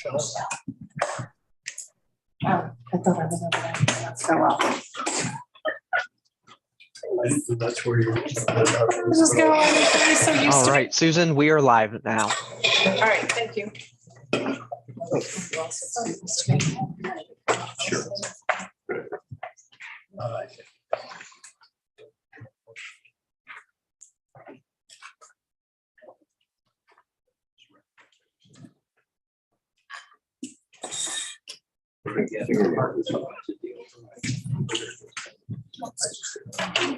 Michelle. Oh, I thought I was over there. That's so well. That's where you're. Just go on. I'm so used All to right, Susan, we are live now. it. All right, thank you. Sure.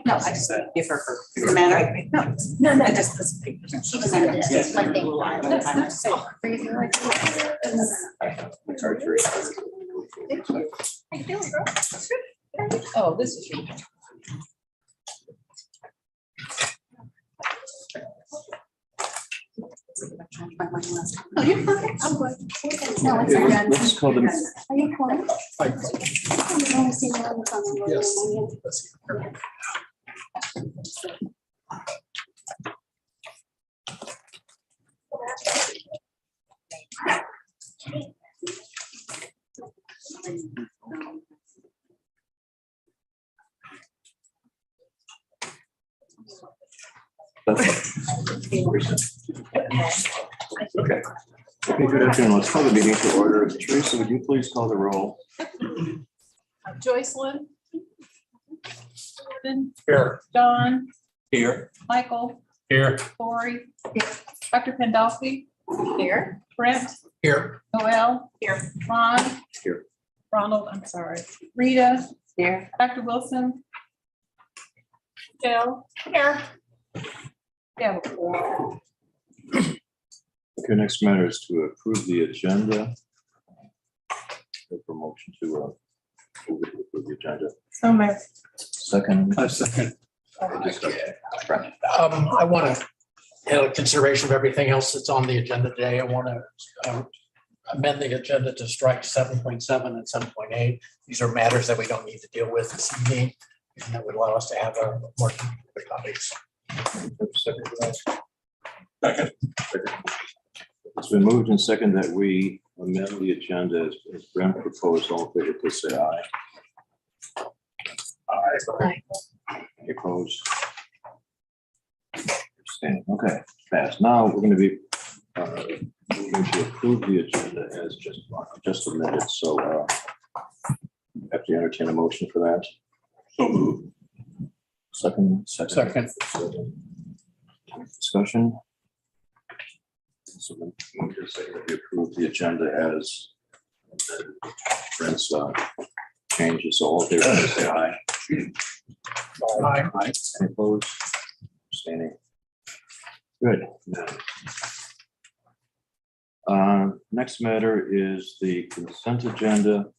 No, I just give her her. Doesn't matter. No, I just. She doesn't have this, like they will. That's not so crazy like that. How you feeling, girl? Good. Oh, this is you. Oh, you're fine. I'm good. No, it's not done. Let's call them. Are you calling? Yes. Okay. Okay, good afternoon. Let's call the meeting to order. Teresa, would you please call the roll? Joycelyn. Gordon, Here. John, Here. Michael, Here. Lori, Dr. Pandolfi, Here. Brent, Here. Noel, Here. Ron. Here. Ronald, I'm sorry. Rita, Here. Dr. Wilson. Jill. Here. Yeah. Okay, next matter is to approve the agenda. Promotion to approve the agenda. So moved. Second. A second. Discussion. I want to, in consideration of everything else that's on the agenda today, I want to amend the agenda to strike 7.7 and 7.8. These are matters that we don't need to deal with this evening, and that would allow us to have a more complete copies. Second. It's been moved and second that we amend the agenda as Brent proposed. All in favor, please say aye. Aye. Any opposed? Abstaining. Okay, passed. Now we're going to be moving to approve the agenda as just amended. So have to entertain a motion for that. So moved. Second. Discussion. So then move to say that we approve the agenda as Brent's changes. So all in favor, please say aye. Aye. Aye. Any opposed? Abstaining. Good. Next matter is the consent agenda.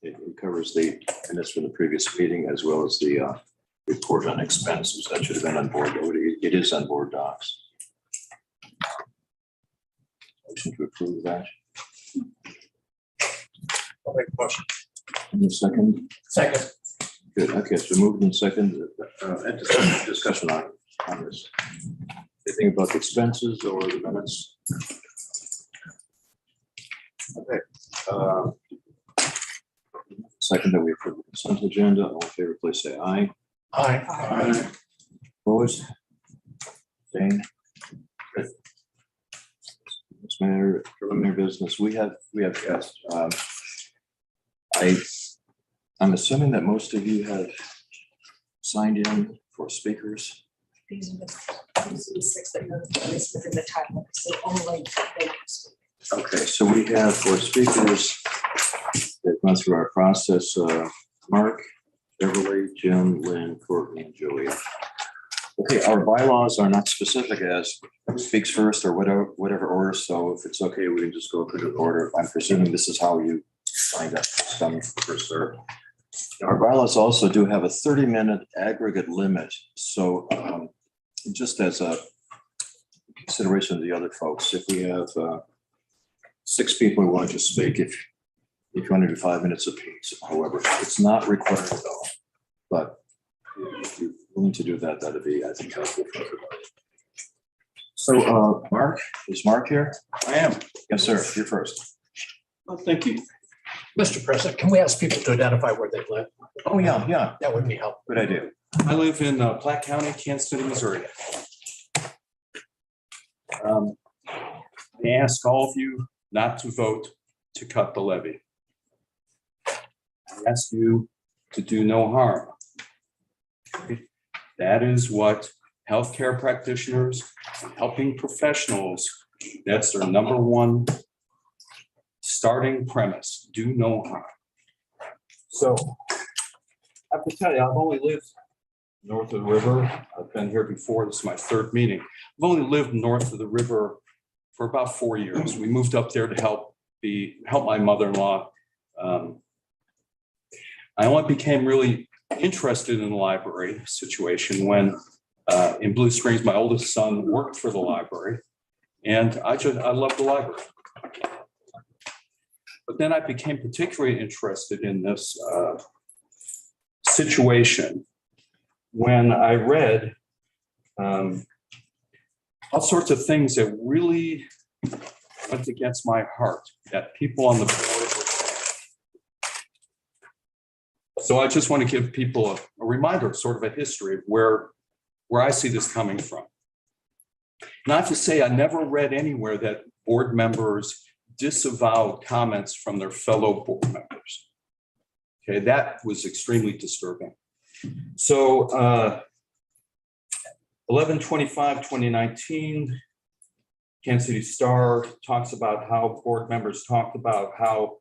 It covers the minutes from the previous meeting as well as the report on expenses. That should have been on board. It is on board docs. Motion to approve that. I'll make a motion. Any second? Second. Good. Okay, so moved in second. Discussion on this. Anything about the expenses or the minutes? Okay. Second that we approve the consent agenda. All in favor, please say aye. Aye. Opposed? Abstained? Good. This matter, preliminary business, we have asked. I'm assuming that most of you have signed in for speakers. These are the 6 that are within the time. So only they can speak. Okay, so we have for speakers that went through our process, Mark, Beverly, Jim, Lynn, Courtney, and Joey. Okay, our bylaws are not specific as who speaks first or whatever order, so if it's okay, we can just go through the order. I'm presuming this is how you signed up, come first served. Our bylaws also do have a 30-minute aggregate limit, so just as a consideration of the other folks, if we have 6 people who want to speak, if you want to do 5 minutes apiece, however, it's not required at all, but if you're willing to do that, that'd be, I think, helpful for everybody. So, Mark, is Mark here? I am. Yes, sir. You're first. Well, thank you. Mr. President, can we ask people to identify where they live? Oh, yeah, That would be helpful. good idea. I live in Platte County, Kansas City, Missouri. I ask all of you not to vote to cut the levy. I ask you to do no harm. That is what healthcare practitioners, and helping professionals, that's their number one starting premise, do no harm. So I have to tell you, I've only lived north of the river. I've been here before. This is my third meeting. I've only lived north of the river for about 4 years. We moved up there to help my mother-in-law. I only became really interested in the library situation when in Blue Springs, my oldest son worked for the library, and I love the library. But then I became particularly interested in this situation when I read all sorts of things that really went against my heart that people on the board were saying. So I just want to give people a reminder, sort of a history of where I see this coming from. Not to say I never read anywhere that board members disavowed comments from their fellow board members. Okay, that was extremely disturbing. So 11/25/2019, Kansas City Star talks about how board members talked about how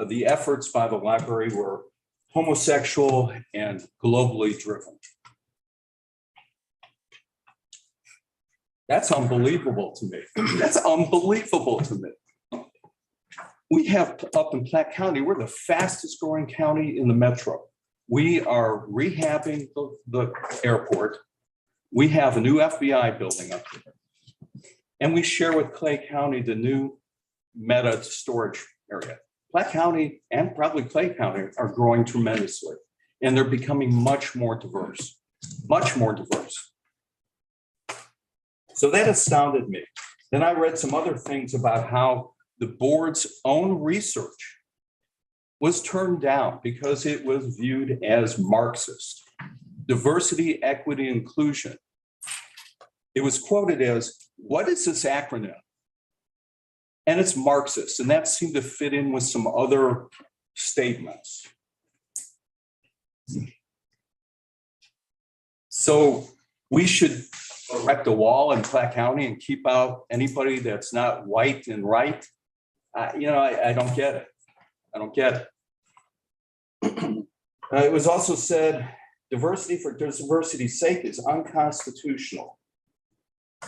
the efforts by the library were homosexual and globally driven. That's unbelievable to me. That's unbelievable to me. We have up in Platte County, we're the fastest growing county in the metro. We are rehabbing the airport. We have a new FBI building up there. And we share with Clay County the new meta storage area. Platte County and probably Clay County are growing tremendously. And they're becoming much more diverse, much more diverse. So that astounded me. Then I read some other things about how the board's own research was turned down because it was viewed as Marxist. Diversity, equity, inclusion. It was quoted as, what is this acronym? And it's Marxist, and that seemed to fit in with some other statements. So we should erect a wall in Platte County and keep out anybody that's not white and right. I don't get it. I don't get it. It was also said, diversity for diversity's sake is unconstitutional.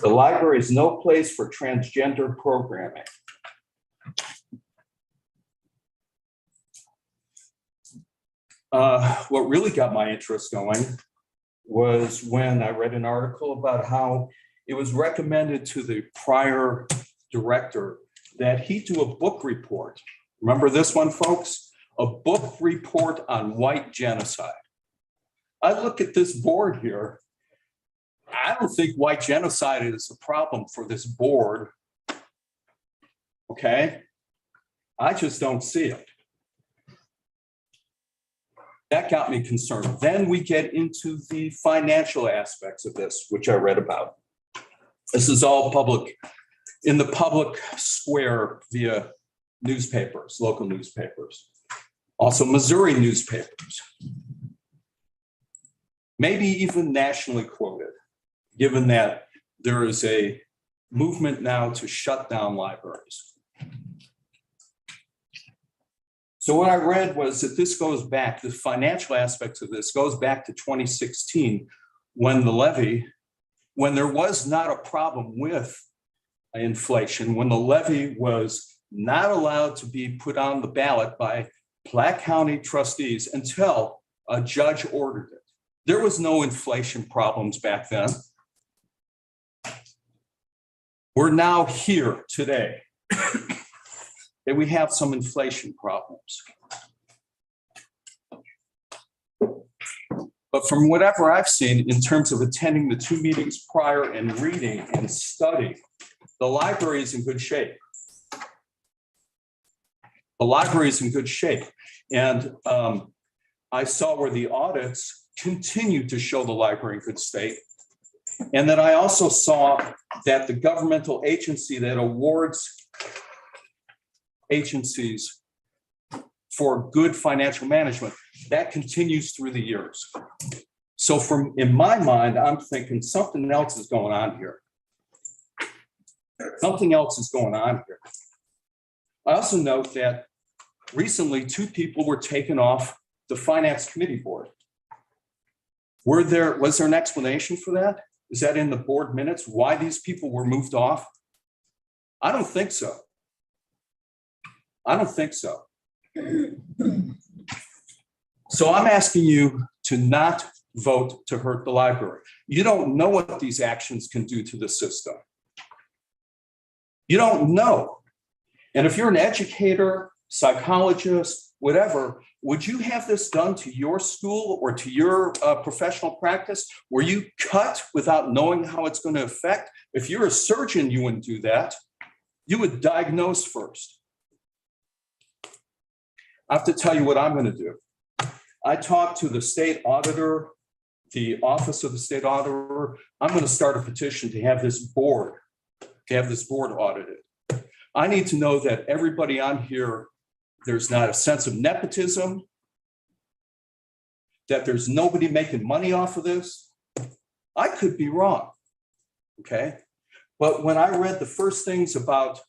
The library is no place for transgender programming. What really got my interest going was when I read an article about how it was recommended to the prior director that he do a book report. Remember this one, folks? A book report on white genocide. I look at this board here. I don't think white genocide is a problem for this board. Okay? I just don't see it. That got me concerned. Then we get into the financial aspects of this, which I read about. This is all public, in the public square via newspapers, local newspapers, also Missouri newspapers, maybe even nationally quoted, given that there is a movement now to shut down libraries. So what I read was that this goes back, the financial aspects of this goes back to 2016, when the levy, when there was not a problem with inflation, when the levy was not allowed to be put on the ballot by Platte County trustees until a judge ordered it. There was no inflation problems back then. We're now here today. That we have some inflation problems. But from whatever I've seen in terms of attending the 2 meetings prior and reading and studying, the library is in good shape. The library is in good shape. And I saw where the audits continue to show the library in good state. And then I also saw that the governmental agency that awards agencies for good financial management, that continues through the years. So in my mind, I'm thinking something else is going on here. Something else is going on here. I also note that recently 2 people were taken off the finance committee board. Was there an explanation for that? Is that in the board minutes, why these people were moved off? I don't think so. I don't think so. So I'm asking you to not vote to hurt the library. You don't know what these actions can do to the system. You don't know. And if you're an educator, psychologist, whatever, would you have this done to your school or to your professional practice where you cut without knowing how it's going to affect? If you're a surgeon, you wouldn't do that. You would diagnose first. I have to tell you what I'm going to do. I talked to the state auditor, the office of the state auditor. I'm going to start a petition to have this board audited. I need to know that everybody on here, there's not a sense of nepotism, that there's nobody making money off of this. I could be wrong, okay? But when I read the first things about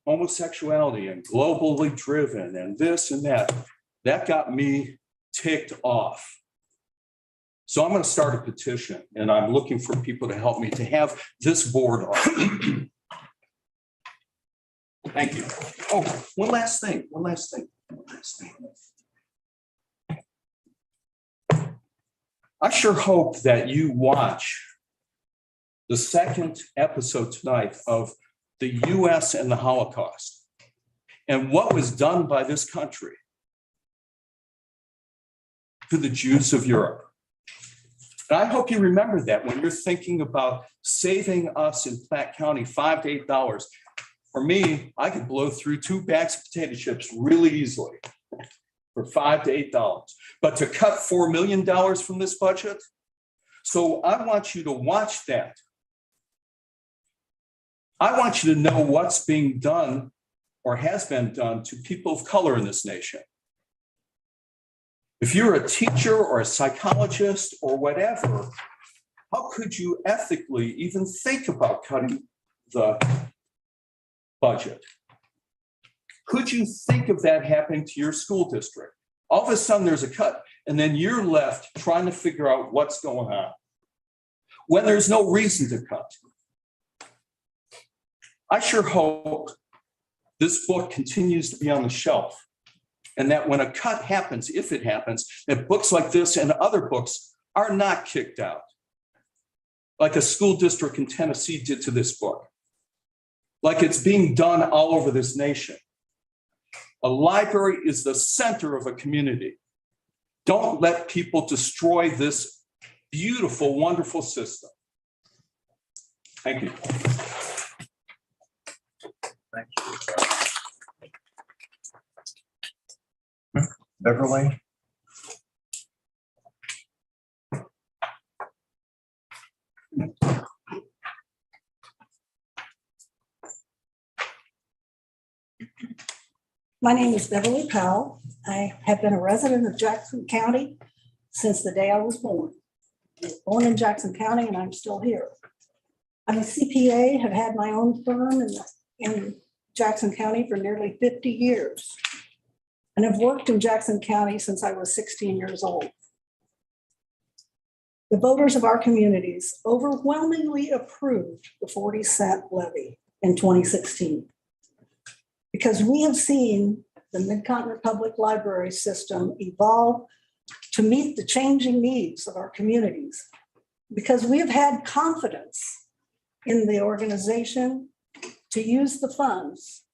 homosexuality and globally driven and this and that, that got me ticked off. So I'm going to start a petition, and I'm looking for people to help me to have this board on. Thank you. Oh, one last thing. I sure hope that you watch the second episode tonight of the US and the Holocaust and what was done by this country to the Jews of Europe. And I hope you remember that when you're thinking about saving us in Platte County $5 to $8. For me, I could blow through 2 bags of potato chips really easily for $5 to $8. But to cut $4 million from this budget, so I want you to watch that. I want you to know what's being done or has been done to people of color in this nation. If you're a teacher or a psychologist or whatever, how could you ethically even think about cutting the budget? Could you think of that happening to your school district? All of a sudden there's a cut and then you're left trying to figure out what's going on when there's no reason to cut. I sure hope this book continues to be on the shelf and that when a cut happens, if it happens, that books like this and other books are not kicked out, like a school district in Tennessee did to this book, like it's being done all over this nation. A library is the center of a community. Don't let people destroy this beautiful, wonderful system. Thank you. Thank you. Beverly? My name is Beverly Powell. I have been a resident of Jackson County since the day I was born. I was born in Jackson County and I'm still here. I'm a CPA, have had my own firm in Jackson County for nearly 50 years. And have worked in Jackson County since I was 16 years old. The voters of our communities overwhelmingly approved the 40-cent levy in 2016. Because we have seen the Mid-Continent Public Library system evolve to meet the changing needs of our communities. Because we have had confidence in the organization to use the funds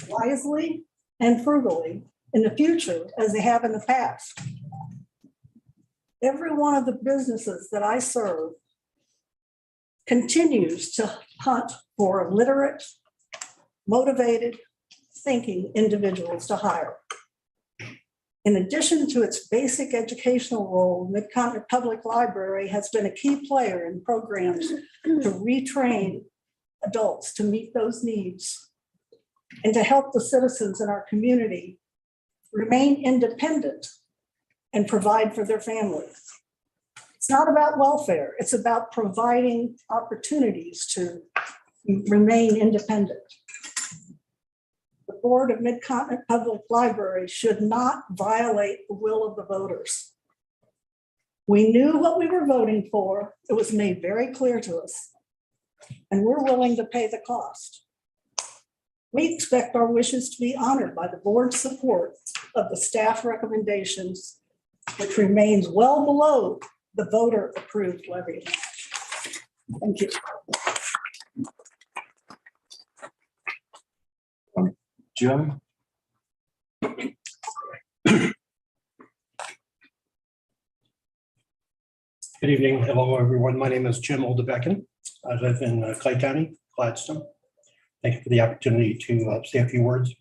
wisely and frugally in the future as they have in the past. Every one of the businesses that I serve continues to hunt for literate, motivated, thinking individuals to hire. In addition to its basic educational role, Mid-Continent Public Library has been a key player in programs to retrain adults to meet those needs and to help the citizens in our community remain independent and provide for their families. It's not about welfare, it's about providing opportunities to remain independent. The board of Mid-Continent Public Library should not violate the will of the voters. We knew what we were voting for. It was made very clear to us, and we're willing to pay the cost. We expect our wishes to be honored by the board's support of the staff recommendations, which remains well below the voter-approved levy. Thank you. Jim? Good evening. Hello, everyone. My name is Jim Oldebecken. I live in Clay County, Gladstone. Thank you for the opportunity to say a few words.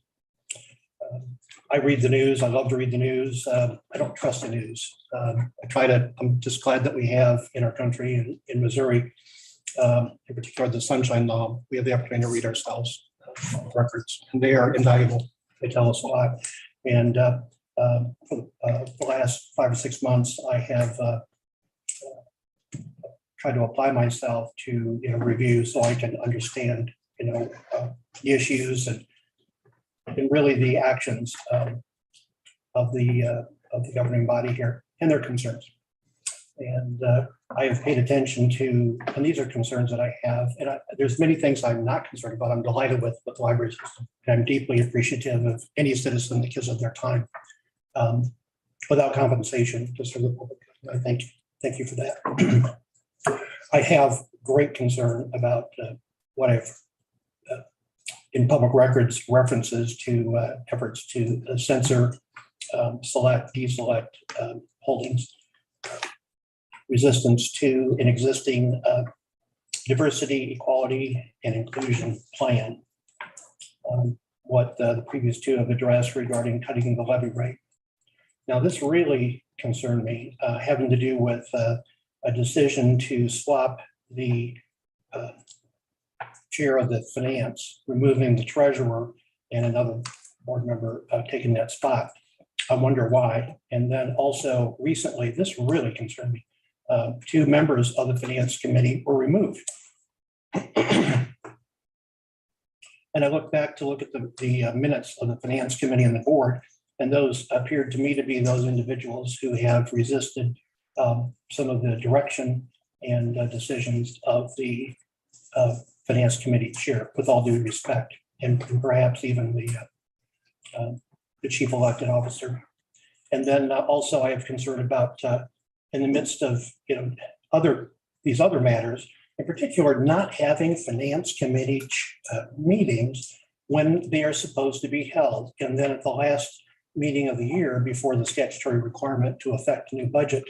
I read the news. I love to read the news. I don't trust the news. I'm just glad that we have in our country, in Missouri, in particular, the Sunshine Law, we have the opportunity to read ourselves records, and they are invaluable. They tell us a lot. And for the last 5 or 6 months, I have tried to apply myself to review so I can understand the issues and really the actions of the governing body here and their concerns. And I have paid attention to, and these are concerns that I have, and there's many things I'm not concerned about. I'm delighted with the library system, and I'm deeply appreciative of any citizen that gives up their time without compensation to serve the public. I thank you for that. I have great concern about what I've in public records references to efforts to censor, select, deselect holdings, resistance to an existing diversity, equality, and inclusion plan. What the previous two have addressed regarding cutting the levy rate. Now, this really concerned me, having to do with a decision to swap the chair of the finance, removing the treasurer and another board member taking that spot. I wonder why. And then also recently, this really concerned me. 2 members of the finance committee were removed. And I look back to look at the minutes of the finance committee and the board, and those appeared to me to be those individuals who have resisted some of the direction and decisions of the finance committee chair, with all due respect, and perhaps even the chief elected officer. And then also I have concern about in the midst of these other matters, in particular, not having finance committee meetings when they are supposed to be held. And then at the last meeting of the year, before the statutory requirement to affect a new budget,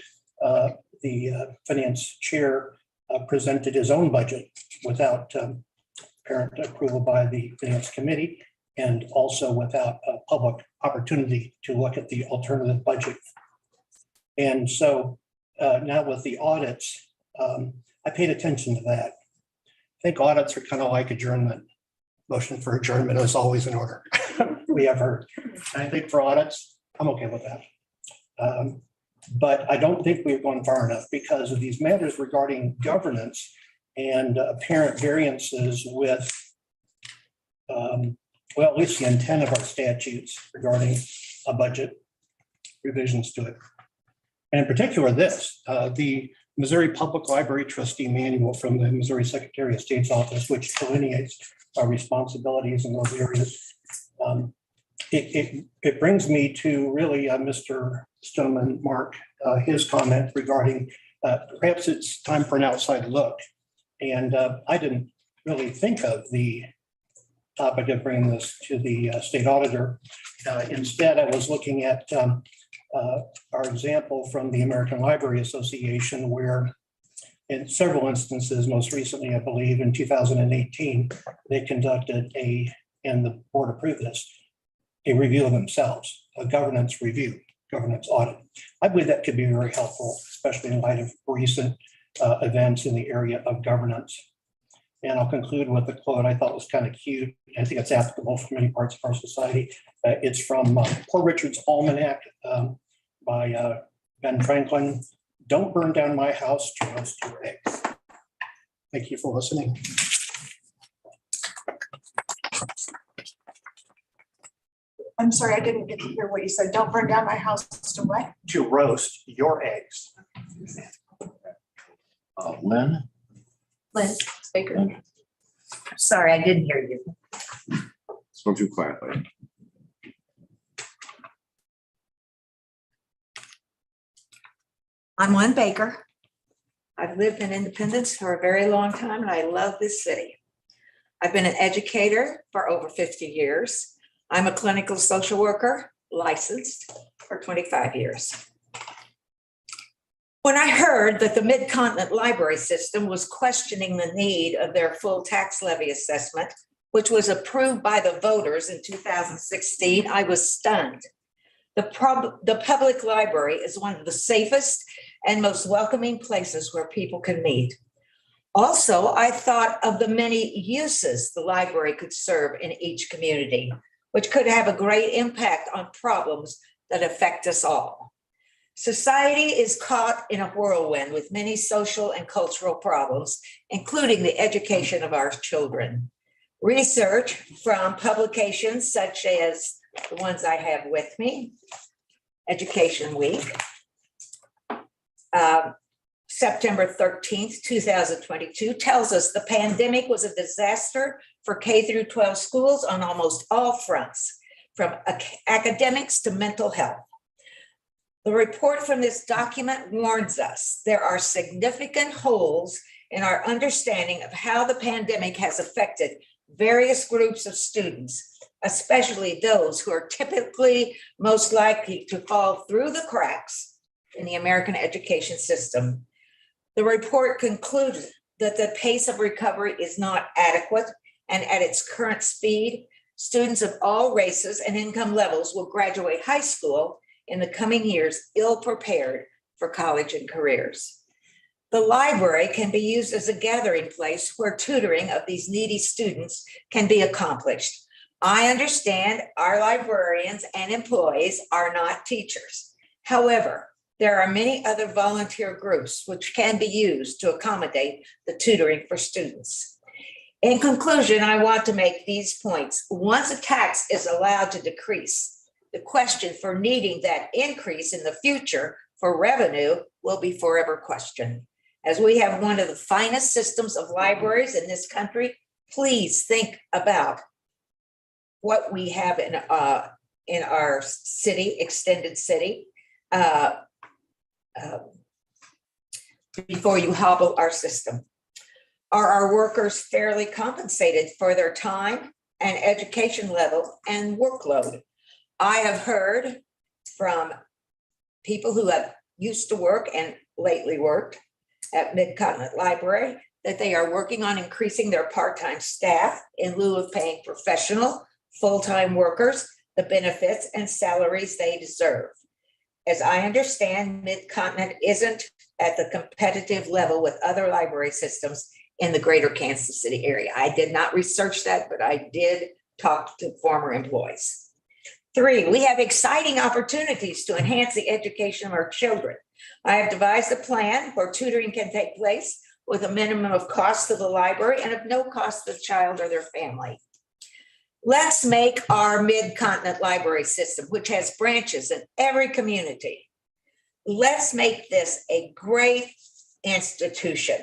the finance chair presented his own budget without apparent approval by the finance committee, and also without a public opportunity to look at the alternative budget. And so now with the audits, I paid attention to that. I think audits are kind of like adjournment. Motion for adjournment is always in order. We have heard. And I think for audits, I'm okay with that. But I don't think we've gone far enough because of these matters regarding governance and apparent variances with, well, at least the intent of our statutes regarding a budget, revisions to it. And in particular, this, the Missouri Public Library Trustee Manual from the Missouri Secretary of State's office, which delineates our responsibilities in those areas. It brings me to really Mr. Stoneman, Mark, his comment regarding perhaps it's time for an outside look. And I didn't really think of the topic of bringing this to the state auditor. Instead, I was looking at our example from the American Library Association, where in several instances, most recently, I believe in 2018, they conducted and the board approved this, a review of themselves, a governance review, governance audit. I believe that could be very helpful, especially in light of recent events in the area of governance. And I'll conclude with a quote I thought was kind of cute. I think it's applicable for many parts of our society. It's from Poor Richard's Almanac by Ben Franklin. Don't burn down my house to roast your eggs. Thank you for listening. I'm sorry, I didn't get to hear what you said. Don't burn down my house to what? To roast your eggs. Lynn? Lynn Baker. Sorry, I didn't hear you. Spoke too quietly. I'm Lynn Baker. I've lived in Independence for a very long time and I love this city. I've been an educator for over 50 years. I'm a clinical social worker, licensed for 25 years. When I heard that the Mid-Continent Library System was questioning the need of their full tax levy assessment, which was approved by the voters in 2016, I was stunned. The public library is one of the safest and most welcoming places where people can meet. Also, I thought of the many uses the library could serve in each community, which could have a great impact on problems that affect us all. Society is caught in a whirlwind with many social and cultural problems, including the education of our children. Research from publications such as the ones I have with me, Education Week, September 13th, 2022, tells us the pandemic was a disaster for K through 12 schools on almost all fronts, from academics to mental health. The report from this document warns us there are significant holes in our understanding of how the pandemic has affected various groups of students, especially those who are typically most likely to fall through the cracks in the American education system. The report concluded that the pace of recovery is not adequate, and at its current speed, students of all races and income levels will graduate high school in the coming years ill-prepared for college and careers. The library can be used as a gathering place where tutoring of these needy students can be accomplished. I understand our librarians and employees are not teachers. However, there are many other volunteer groups which can be used to accommodate the tutoring for students. In conclusion, I want to make these points. Once a tax is allowed to decrease, the question for needing that increase in the future for revenue will be forever questioned. As we have one of the finest systems of libraries in this country, please think about what we have in our city, extended city, before you hobble our system. Are our workers fairly compensated for their time and education level and workload? I have heard from people who have used to work and lately worked at Mid-Continent Library that they are working on increasing their part-time staff in lieu of paying professional full-time workers the benefits and salaries they deserve. As I understand, Mid-Continent isn't at the competitive level with other library systems in the greater Kansas City area. I did not research that, but I did talk to former employees. 3, we have exciting opportunities to enhance the education of our children. I have devised a plan where tutoring can take place with a minimum of cost to the library and of no cost to the child or their family. Let's make our Mid-Continent Library System, which has branches in every community, let's make this a great institution,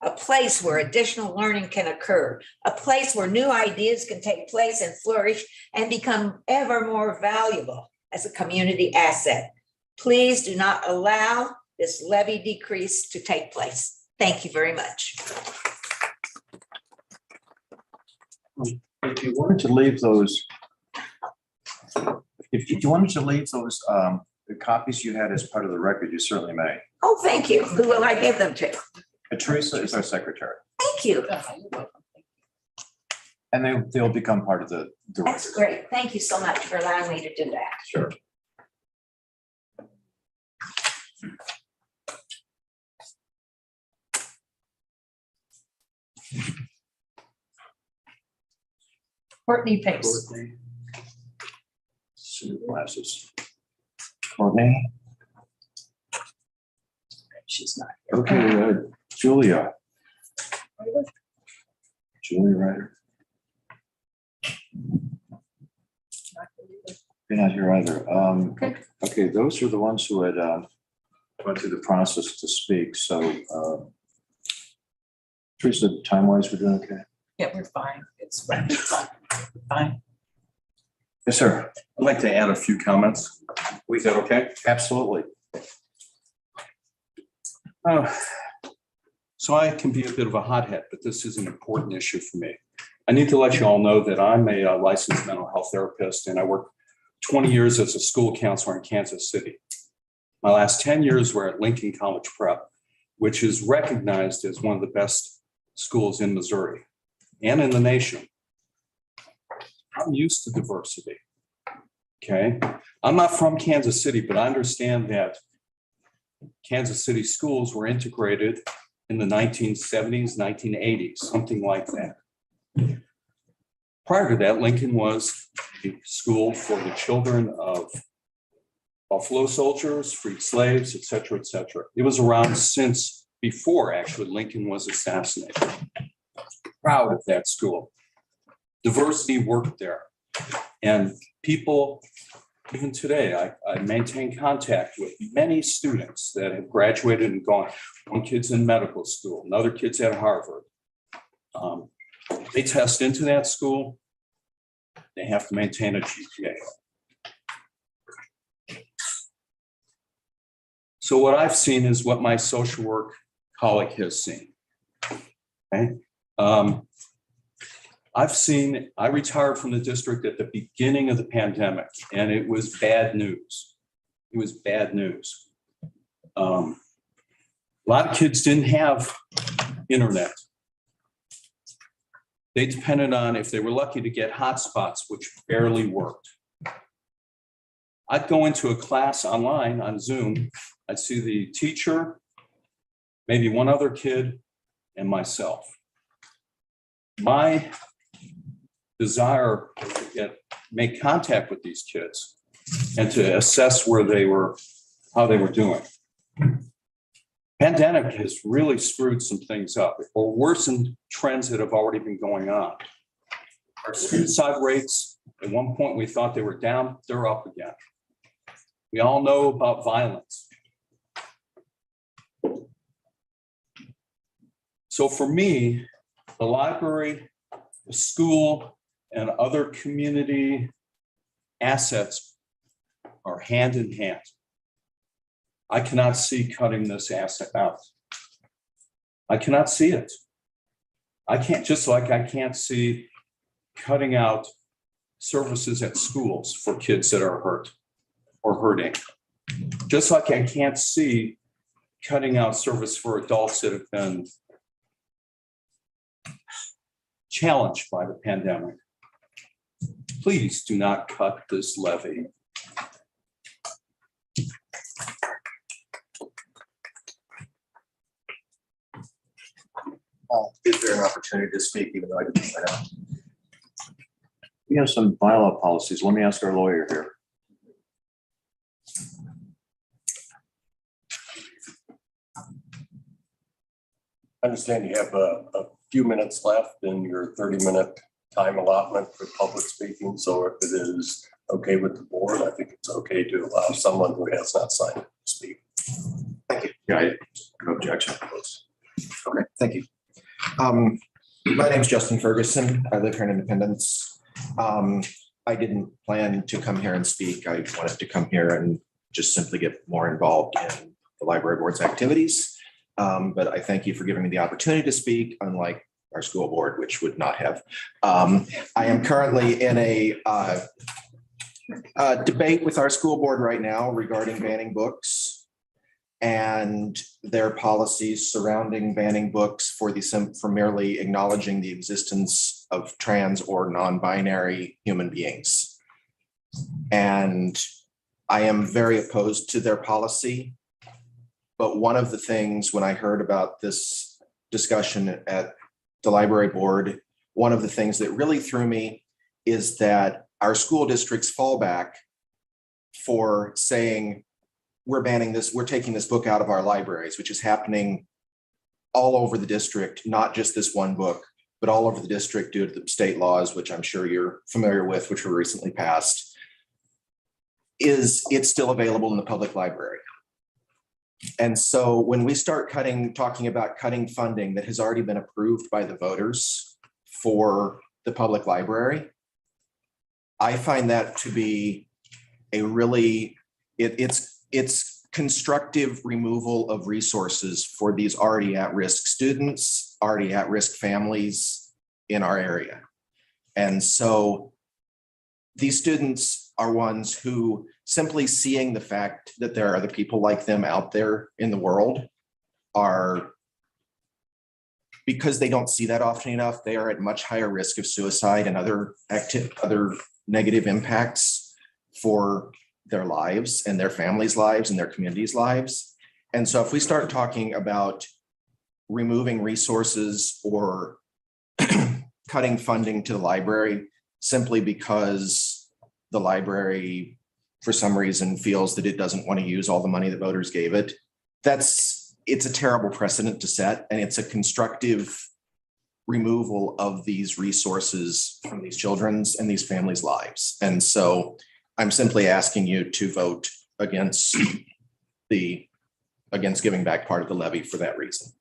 a place where additional learning can occur, a place where new ideas can take place and flourish and become ever more valuable as a community asset. Please do not allow this levy decrease to take place. Thank you very much. If you wanted to leave those, the copies you had as part of the record, you certainly may. Oh, thank you. Who will I give them to? Teresa is our secretary. Thank you. And they'll become part of the That's record. great. Thank you so much for allowing me to do that. Sure. Courtney Pace. Courtney. Suit glasses. Courtney. She's not. Okay, Julia. Julia Ryder. You're not here either. Okay. Okay, those are the ones who had went through the process to speak. So Teresa, time-wise, we're doing okay? Yeah, we're fine. It's fine. Yes, sir. I'd like to add a few comments. Is that okay? Absolutely. So I can be a bit of a hothead, but this is an important issue for me. I need to let you all know that I'm a licensed mental health therapist, and I worked 20 years as a school counselor in Kansas City. My last 10 years were at Lincoln College Prep, which is recognized as one of the best schools in Missouri and in the nation. I'm used to diversity. Okay. I'm not from Kansas City, but I understand that Kansas City schools were integrated in the 1970s, 1980s, something like that. Prior to that, Lincoln was a school for the children of Buffalo soldiers, freed slaves, et cetera, et cetera. It was around since before actually Lincoln was assassinated. Proud of that school. Diversity worked there. And people, even today, I maintain contact with many students that have graduated and gone. One kid's in medical school, another kid's at Harvard. They test into that school. They have to maintain a GPA. So what I've seen is what my social work colleague has seen. Okay. I retired from the district at the beginning of the pandemic, and it was bad news. It was bad news. A lot of kids didn't have internet. They depended on, if they were lucky, to get hotspots, which barely worked. I'd go into a class online on Zoom. I'd see the teacher, maybe one other kid, and myself. My desire to make contact with these kids and to assess where they were, how they were doing. Pandemic has really screwed some things up or worsened trends that have already been going on. Our suicide rates, at one point we thought they were down, they're up again. We all know about violence. So for me, the library, the school, and other community assets are hand in hand. I cannot see cutting this asset out. I cannot see it. I can't, just like I can't see cutting out services at schools for kids that are hurt or hurting. Just like I can't see cutting out service for adults that have been challenged by the pandemic. Please do not cut this levy. Is there an opportunity to speak even though I didn't sign up? We have some bylaw policies. Let me ask our lawyer here. I understand you have a few minutes left in your 30-minute time allotment for public speaking. So if it is okay with the board, I think it's okay to allow someone who has not signed up to speak. Thank you. Yeah, no objection. Okay, thank you. My name is Justin Ferguson. I live here in Independence. I didn't plan to come here and speak. I wanted to come here and just simply get more involved in the library board's activities. But I thank you for giving me the opportunity to speak, unlike our school board, which would not have. I am currently in a debate with our school board right now regarding banning books. and their policies surrounding banning books for merely acknowledging the existence of trans or non-binary human beings. And I am very opposed to their policy. But one of the things when I heard about this discussion at the library board, one of the things that really threw me is that our school district's fallback for saying, we're banning this, we're taking this book out of our libraries, which is happening all over the district, not just this one book, but all over the district due to the state laws, which I'm sure you're familiar with, which were recently passed, is it's still available in the public library. And so when we start talking about cutting funding that has already been approved by the voters for the public library, I find that to be a really, it's constructive removal of resources for these already at-risk students, already at-risk families in our area. And so these students are ones who, simply seeing the fact that there are other people like them out there in the world, are, because they don't see that often enough, they are at much higher risk of suicide and other negative impacts for their lives and their families' lives and their communities' lives. And so if we start talking about removing resources or cutting funding to the library simply because the library for some reason feels that it doesn't want to use all the money that voters gave it, it's a terrible precedent to set, and it's a constructive removal of these resources from these children's and these families' lives. And so I'm simply asking you to vote against giving back part of the levy for that reason.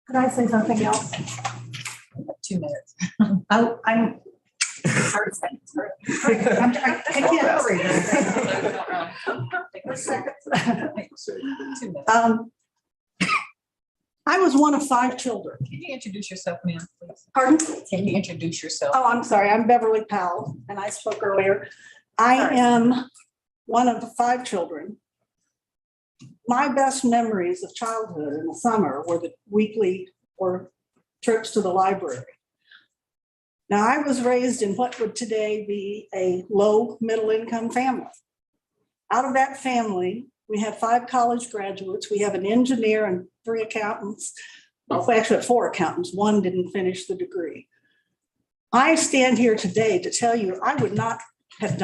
Could I say something else? 2 minutes. I'm I can't hurry. 2 minutes. I was one of 5 children. Can you introduce yourself, ma'am, please? Pardon? Can you introduce yourself? Oh, I'm sorry. I'm Beverly Powell, and I spoke earlier. I am one of the 5 children. My best memories of childhood in the summer were the weekly or trips to the library. Now, I was raised in what would today be a low middle income family. Out of that family, we have 5 college graduates. We have an engineer and 3 accountants. Well, actually 4 accountants. 1 didn't finish the degree. I stand here today to tell you I would not have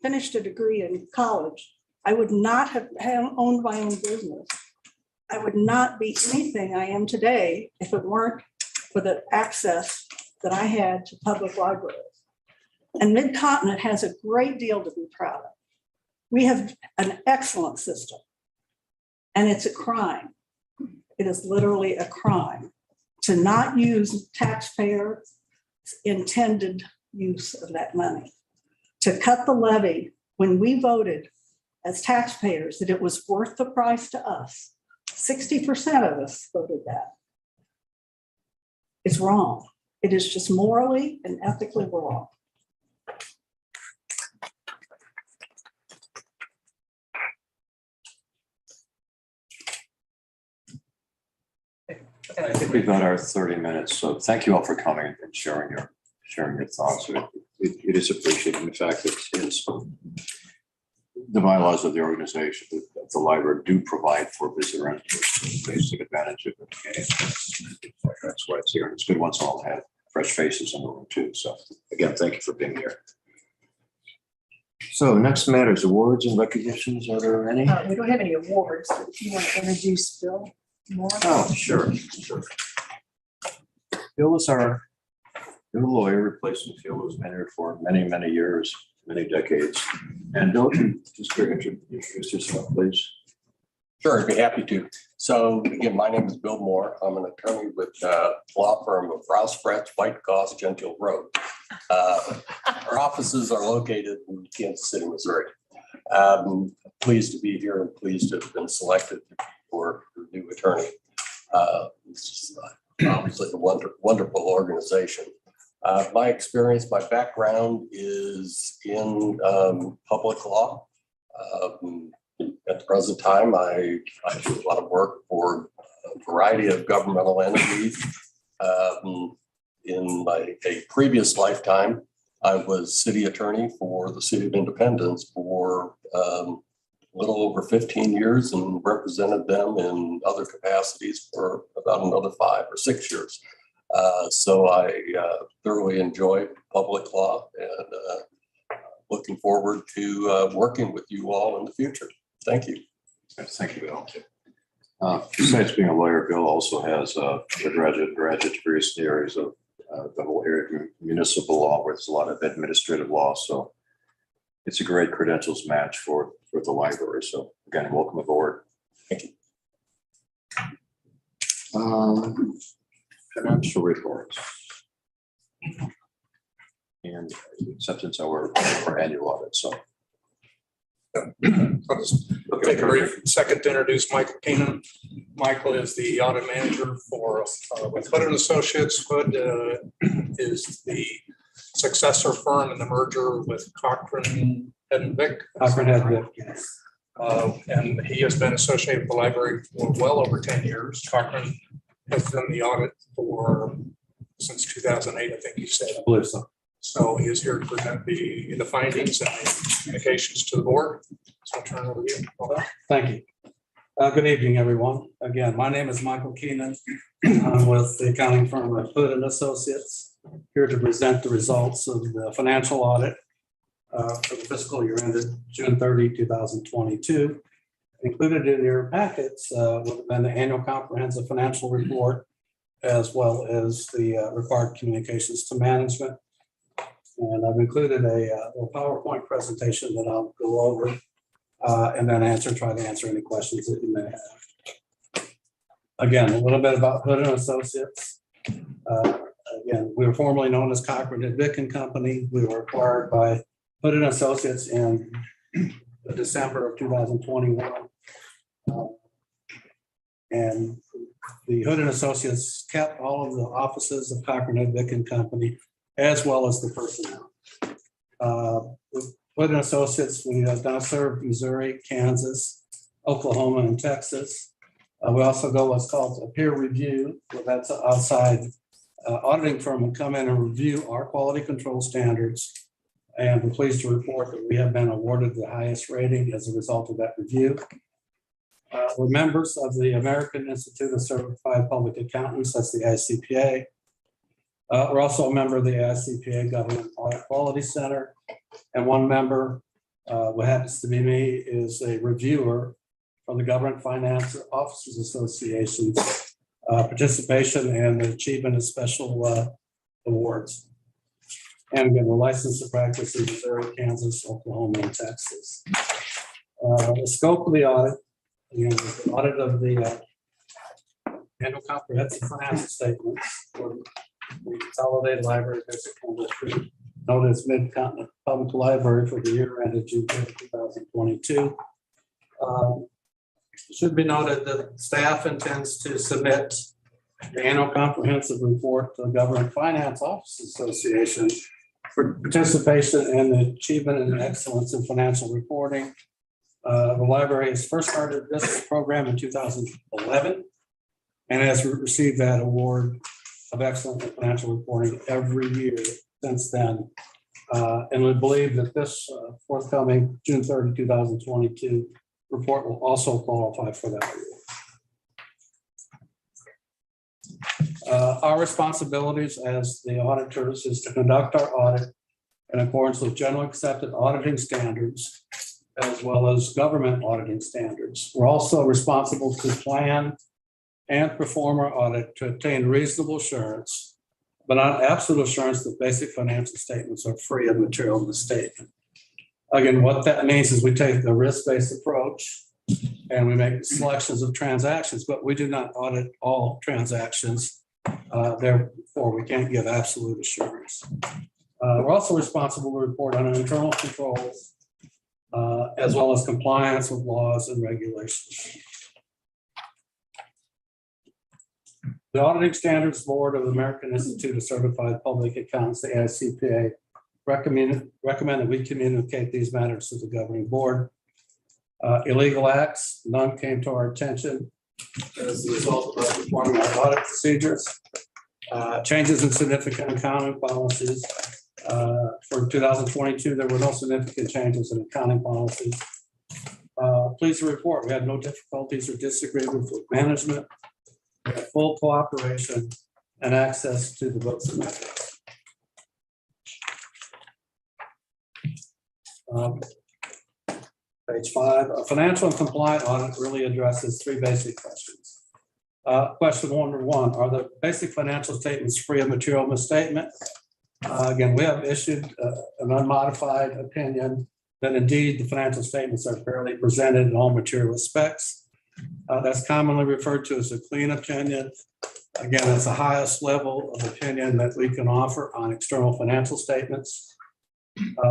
finished a degree in college. I would not have owned my own business. I would not be anything I am today if it weren't for the access that I had to public libraries. And Mid-Continent has a great deal to be proud of. We have an excellent system, and it's a crime. It is literally a crime to not use taxpayer intended use of that money. To cut the levy when we voted as taxpayers that it was worth the price to us, 60% of us voted that. It's wrong. It is just morally and ethically wrong. I think we've got our 30 minutes, so thank you all for coming and sharing your thoughts. It is appreciated. In fact, it's the bylaws of the organization, of the library, do provide for visitor entry, basic advantage of it. That's why it's here. It's good once all have fresh faces in the room too. So again, thank you for being here. So next matters, awards and recognitions. Are there any? We don't have any awards. If you want to introduce Bill more. Oh, sure. Bill is our new lawyer, replacing Phil, who's been here for many, many years, many decades. And Bill, can you just introduce yourself, please? Sure, I'd be happy to. So again, my name is Bill Moore. I'm an attorney with law firm of Rouse, Fretz, White Goss, Gentile Road. Our offices are located in Kansas City, Missouri. Pleased to be here and pleased to have been selected for the new attorney. It's just obviously a wonderful organization. My experience, my background is in public law. At the present time, I do a lot of work for a variety of governmental entities. In a previous lifetime, I was city attorney for the city of Independence for a little over 15 years and represented them in other capacities for about another 5 or 6 years. So I thoroughly enjoy public law and looking forward to working with you all in the future. Thank you. Thank you, Bill. Besides being a lawyer, Bill also has a graduate degrees in the areas of the whole area of municipal law, where there's a lot of administrative law. So it's a great credentials match for the library. So again, welcome aboard. Thank you. Financial reports. And acceptance of our annual audit. So. I'll just take a brief second to introduce Michael Keenan. Michael is the audit manager for with Hood and Associates. Hood is the successor firm in the merger with Cochran and Vick. Cochran and Vick, yes. And he has been associated with the library for well over 10 years. Cochran has done the audit since 2008, I think you said. I believe so. So he is here to present the findings and the communications to the board. So I'll turn it over to you. Thank you. Good evening, everyone. Again, my name is Michael Keenan. I'm with the accounting firm of Hood and Associates, here to present the results of the financial audit for the fiscal year ended June 30, 2022. Included in your packets would have been the annual comprehensive financial report, as well as the required communications to management. And I've included a little PowerPoint presentation that I'll go over and then try to answer any questions that you may have. Again, a little bit about Hood and Associates. Again, we were formerly known as Cochran and Vick and Company. We were acquired by Hood and Associates in December of 2021. And the Hood and Associates kept all of the offices of Cochran and Vick and Company, as well as the personnel. Hood and Associates, we have now served Missouri, Kansas, Oklahoma, and Texas. We also go what's called a peer review, where that's an outside auditing firm will come in and review our quality control standards. And we're pleased to report that we have been awarded the highest rating as a result of that review. We're members of the American Institute of Certified Public Accountants, that's the ICPA. We're also a member of the ICPA Government Audit Quality Center. And one member, what happens to be me, is a reviewer from the Government Finance Officers Association's participation and achievement of special awards. And again, we're licensed to practice in Missouri, Kansas, Oklahoma, and Texas. The scope of the audit, again, is the audit of the annual comprehensive financial statements for the Consolidated Library District District, known as Mid-Continent Public Library, for the year ended June 2022. It should be noted that staff intends to submit the annual comprehensive report to the Government Finance Officers Association for participation in the achievement and excellence in financial reporting. The library has first started this program in 2011 and has received that award of excellence in financial reporting every year since then. And we believe that this forthcoming June 30, 2022 report will also qualify for that award. Our responsibilities as the auditors is to conduct our audit in accordance with generally accepted auditing standards, as well as government auditing standards. We're also responsible to plan and perform our audit to obtain reasonable assurance, but not absolute assurance that basic financial statements are free of material misstatement. Again, what that means is we take the risk-based approach and we make selections of transactions, but we do not audit all transactions. Therefore, we can't give absolute assurance. We're also responsible to report on internal controls, as well as compliance with laws and regulations. The Auditing Standards Board of the American Institute of Certified Public Accountants, the AICPA, recommend that we communicate these matters to the governing board. Illegal acts, none came to our attention as a result of us performing our audit procedures. Changes in significant accounting policies. For 2022, there were no significant changes in accounting policies. Pleased to report, we had no difficulties or disagreements with management. We had full cooperation and access to the books and records. Page 5, a financial and compliant audit really addresses three basic questions. Question number 1, are the basic financial statements free of material misstatement? Again, we have issued an unmodified opinion that indeed the financial statements are fairly presented in all material respects. That's commonly referred to as a clean opinion. Again, it's the highest level of opinion that we can offer on external financial statements.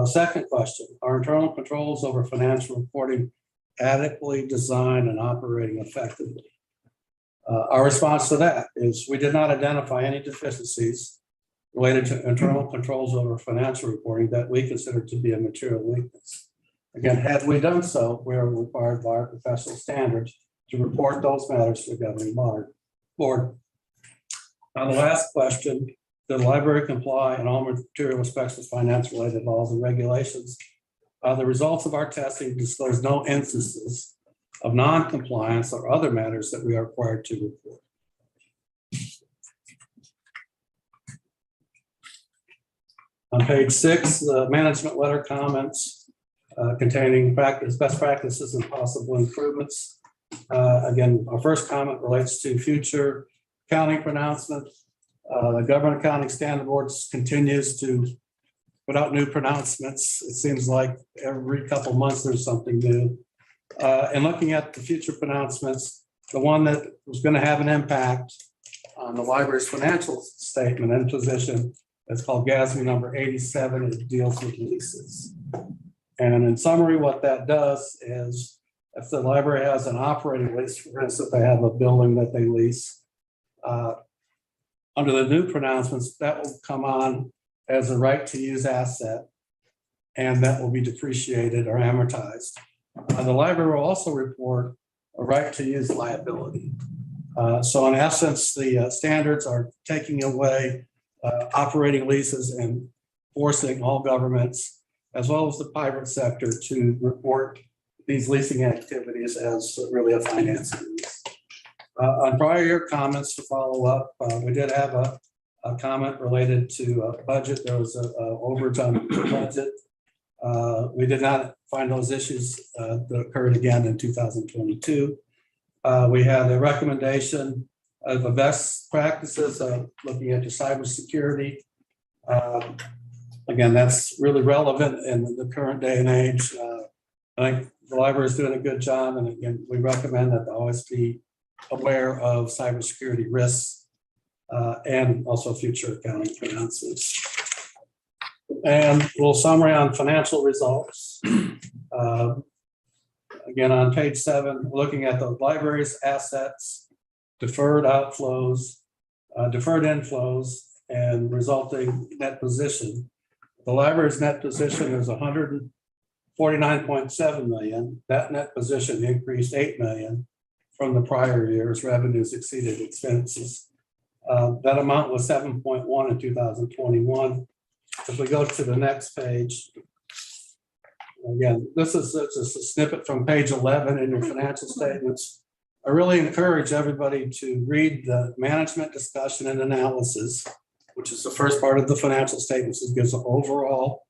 Second question, are internal controls over financial reporting adequately designed and operating effectively? Our response to that is we did not identify any deficiencies related to internal controls over financial reporting that we consider to be a material weakness. Again, had we done so, we are required by our professional standards to report those matters to the governing board. On the last question, did the library comply in all material respects with finance-related laws and regulations? The results of our testing disclose no instances of non-compliance or other matters that we are required to report. On page 6, the management letter comments containing best practices and possible improvements. Again, our first comment relates to future accounting pronouncements. The Government Accounting Standard Board continues to put out new pronouncements. It seems like every couple months there's something new. And looking at the future pronouncements, the one that was going to have an impact on the library's financial statement and position is called GASB number 87. It deals with leases. And in summary, what that does is if the library has an operating lease, for instance, they have a building that they lease, under the new pronouncements, that will come on as a right to use asset, and that will be depreciated or amortized. The library will also report a right to use liability. So in essence, the standards are taking away operating leases and forcing all governments, as well as the private sector, to report these leasing activities as really a financing lease. On prior year comments to follow up, we did have a comment related to budget. There was a overage on the budget. We did not find those issues that occurred again in 2022. We had a recommendation of the best practices looking at the cybersecurity. Again, that's really relevant in the current day and age. I think the library is doing a good job, and again, we recommend that they always be aware of cybersecurity risks and also future accounting pronouncements. And a little summary on financial results. Again, on page 7, looking at the library's assets, deferred outflows, deferred inflows, and resulting net position. The library's net position is $149.7 million. That net position increased $8 million from the prior year's revenues exceeded expenses. That amount was 7.1 in 2021. If we go to the next page, again, this is just a snippet from page 11 in your financial statements. I really encourage everybody to read the management discussion and analysis, which is the first part of the financial statements. It gives an overall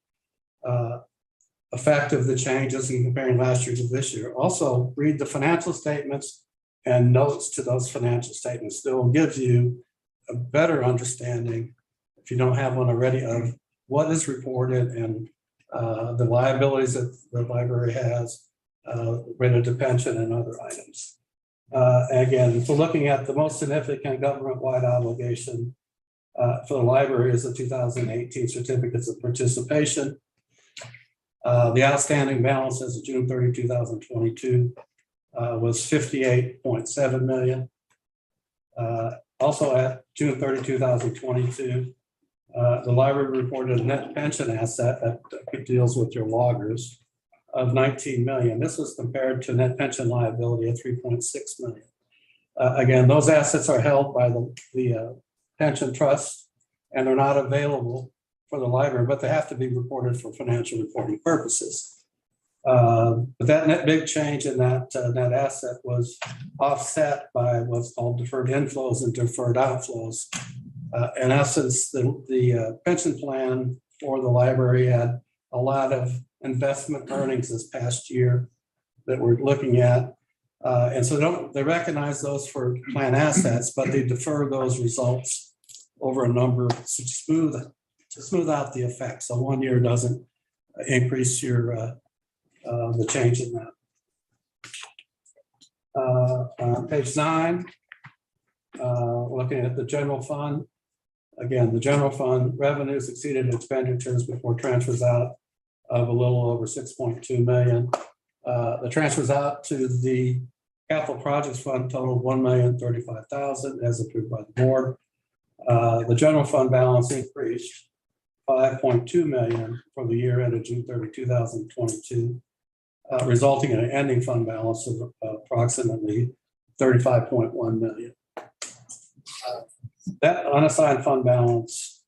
effect of the changes in comparing last year to this year. Also, read the financial statements and notes to those financial statements. That will give you a better understanding, if you don't have one already, of what is reported and the liabilities that the library has, related to pension and other items. Again, so looking at the most significant government-wide obligation for the library is the 2018 certificates of participation. The outstanding balance as of June 30, 2022 was $58.7 million. Also at June 30, 2022, the library reported a net pension asset that deals with your loggers of 19 million. This was compared to net pension liability of 3.6 million. Again, those assets are held by the pension trust and they're not available for the library, but they have to be reported for financial reporting purposes. But that net big change in that net asset was offset by what's called deferred inflows and deferred outflows. In essence, the pension plan for the library had a lot of investment earnings this past year that we're looking at. And so they recognize those for plan assets, but they defer those results over a number to smooth out the effect. So 1 year doesn't increase your the change in that. On page 9, looking at the general fund. Again, the general fund revenues exceeded expenditures before transfers out of a little over 6.2 million. The transfers out to the capital projects fund totaled 1,035,000 as approved by the board. The general fund balance increased 5.2 million for the year ended June 30, 2022, resulting in an ending fund balance of approximately 35.1 million. That unassigned fund balance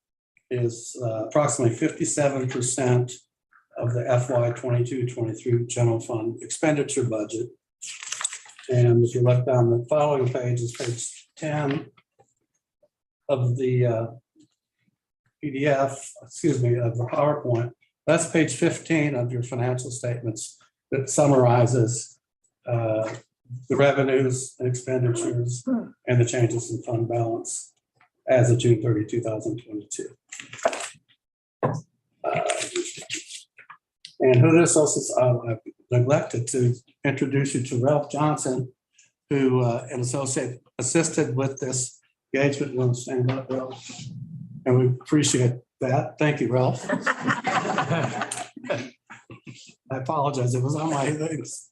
is approximately 57% of the FY 22-23 general fund expenditure budget. And if you look down the following page, is page 10 of the PDF, excuse me, of the PowerPoint. That's page 15 of your financial statements that summarizes the revenues and expenditures and the changes in fund balance as of June 30, 2022. And who this also, I've neglected to introduce you to Ralph Johnson, who an associate assisted with this engagement. You want to stand up, Ralph? And we appreciate that. Thank you, Ralph. I apologize, it was on my things.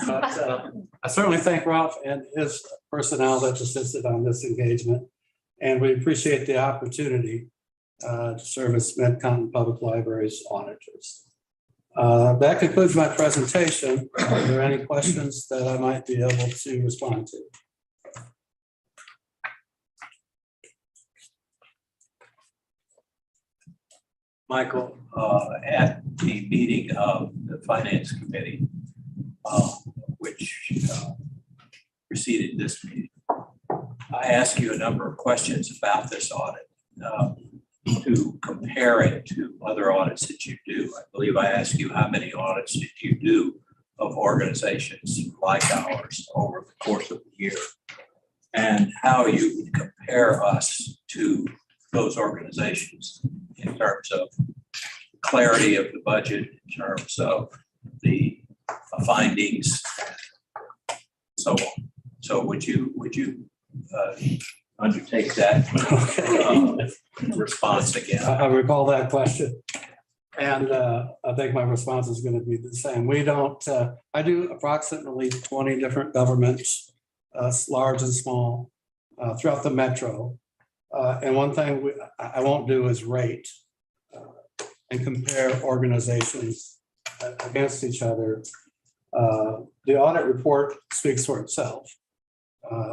But I certainly thank Ralph and his personnel that assisted on this engagement. And we appreciate the opportunity to serve as Mid-Continent Public Library's auditors. That concludes my presentation. Are there any questions that I might be able to respond to? Michael, at the meeting of the Finance Committee, which preceded this meeting, I asked you a number of questions about this audit to compare it to other audits that you do. I believe I asked you how many audits did you do of organizations like ours over the course of the year, and how you would compare us to those organizations in terms of clarity of the budget, in terms of the findings, so on. So would you undertake that response again? I recall that question. And I think my response is going to be the same. We don't, I do approximately 20 different governments, large and small, throughout the metro. And one thing I won't do is rate and compare organizations against each other. The audit report speaks for itself.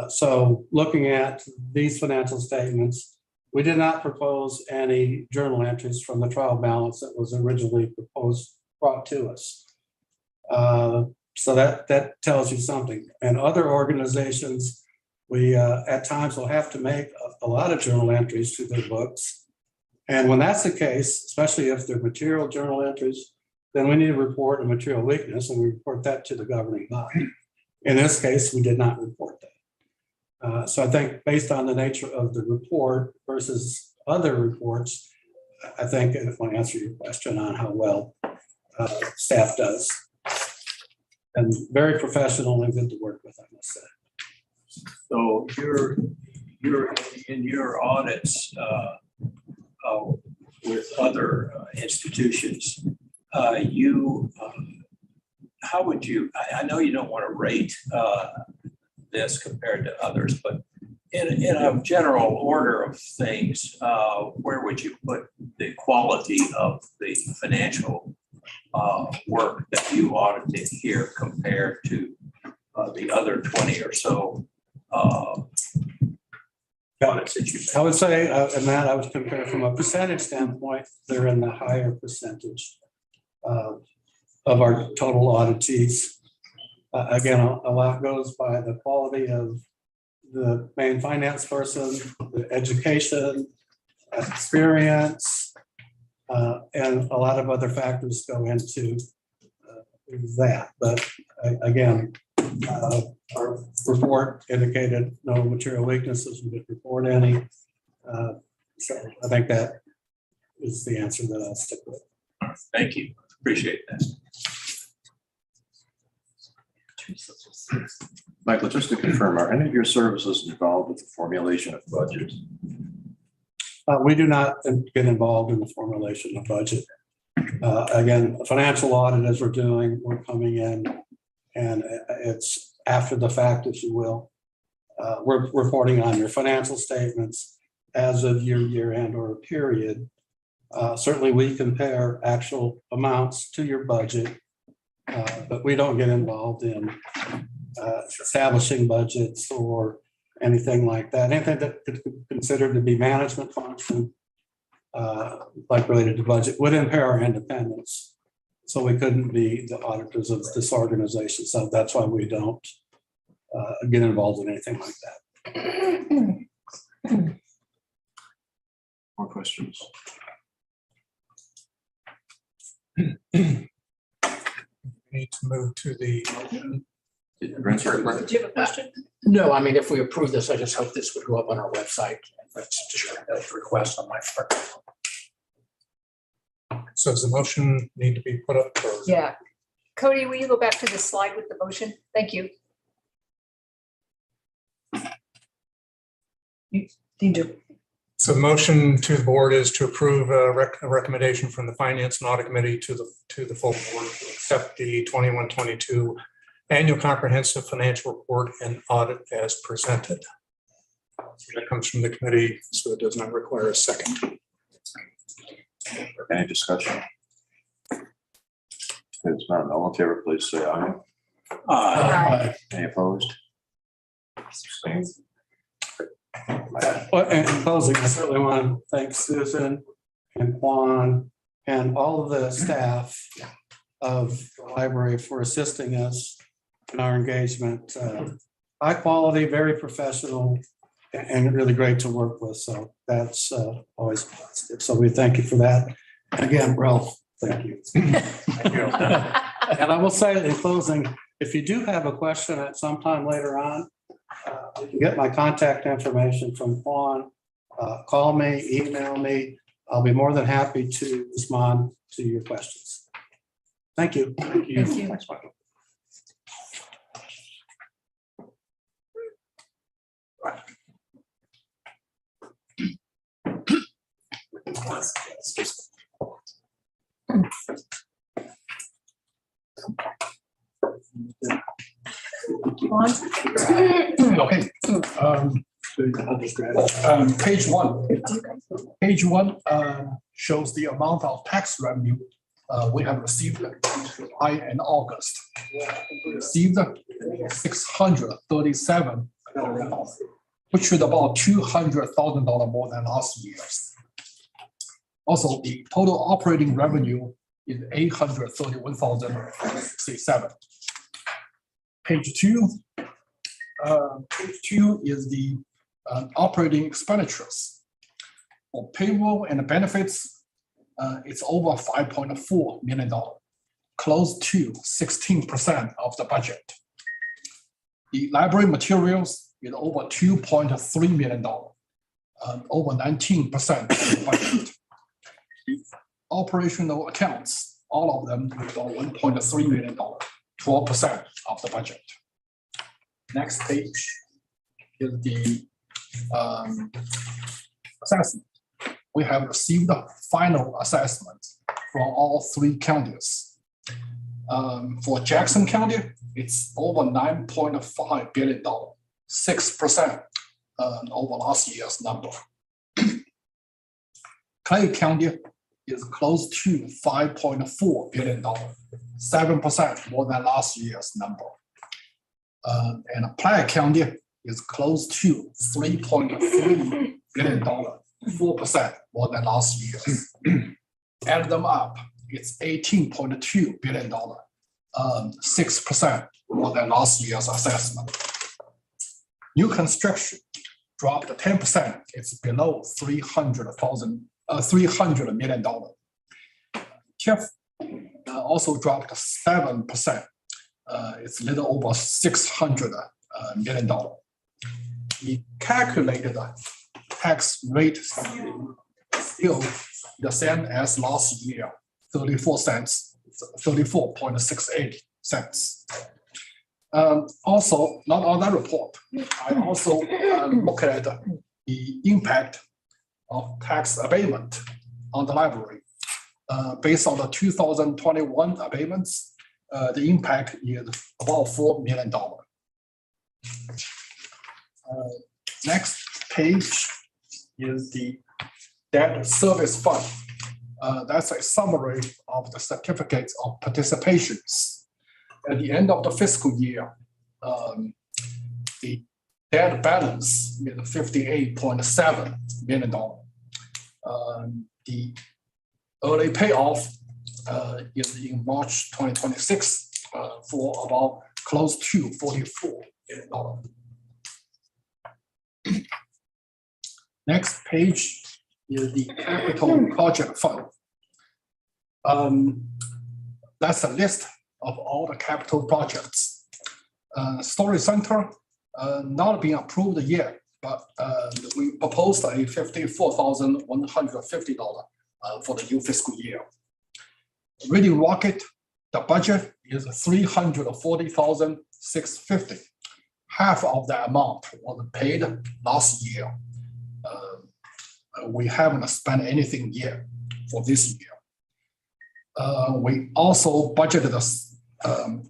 So looking at these financial statements, we did not propose any journal entries from the trial balance that was originally brought to us. So that tells you something. And other organizations, we at times will have to make a lot of journal entries to their books. And when that's the case, especially if they're material journal entries, then we need to report a material weakness, and we report that to the governing body. In this case, we did not report that. So I think based on the nature of the report versus other reports, I think if I answer your question on how well staff does, and very professional and good to work with, I must say. So you're in your audits with other institutions, how would you, I know you don't want to rate this compared to others, but In a general order of things, where would you put the quality of the financial work that you audited here compared to the other 20 or so audits that you made? I would say, and Matt, I would compare from a percentage standpoint, they're in the higher percentage of our total auditees. Again, a lot goes by the quality of the main finance person, the education, experience, and a lot of other factors go into that. But again, our report indicated no material weaknesses. We didn't report any. So I think that is the answer that I'll stick with. Thank you. Appreciate that. Michael, just to confirm, are any of your services involved with the formulation of budget? We do not get involved in the formulation of budget. Again, a financial audit, as we're doing, we're coming in and it's after the fact, if you will. We're reporting on your financial statements as of your year end or a period. Certainly we compare actual amounts to your budget, but we don't get involved in establishing budgets or anything like that. Anything that could be considered to be management function, like related to budget, would impair our independence. So we couldn't be the auditors of this organization. So that's why we don't get involved in anything like that. More questions? Need to move to the. Did you have a question? No, I mean, if we approve this, I just hope this would go up on our website. That's just a request on my part. So does the motion need to be put up? Or? Yeah. Cody, will you go back to the slide with the motion? Thank you. You do. So the motion to the board is to approve a recommendation from the Finance and Audit Committee to the full board to accept the 21-22 annual comprehensive financial report and audit as presented. That comes from the committee, so it does not require a second. Any discussion? If it's not all in favor, please say aye. Aye. Any opposed? Abstained? Well, and in closing, I certainly want to thank Susan and Juan and all of the staff of the library for assisting us in our engagement. High quality, very professional, and really great to work with. So that's always positive. So we thank you for that. And again, Ralph, thank you. Thank you. And I will say in closing, if you do have a question at some time later on, you can get my contact information from Juan. Call me, email me. I'll be more than happy to respond to your questions. Thank you. Thank you. Thanks, Michael. Okay. Page one shows the amount of tax revenue we have received in July and August. We received 637, which is about $200,000 more than last year's. Also, the total operating revenue is $831,067. Page two is the operating expenditures. For payroll and benefits, it's over $5.4 million, close to 16% of the budget. The library materials is over $2.3 million, over 19% of the budget. The operational accounts, all of them, is about $1.3 million, 12% of the budget. Next page is the assessment. We have received a final assessment from all three counties. For Jackson County, it's over $9.5 billion, 6% over last year's number. Clay County is close to $5.4 billion, 7% more than last year's number. And Platte County is close to $3.3 billion, 4% more than last year. Add them up, it's $18.2 billion, 6% more than last year's assessment. New construction dropped 10%. It's below $300 million. TIF also dropped 7%. It's a little over $600 million. The calculated tax rate still the same as last year, 34 cents, 34.68 cents. Also, not on that report, I also look at the impact of tax abatement on the library. Based on the 2021 abatements, the impact is about $4 million. Next page is the debt service fund. That's a summary of the certificates of participations. At the end of the fiscal year, the debt balance is $58.7 million. The early payoff is in March 2026 for about close to $44 million. Next page is the capital project fund. That's a list of all the capital projects. Storage center, not being approved yet, but we proposed a $54,150 for the new fiscal year. Reading Rocket, the budget is $340,650. Half of that amount was paid last year. We haven't spent anything yet for this year. We also budgeted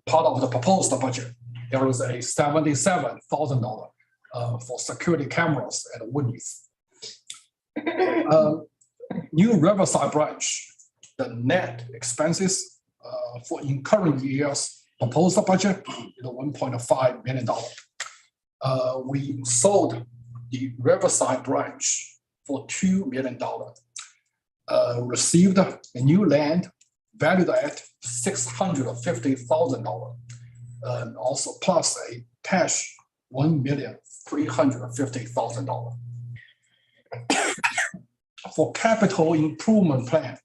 part of the proposed budget. There was a $77,000 for security cameras at Woodneath. New Riverside branch, the net expenses for in current year's proposed budget is $1.5 million. We sold the Riverside branch for $2 million. Received a new land valued at $650,000, and also plus a cash $1,350,000. For capital improvement plan,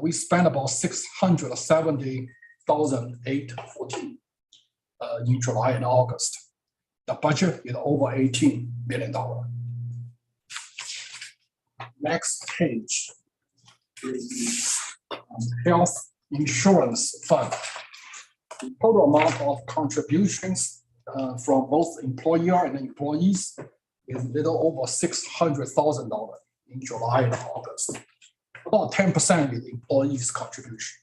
we spent about $670,814 in July and August. The budget is over $18 million. Next page is the health insurance fund. The total amount of contributions from both employer and employees is a little over $600,000 in July and August. About 10% is employees' contribution.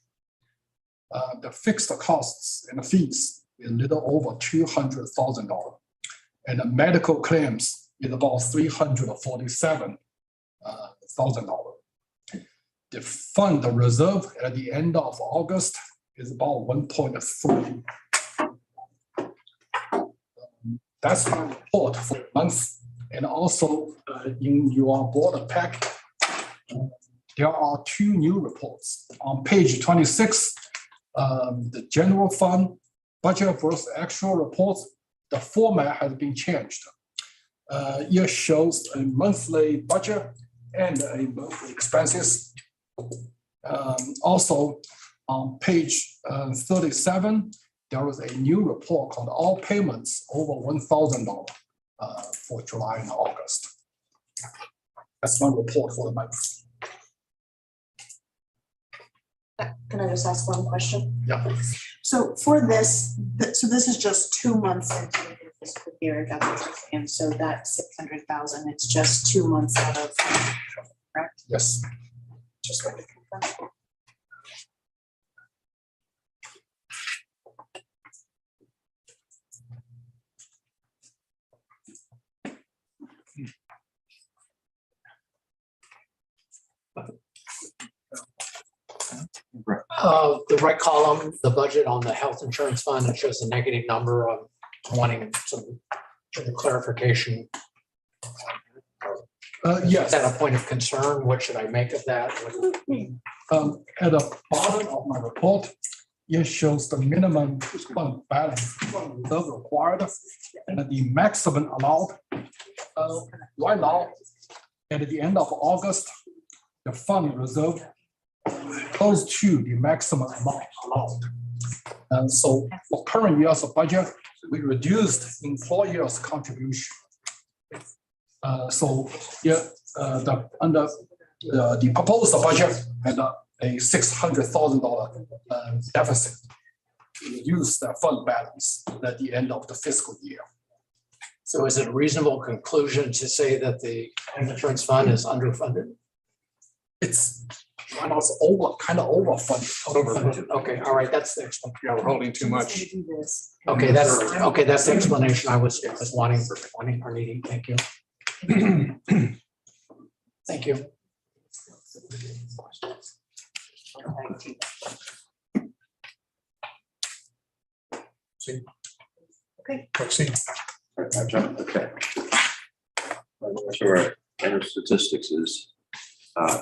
The fixed costs and fees is a little over $200,000. And the medical claims is about $347,000. The fund, the reserve at the end of August is about 1.3. That's my report for the month. And also in your board pack, there are two new reports. On page 26, the general fund budget versus actual reports, the format has been changed. It shows a monthly budget and a monthly expenses. Also, on page 37, there was a new report called All Payments Over $1,000 for July and August. That's one report for the month. Can I just ask one question? Yeah. So for this, so this is just 2 months into the fiscal year, and so that 600,000, it's just 2 months out of, correct? Yes. Just wanted to confirm. The right column, the budget on the health insurance fund, it shows a negative number. I'm wanting some clarification. Is Yes, that a point of concern? What should I make of that? What does it mean? at the bottom of my report, it shows the minimum fund balance, fund reserve required, and the maximum allowed. Right now, at the end of August, the fund reserve goes to the maximum amount allowed. And so for current year's budget, we reduced employers' contribution. So, yeah, under the proposed budget had a $600,000 deficit. Use the fund balance at the end of the fiscal year. So is it a reasonable conclusion to say that the health insurance fund is underfunded? It's kind of overfunded. Overfunded. Okay, all right, that's the explanation. Yeah, we're holding too much. Okay, that's the explanation I was wanting or needing. Thank you. Thank you. Proceed. Okay. So our under statistics is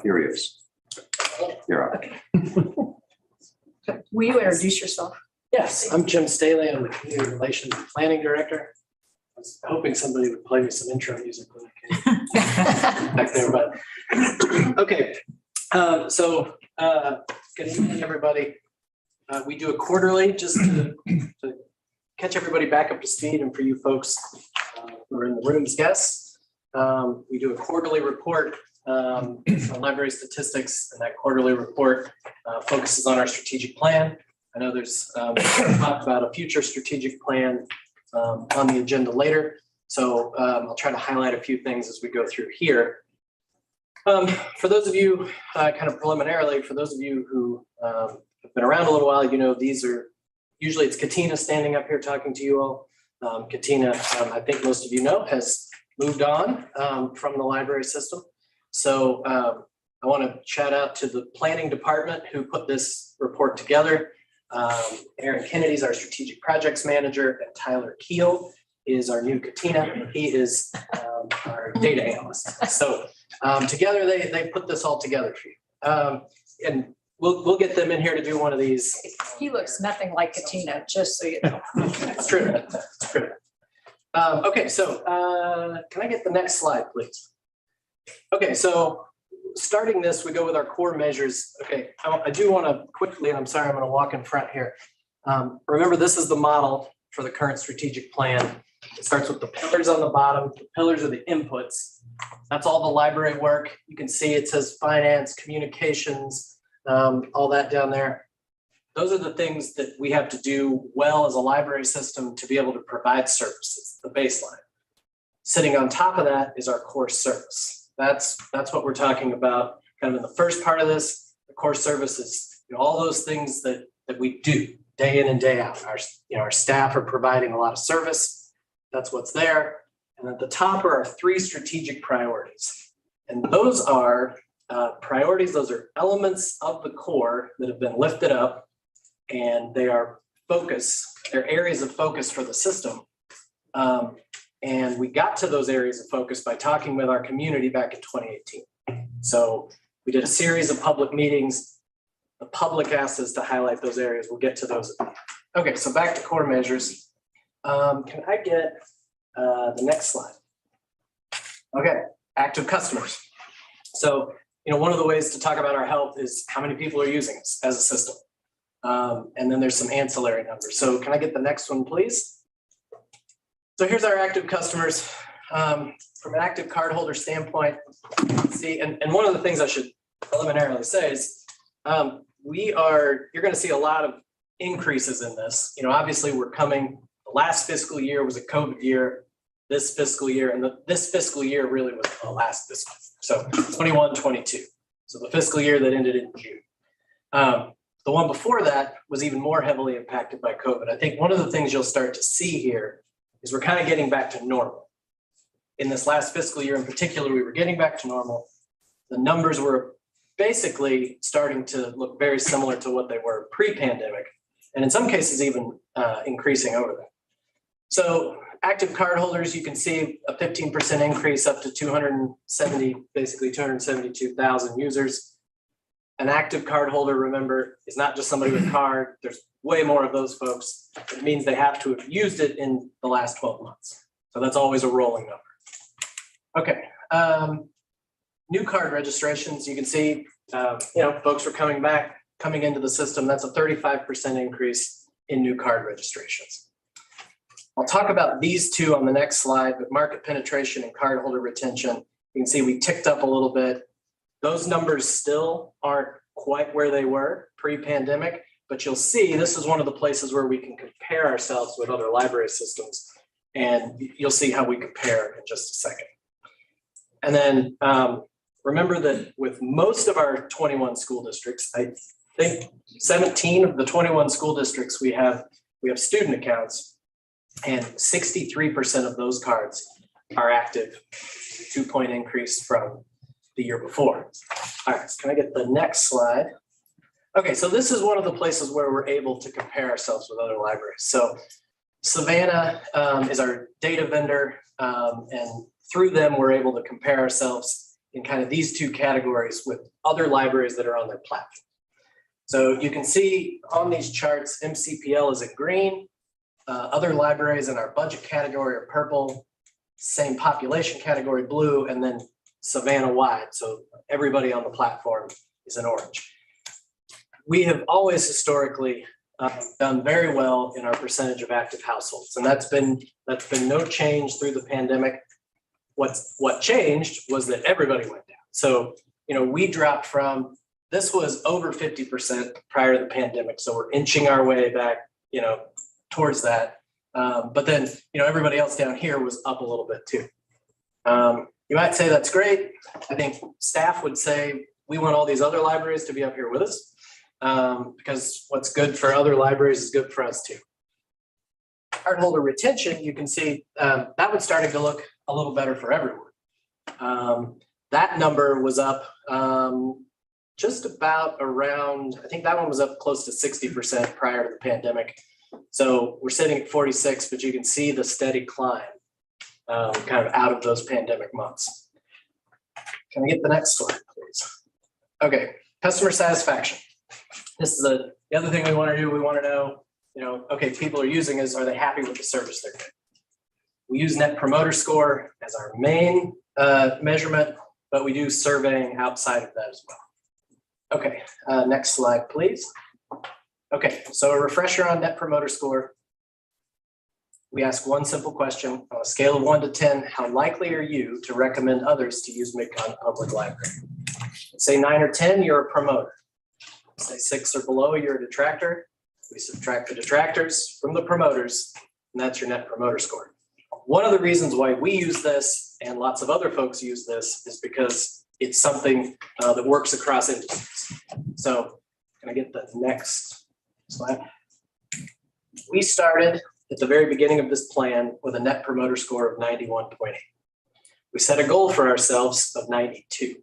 here he is. You're up. Will you introduce yourself? Yes, I'm Jim Staley. I'm the Community Relations and Planning Director. I was hoping somebody would play me some intro music when I came back there, but okay. Good evening, everybody. We do it quarterly just to catch everybody back up to speed, and for you folks who are in the room as guests, we do a quarterly report on library statistics, and that quarterly report focuses on our strategic plan. I know there's talk about a future strategic plan on the agenda later, so I'll try to highlight a few things as we go through here. For those of you, kind of preliminarily, for those of you who have been around a little while, you know these are, usually it's Katina standing up here talking to you all. Katina, I think most of you know, has moved on from the library system. So I want to shout out to the planning department who put this report together. Aaron Kennedy's our strategic projects manager, and Tyler Keel is our new Katina. He is our data analyst. So together they put this all together for you. And we'll get them in here to do one of these. He looks nothing like Katina, just so you know. It's true. It's true. Okay, so can I get the next slide, please? Okay, so starting this, we go with our core measures. Okay, I do want to quickly, and I'm sorry, I'm going to walk in front here. Remember, this is the model for the current strategic plan. It starts with the pillars on the bottom. The pillars are the inputs. That's all the library work. You can see it says finance, communications, all that down there. Those are the things that we have to do well as a library system to be able to provide services, the baseline. Sitting on top of that is our core service. That's what we're talking about kind of in the first part of this. The core service is, you know, all those things that we do day in and day out. Our staff are providing a lot of service. That's what's there. And at the top are our 3 strategic priorities. And those are priorities. Those are elements of the core that have been lifted up, and they are focus. They're areas of focus for the system. And we got to those areas of focus by talking with our community back in 2018. So we did a series of public meetings. The public asked us to highlight those areas. We'll get to those. Okay, so back to core measures. Can I get the next slide? Okay, active customers. So, you know, one of the ways to talk about our health is how many people are using us as a system. And then there's some ancillary numbers. So can I get the next one, please? So here's our active customers. From an active cardholder standpoint, see, and one of the things I should preliminarily say is you're going to see a lot of increases in this. You know, obviously we're coming, the last fiscal year was a COVID year, this fiscal year, and this fiscal year really was the last fiscal year. So 21, 22. So the fiscal year that ended in June. The one before that was even more heavily impacted by COVID. I think one of the things you'll start to see here is we're kind of getting back to normal. In this last fiscal year in particular, we were getting back to normal. The numbers were basically starting to look very similar to what they were pre-pandemic, and in some cases even increasing over that. So active cardholders, you can see a 15% increase up to 270, basically 272,000 users. An active cardholder, remember, is not just somebody with a card. There's way more of those folks. It means they have to have used it in the last 12 months. So that's always a rolling number. Okay. New card registrations, you can see, folks are coming into the system. That's a 35% increase in new card registrations. I'll talk about these two on the next slide, but market penetration and cardholder retention, you can see we ticked up a little bit. Those numbers still aren't quite where they were pre-pandemic, but you'll see this is one of the places where we can compare ourselves with other library systems, and you'll see how we compare in just a second. And then remember that with most of our 21 school districts, I think 17 of the 21 school districts, we have student accounts, and 63% of those cards are active, 2-point increase from the year before. All right, so can I get the next slide? Okay, so this is one of the places where we're able to compare ourselves with other libraries. So Savannah is our data vendor, and through them, we're able to compare ourselves in kind of these two categories with other libraries that are on their platform. So you can see on these charts, MCPL is in green, other libraries in our budget category are purple, same population category blue, and then Savannah wide. So everybody on the platform is in orange. We have always historically done very well in our percentage of active households, and that's been no change through the pandemic. What changed was that everybody went down. So we dropped from, this was over 50% prior to the pandemic, so we're inching our way back towards that. But then everybody else down here was up a little bit too. You might say that's great. I think staff would say we want all these other libraries to be up here with us, because what's good for other libraries is good for us too. Cardholder retention, you can see that one's starting to look a little better for everyone. That number was up just about around, I think that one was up close to 60% prior to the pandemic. So we're sitting at 46, but you can see the steady climb kind of out of those pandemic months. Can I get the next slide, please? Okay, customer satisfaction. This is the other thing we want to do. We want to know, okay, people are using is, are they happy with the service they're getting? We use Net Promoter Score as our main measurement, but we do surveying outside of that as well. Okay, next slide, please. Okay, so a refresher on Net Promoter Score. We ask one simple question: on a scale of 1 to 10, how likely are you to recommend others to use Mid-Continent Public Library? Say 9 or 10, you're a promoter. Say 6 or below, you're a detractor. We subtract the detractors from the promoters, and that's your Net Promoter Score. One of the reasons why we use this, and lots of other folks use this, is because it's something that works across industries. So can I get the next slide? We started at the very beginning of this plan with a Net Promoter Score of 91.8. We set a goal for ourselves of 92.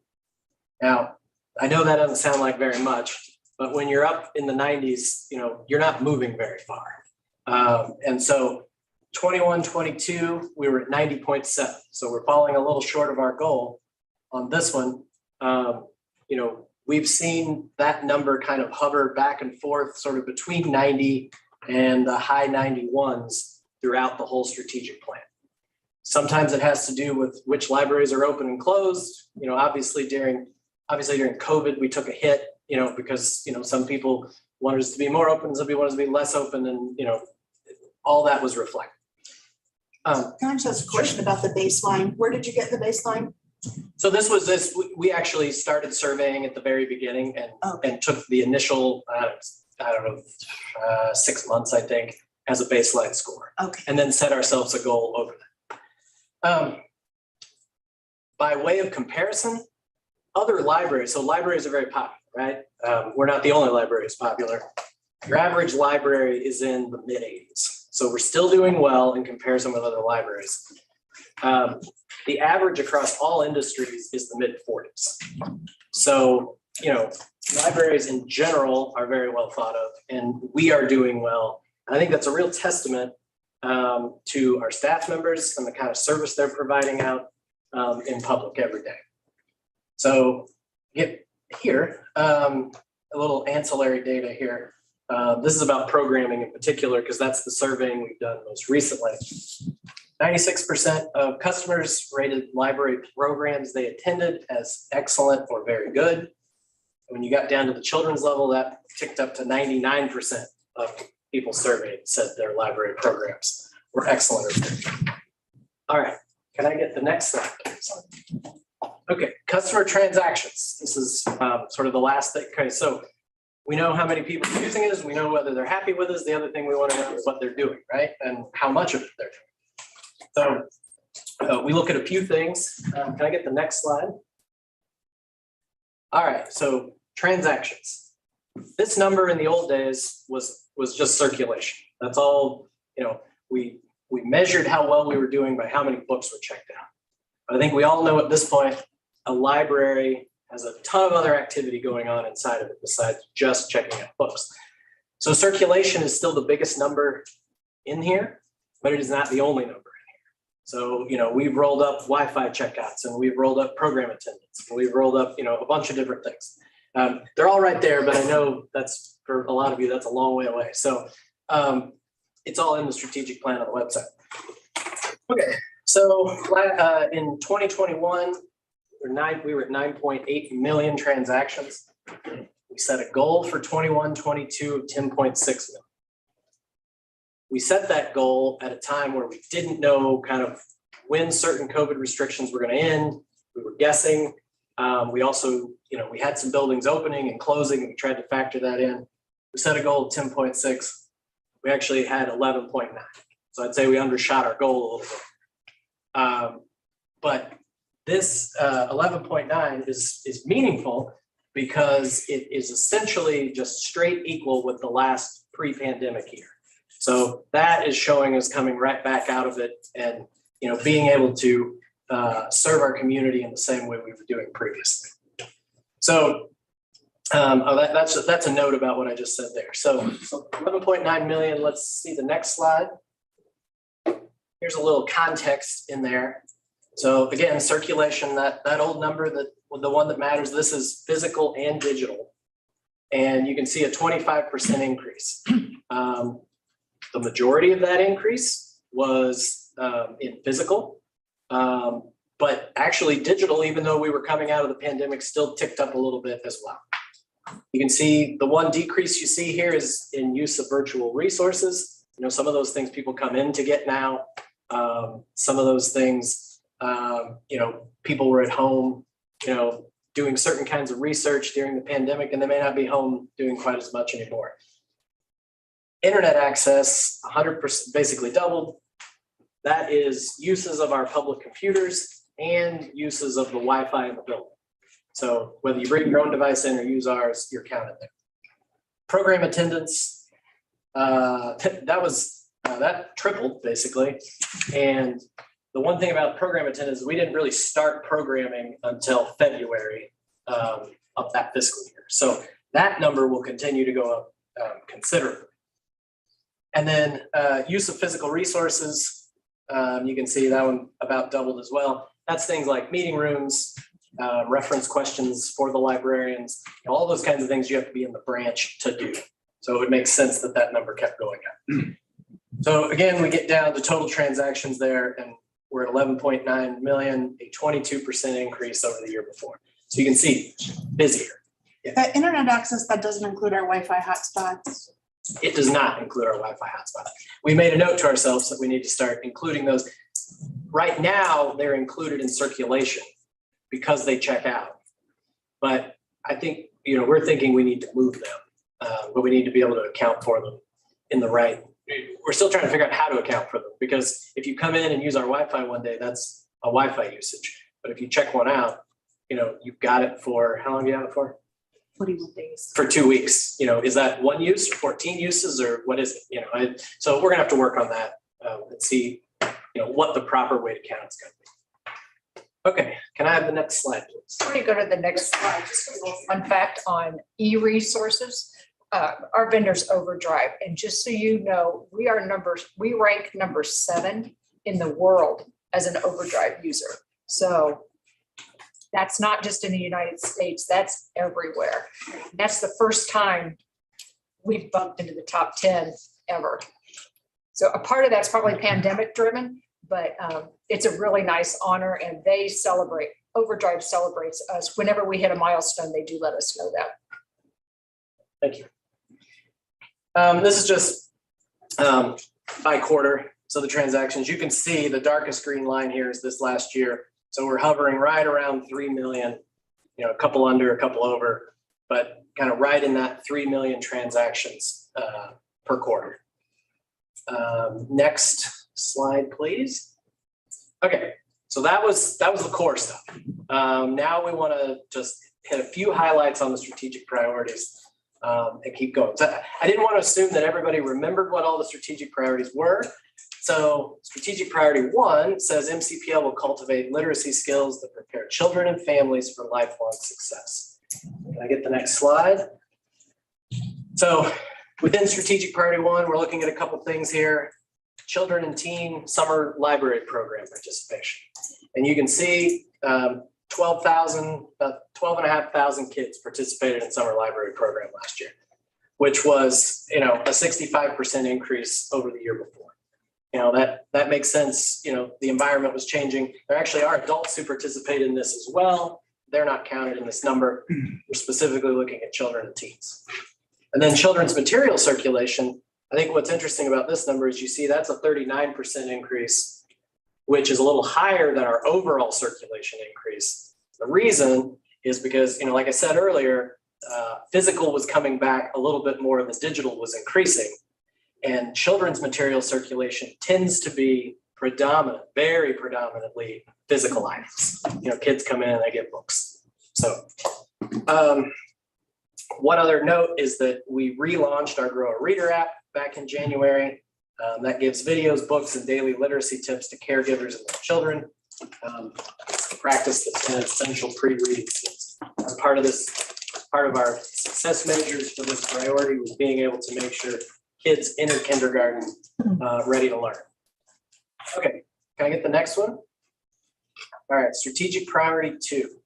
Now, I know that doesn't sound like very much, but when you're up in the 90s, you're not moving very far. And so 21, 22, we were at 90.7. So we're falling a little short of our goal. On this one, we've seen that number kind of hover back and forth sort of between 90 and the high 91s throughout the whole strategic plan. Sometimes it has to do with which libraries are open and closed. Obviously during COVID, we took a hit, because, some people wanted us to be more open, some people wanted us to be less open, and, all that was reflected. Can I just ask a question about the baseline? Where did you get the baseline? So we actually started surveying at the very beginning and took the initial, 6 months, I think, as a baseline score. Okay. And then set ourselves a goal over that. By way of comparison, other libraries, so libraries are very popular, right? We're not the only library that's popular. Your average library is in the mid-80s. So we're still doing well in comparison with other libraries. The average across all industries is the mid-40s. So libraries in general are very well thought of, and we are doing well. I think that's a real testament to our staff members and the kind of service they're providing out in public every day. So get here, a little ancillary data here. This is about programming in particular, because that's the surveying we've done most recently. 96% of customers rated library programs they attended as excellent or very good. When you got down to the children's level, that ticked up to 99% of people surveyed said their library programs were excellent or very good. All right, can I get the next slide, please? Okay, customer transactions. This is sort of the last thing. Okay, so we know how many people are using us. We know whether they're happy with us. The other thing we want to know is what they're doing, right? And how much of it they're doing. So we look at a few things. Can I get the next slide? All right, so transactions. This number in the old days was just circulation. That's all, we measured how well we were doing by how many books were checked out. But I think we all know at this point, a library has a ton of other activity going on inside of it besides just checking out books. So circulation is still the biggest number in here, but it is not the only number in here. So, we've rolled up Wi-Fi checkouts, and we've rolled up program attendance, and we've rolled up, a bunch of different things. They're all right there, but I know that's, for a lot of you, that's a long way away. So it's all in the strategic plan on the website. Okay, so in 2021, we were at 9.8 million transactions. We set a goal for 21-22 of 10.6 million. We set that goal at a time where we didn't know kind of when certain COVID restrictions were going to end. We were guessing. We also, we had some buildings opening and closing, and we tried to factor that in. We set a goal of 10.6. We actually had 11.9. So I'd say we undershot our goal a little bit. But this 11.9 is meaningful because it is essentially just straight equal with the last pre-pandemic year. So that is showing us coming right back out of it and, being able to serve our community in the same way we were doing previously. So that's a note about what I just said there. So 11.9 million, let's see the next slide. Here's a little context in there. So again, circulation, that old number, the one that matters, this is physical and digital. And you can see a 25% increase. The majority of that increase was in physical, but actually digital, even though we were coming out of the pandemic, still ticked up a little bit as well. You can see the one decrease you see here is in use of virtual resources. Some of those things people come in to get now. Some of those things, people were at home, doing certain kinds of research during the pandemic, and they may not be home doing quite as much anymore. Internet access, 100% basically doubled. That is uses of our public computers and uses of the Wi-Fi in the building. So whether you bring your own device in or use ours, you're counted there. Program attendance, that tripled basically. And the one thing about program attendance, we didn't really start programming until February of that fiscal year. So that number will continue to go up considerably. And then use of physical resources, you can see that one about doubled as well. That's things like meeting rooms, reference questions for the librarians, all those kinds of things you have to be in the branch to do. So it makes sense that that number kept going up. So again, we get down to total transactions there, and we're at 11.9 million, a 22% increase over the year before. So you can see busier. The internet access, that doesn't include our Wi-Fi hotspots. It does not include our Wi-Fi hotspot. We made a note to ourselves that we need to start including those. Right now, they're included in circulation because they check out. But I think, we're thinking we need to move them, but we need to be able to account for them in the right. We're still trying to figure out how to account for them, because if you come in and use our Wi-Fi one day, that's a Wi-Fi usage. But if you check one out, you've got it for, how long do you have it for? 41 days. For 2 weeks, is that one use or 14 uses, or what is it? So we're gonna have to work on that and see, what the proper way to count is gonna be. Okay, can I have the next slide, please? Before you go to the next slide, just a little fun fact on e-resources. Our vendor's Overdrive, and just so you know, we rank number 7 in the world as an Overdrive user. So that's not just in the United States, that's everywhere. That's the first time we've bumped into the top 10 ever. So a part of that's probably pandemic driven, but it's a really nice honor, and they celebrate, Overdrive celebrates us. Whenever we hit a milestone, they do let us know that. Thank you. This is just by quarter. So the transactions, you can see the darkest green line here is this last year. So we're hovering right around 3 million, you know, a couple under, a couple over, but kind of right in that 3 million transactions per quarter. Next slide, please. Okay, so that was the core stuff. Now we want to just hit a few highlights on the strategic priorities and keep going. So I didn't want to assume that everybody remembered what all the strategic priorities were. So strategic priority 1 says MCPL will cultivate literacy skills that prepare children and families for lifelong success. Can I get the next slide? So within strategic priority 1, we're looking at a couple things here. Children and teen summer library program participation. And you can see 12,500 kids participated in summer library program last year, which was, you know, a 65% increase over the year before. You know, that makes sense. You know, the environment was changing. There actually are adults who participate in this as well. They're not counted in this number. We're specifically looking at children and teens. And then children's material circulation. I think what's interesting about this number is you see that's a 39% increase, which is a little higher than our overall circulation increase. The reason is because, you know, like I said earlier, physical was coming back a little bit more than digital was increasing. And children's material circulation tends to be very predominantly physical items. You know, kids come in and they get books. So one other note is that we relaunched our Grow a Reader app back in January. That gives videos, books, and daily literacy tips to caregivers and their children. It's a practice that's been essential pre-reading skills. Part of our success measures for this priority was being able to make sure kids enter kindergarten ready to learn. Okay, can I get the next one? All right, strategic priority 2.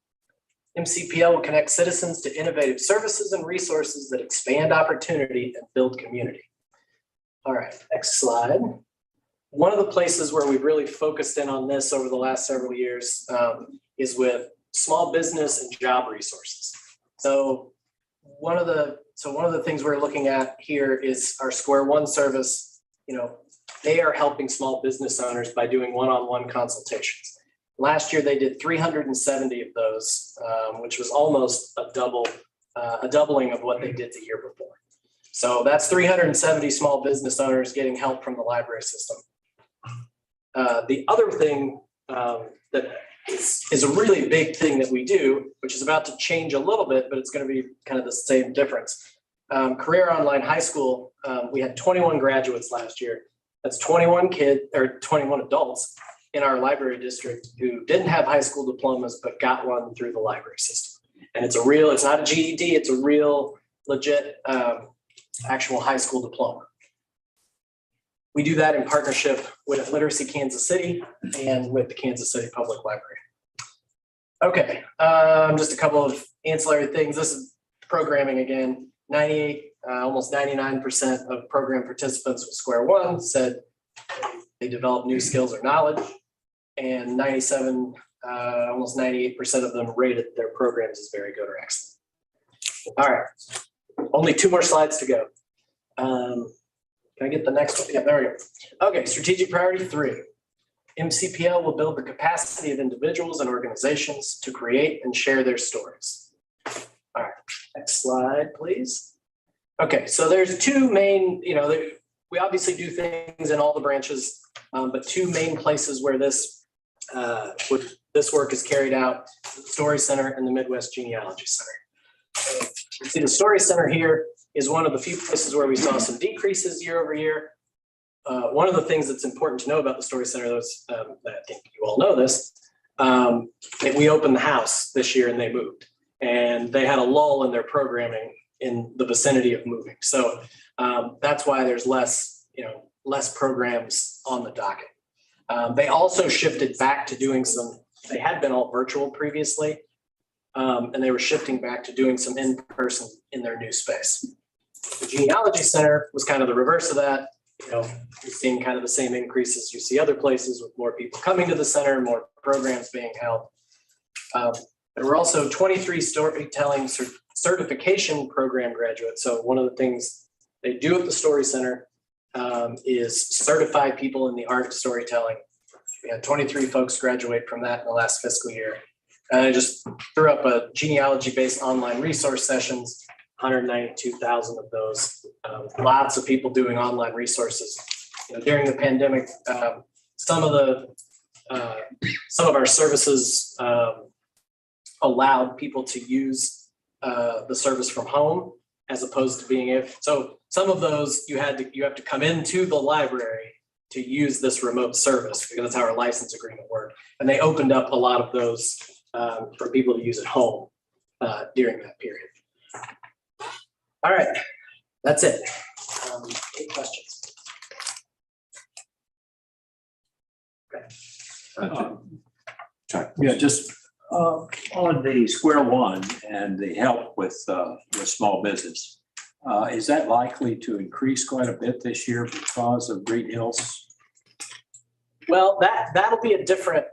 MCPL will connect citizens to innovative services and resources that expand opportunity and build community. All right, next slide. One of the places where we've really focused in on this over the last several years is with small business and job resources. So one of the things we're looking at here is our Square One service. You know, they are helping small business owners by doing one-on-one consultations. Last year, they did 370 of those, which was almost a doubling of what they did the year before. So that's 370 small business owners getting help from the library system. The other thing that is a really big thing that we do, which is about to change a little bit, but it's going to be kind of the same difference. Career Online High School, we had 21 graduates last year. That's 21 adults in our library district who didn't have high school diplomas, but got one through the library system. And it's not a GED, it's a real legit actual high school diploma. We do that in partnership with Literacy Kansas City and with the Kansas City Public Library. Okay, just a couple of ancillary things. This is programming again. 98, almost 99% of program participants with Square One said they developed new skills or knowledge, and 97, almost 98% of them rated their programs as very good or excellent. All right, only 2 more slides to go. Can I get the next one? Yeah, there we go. Okay, strategic priority 3. MCPL will build the capacity of individuals and organizations to create and share their stories. All right, next slide, please. Okay, so there's 2 main, we obviously do things in all the branches, but 2 main places where this work is carried out: the Story Center and the Midwest Genealogy Center. So you see the Story Center here is one of the few places where we saw some decreases year over year. One of the things that's important to know about the Story Center, I think you all know this, we opened the house this year and they moved. And they had a lull in their programming in the vicinity of moving. So that's why there's less programs on the docket. They also shifted back to doing they had been all virtual previously, and they were shifting back to doing some in-person in their new space. The Genealogy Center was kind of the reverse of that. You're seeing kind of the same increases you see other places with more people coming to the center, more programs being held. There were also 23 storytelling certification program graduates. So one of the things they do at the Story Center is certify people in the art of storytelling. We had 23 folks graduate from that in the last fiscal year. And I just threw up a genealogy-based online resource sessions, 192,000 of those. Lots of people doing online resources. During the pandemic, some of our services allowed people to use the service from home as opposed to being able. So some of those you have to come into the library to use this remote service because that's how our license agreement worked. And they opened up a lot of those for people to use at home during that period. All right, that's it. Any questions? Okay. Yeah, just on the square one and the help with small business, is that likely to increase quite a bit this year because of Green Hills? Well, that'll be a different,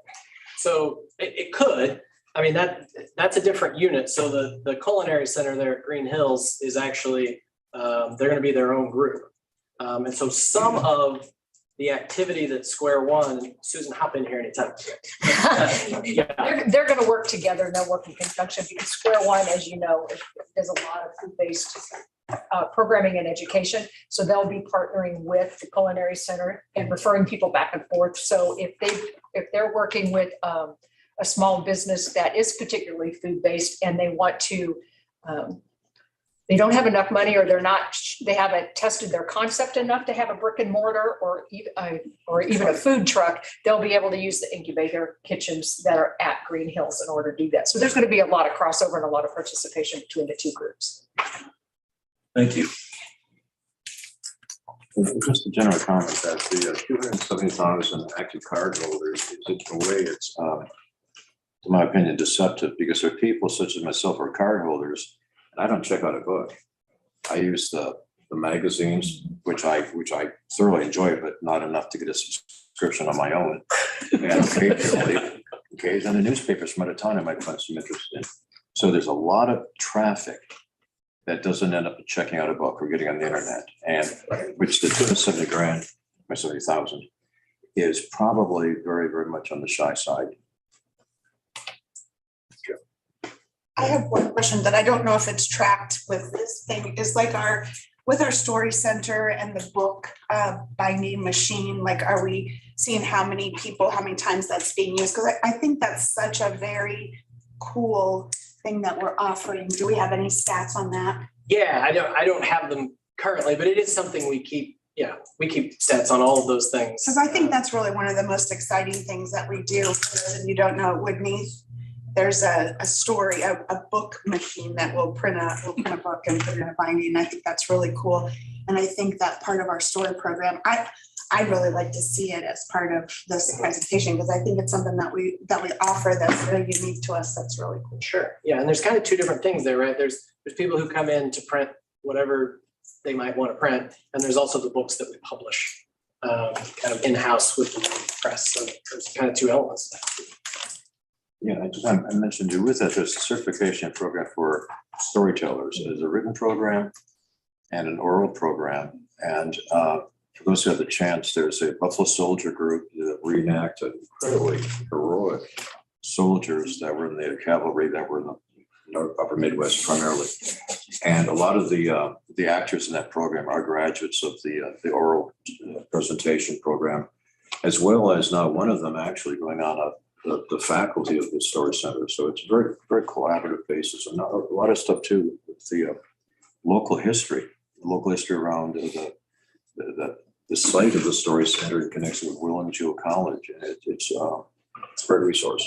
so it could. I mean, that's a different unit. So the Culinary Center there at Green Hills is actually, they're going to be their own group. And so some of the activity that Square One, Susan, hop in here anytime. Yeah. They're going to work together and they'll work in conjunction because Square One, as you know, does a lot of food-based programming and education. So they'll be partnering with the Culinary Center and referring people back and forth. So if they're working with a small business that is particularly food-based and they want to, they don't have enough money or they haven't tested their concept enough to have a brick and mortar or even a food truck, they'll be able to use the incubator kitchens that are at Green Hills in order to do that. So there's going to be a lot of crossover and a lot of participation between the two groups. Thank you. Just a general comment that the 270,000 active card holders, in a way, it's, in my opinion, deceptive because there are people such as myself who are card holders. I don't check out a book. I use the magazines, which I thoroughly enjoy, but not enough to get a subscription on my own. And occasionally, the newspapers from out of town I might find some interest in. So there's a lot of traffic that doesn't end up checking out a book or getting on the internet, and which the 270 grand or 70,000 is probably very, very much on the shy side. I have one question that I don't know if it's tracked with this thing, is like with our Story Center and the book binding machine, like are we seeing how many times that's being used? Because I think that's such a very cool thing that we're offering. Do we have any stats on that? Yeah, I don't have them currently, but it is something we keep. Yeah, we keep stats on all of those things. Because I think that's really one of the most exciting things that we do. For those of you who don't know, Whitney, there's a book machine that will print a book and put it in a binding. I think that's really cool. And I think that part of our story program, I really like to see it as part of this presentation because I think it's something that we offer that's really unique to us. That's really cool. Sure. Yeah. And there's kind of two different things there, right? There's people who come in to print whatever they might want to print. And there's also the books that we publish kind of in-house with the press. So there's kind of two elements. Yeah, I mentioned you with that, there's a certification program for storytellers. There's a written program and an oral program. And for those who have the chance, there's a Buffalo Soldier group that reenact incredibly heroic soldiers that were in the cavalry that were in the upper Midwest primarily. And a lot of the actors in that program are graduates of the oral presentation program, as well as now one of them actually going on the faculty of the Story Center. So it's a very, very collaborative basis, and a lot of stuff too with the local history around the site of the Story Center in connection with Will and Jewell College. And it's a great resource.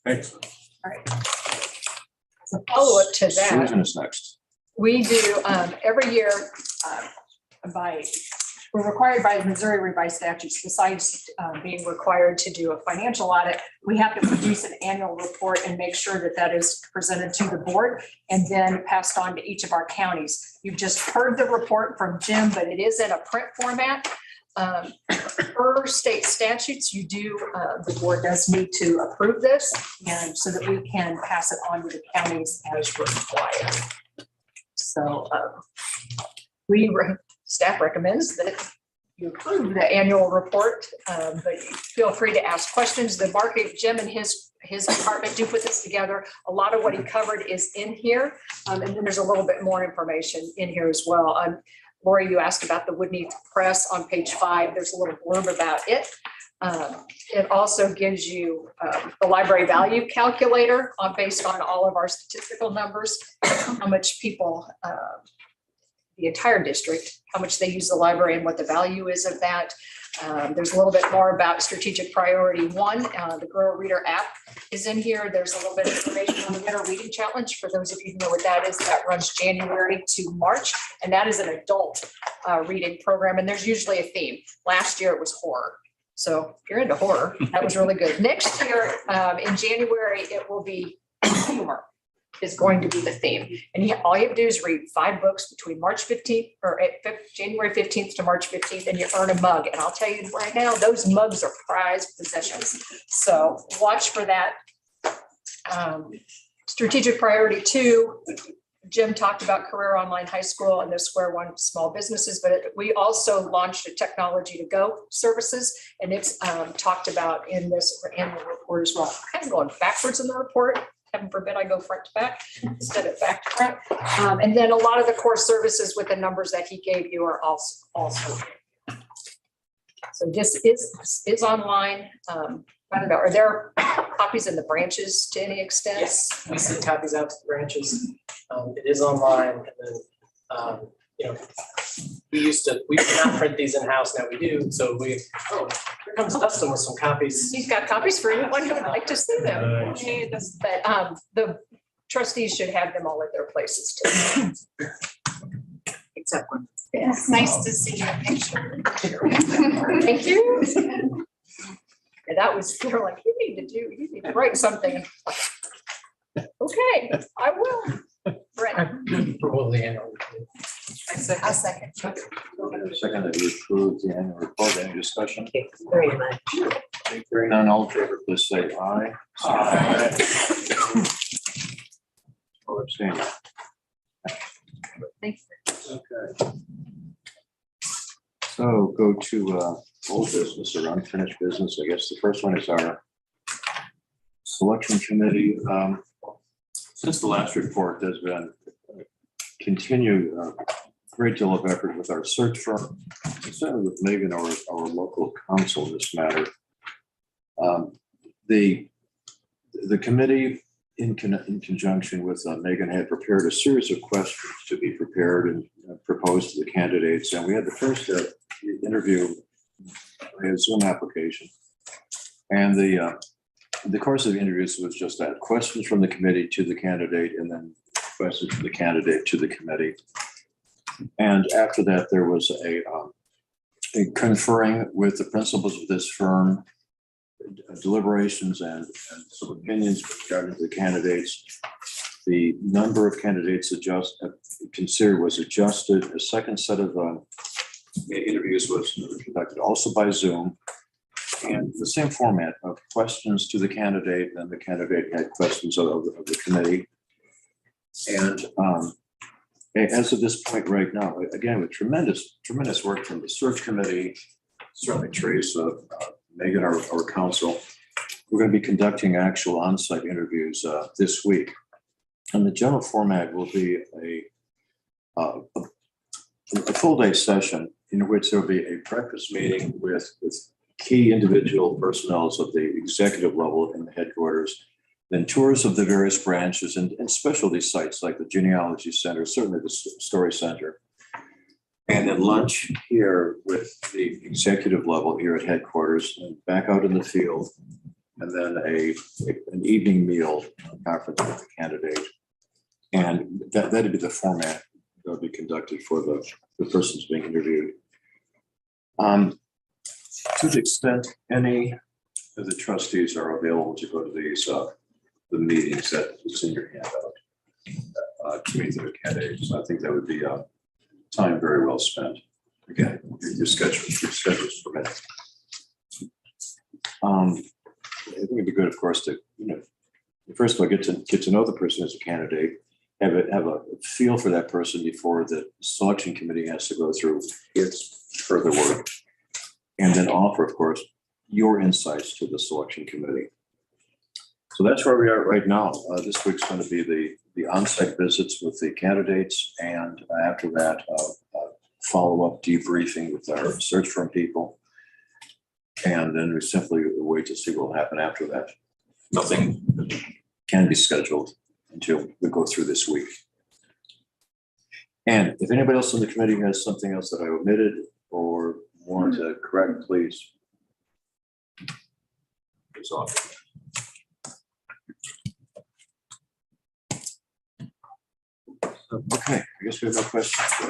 Thanks. As a follow-up to that, Susan is next. we do every year we're required by the Missouri revised statutes, besides being required to do a financial audit, we have to produce an annual report and make sure that that is presented to the board and then passed on to each of our counties. You've just heard the report from Jim, but it is in a print format. Per state statutes, the board does need to approve this, and so that we can pass it on to the counties as required. So staff recommends that you approve the annual report, but feel free to ask questions. The market, Jim and his department do put this together. A lot of what he covered is in here, and then there's a little bit more information in here as well. Lori, you asked about the Woodney Press on page 5. There's a little blurb about it. It also gives you the library value calculator based on all of our statistical numbers, how much people, the entire district, how much they use the library and what the value is of that. There's a little bit more about strategic priority 1. The Grow Reader app is in here. There's a little bit of information on the Winter Reading Challenge. For those of you who know what that is, that runs January to March, and that is an adult reading program. And there's usually a theme. Last year it was horror. So if you're into horror, that was really good. Next year in January, it will be humor is going to be the theme. And all you have to do is read 5 books between March 15th or January 15th to March 15th, and you earn a mug. And I'll tell you right now, those mugs are prized possessions. So watch for that. Strategic priority 2, Jim talked about Career Online High School and the Square One small businesses, but we also launched a Technology to Go services, and it's talked about in this annual report as well. I'm going backwards in the report. Heaven forbid I go front to back instead of back to front. And then a lot of the core services with the numbers that he gave you are also. So this is online. I don't know, are there copies in the branches to any extent? Yes, we send copies out to the branches. It is online, and then we did not print these in-house, now we do. So here comes Dustin with some copies. He's got copies for anyone who would like to see them. But the trustees should have them all at their places too. Except one. It's nice to see your picture. Thank you. And that was, they're like, you need to write something. Okay, I will. Brett. Approval of the annual report. I'll second. Second that we approve the annual report. Any discussion? Very much. Hearing none, all in favor, please say aye. Aye. Or abstain. Thanks. Okay. So go to old business or unfinished business. I guess the first one is our selection committee. Since the last report, there's been continued great deal of effort with our search firm, certainly with Megan, our local counsel in this matter. The committee, in conjunction with Megan, had prepared a series of questions to be prepared and proposed to the candidates. And we had the first interview via Zoom application. And the course of the interviews was just that: questions from the committee to the candidate, and then questions from the candidate to the committee. And after that, there was a conferring with the principals of this firm, deliberations and some opinions regarding the candidates. The number of candidates considered was adjusted. A second set of interviews was conducted also by Zoom, and the same format of questions to the candidate, and the candidate had questions of the committee. And as of this point right now, again, with tremendous work from the search committee, certainly Teresa, Megan, our counsel, we're going to be conducting actual on-site interviews this week. And the general format will be a full day session in which there will be a breakfast meeting with key individual personnel of the executive level in the headquarters, then tours of the various branches and specialty sites like the Genealogy Center, certainly the Story Center, and then lunch here with the executive level here at headquarters, and back out in the field and then an evening meal conference with the candidate. And that'd be the format that would be conducted for the persons being interviewed. To the extent any of the trustees are available to go to these, the meetings that is in your handout, to meet the candidates, I think that would be time very well spent. Again, your schedules permit. I think it'd be good, of course, to, first of all, get to know the person as a candidate, have a feel for that person before the selection committee has to go through its further work. And then offer, of course, your insights to the selection committee. So that's where we are right now. This week's going to be the on-site visits with the candidates, and after that, follow-up debriefing with our search firm people. And then we simply wait to see what will happen after that. Nothing can be scheduled until we go through this week. And if anybody else on the committee has something else that I omitted or want to correct, please. It's off. Okay, I guess we have no questions.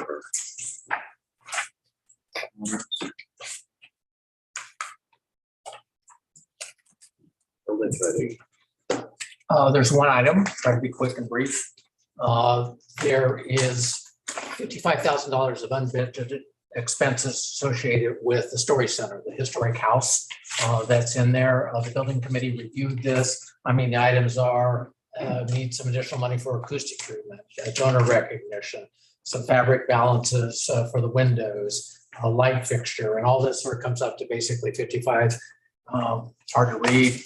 There's one item, try to be quick and brief. There is $55,000 of unbudgeted expenses associated with the Story Center, the historic house that's in there. The building committee reviewed this. I mean, the items are need some additional money for acoustic treatment, donor recognition, some fabric balances for the windows, a light fixture, and all this sort of comes up to basically 55. It's hard to read.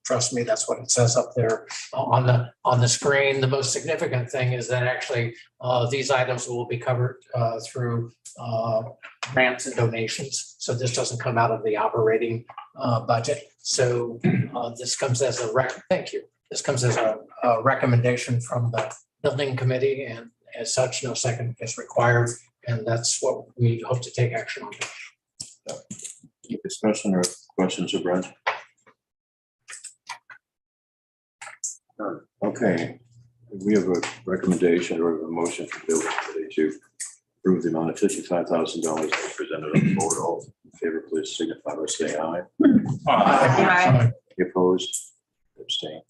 Trust me, that's what it says up there on the screen. The most significant thing is that actually these items will be covered through grants and donations. So this doesn't come out of the operating budget. So this comes as a thank you. This comes as a recommendation from the building committee, and as such, no second is required. And that's what we hope to take action on. Discussion or questions of Brent? Okay, we have a recommendation or a motion from the building committee to approve the amount of $55,000 presented on the board. All in favor, please signify by saying aye. Aye. Any opposed? Abstain.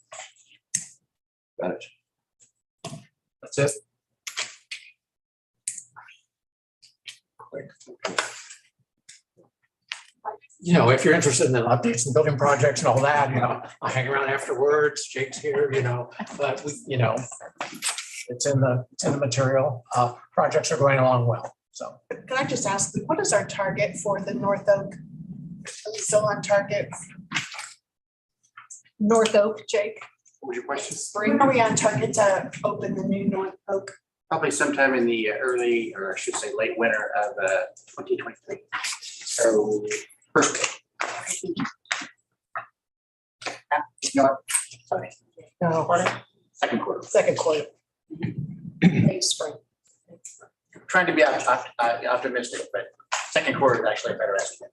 Got it. That's it. You know, if you're interested in the updates and building projects and all that, I hang around afterwards. Jake's here, but it's in the material. Projects are going along well. So Can I just ask, what is our target for the North Oak? Are we still on target? North Oak, Jake. What was your question? When are we on target to open the new North Oak? Probably sometime in the early, or I should say late winter of 2023. So first. Sorry. No, Second quarter. second quarter. Late spring. Trying to be optimistic, but second quarter is actually a better estimate.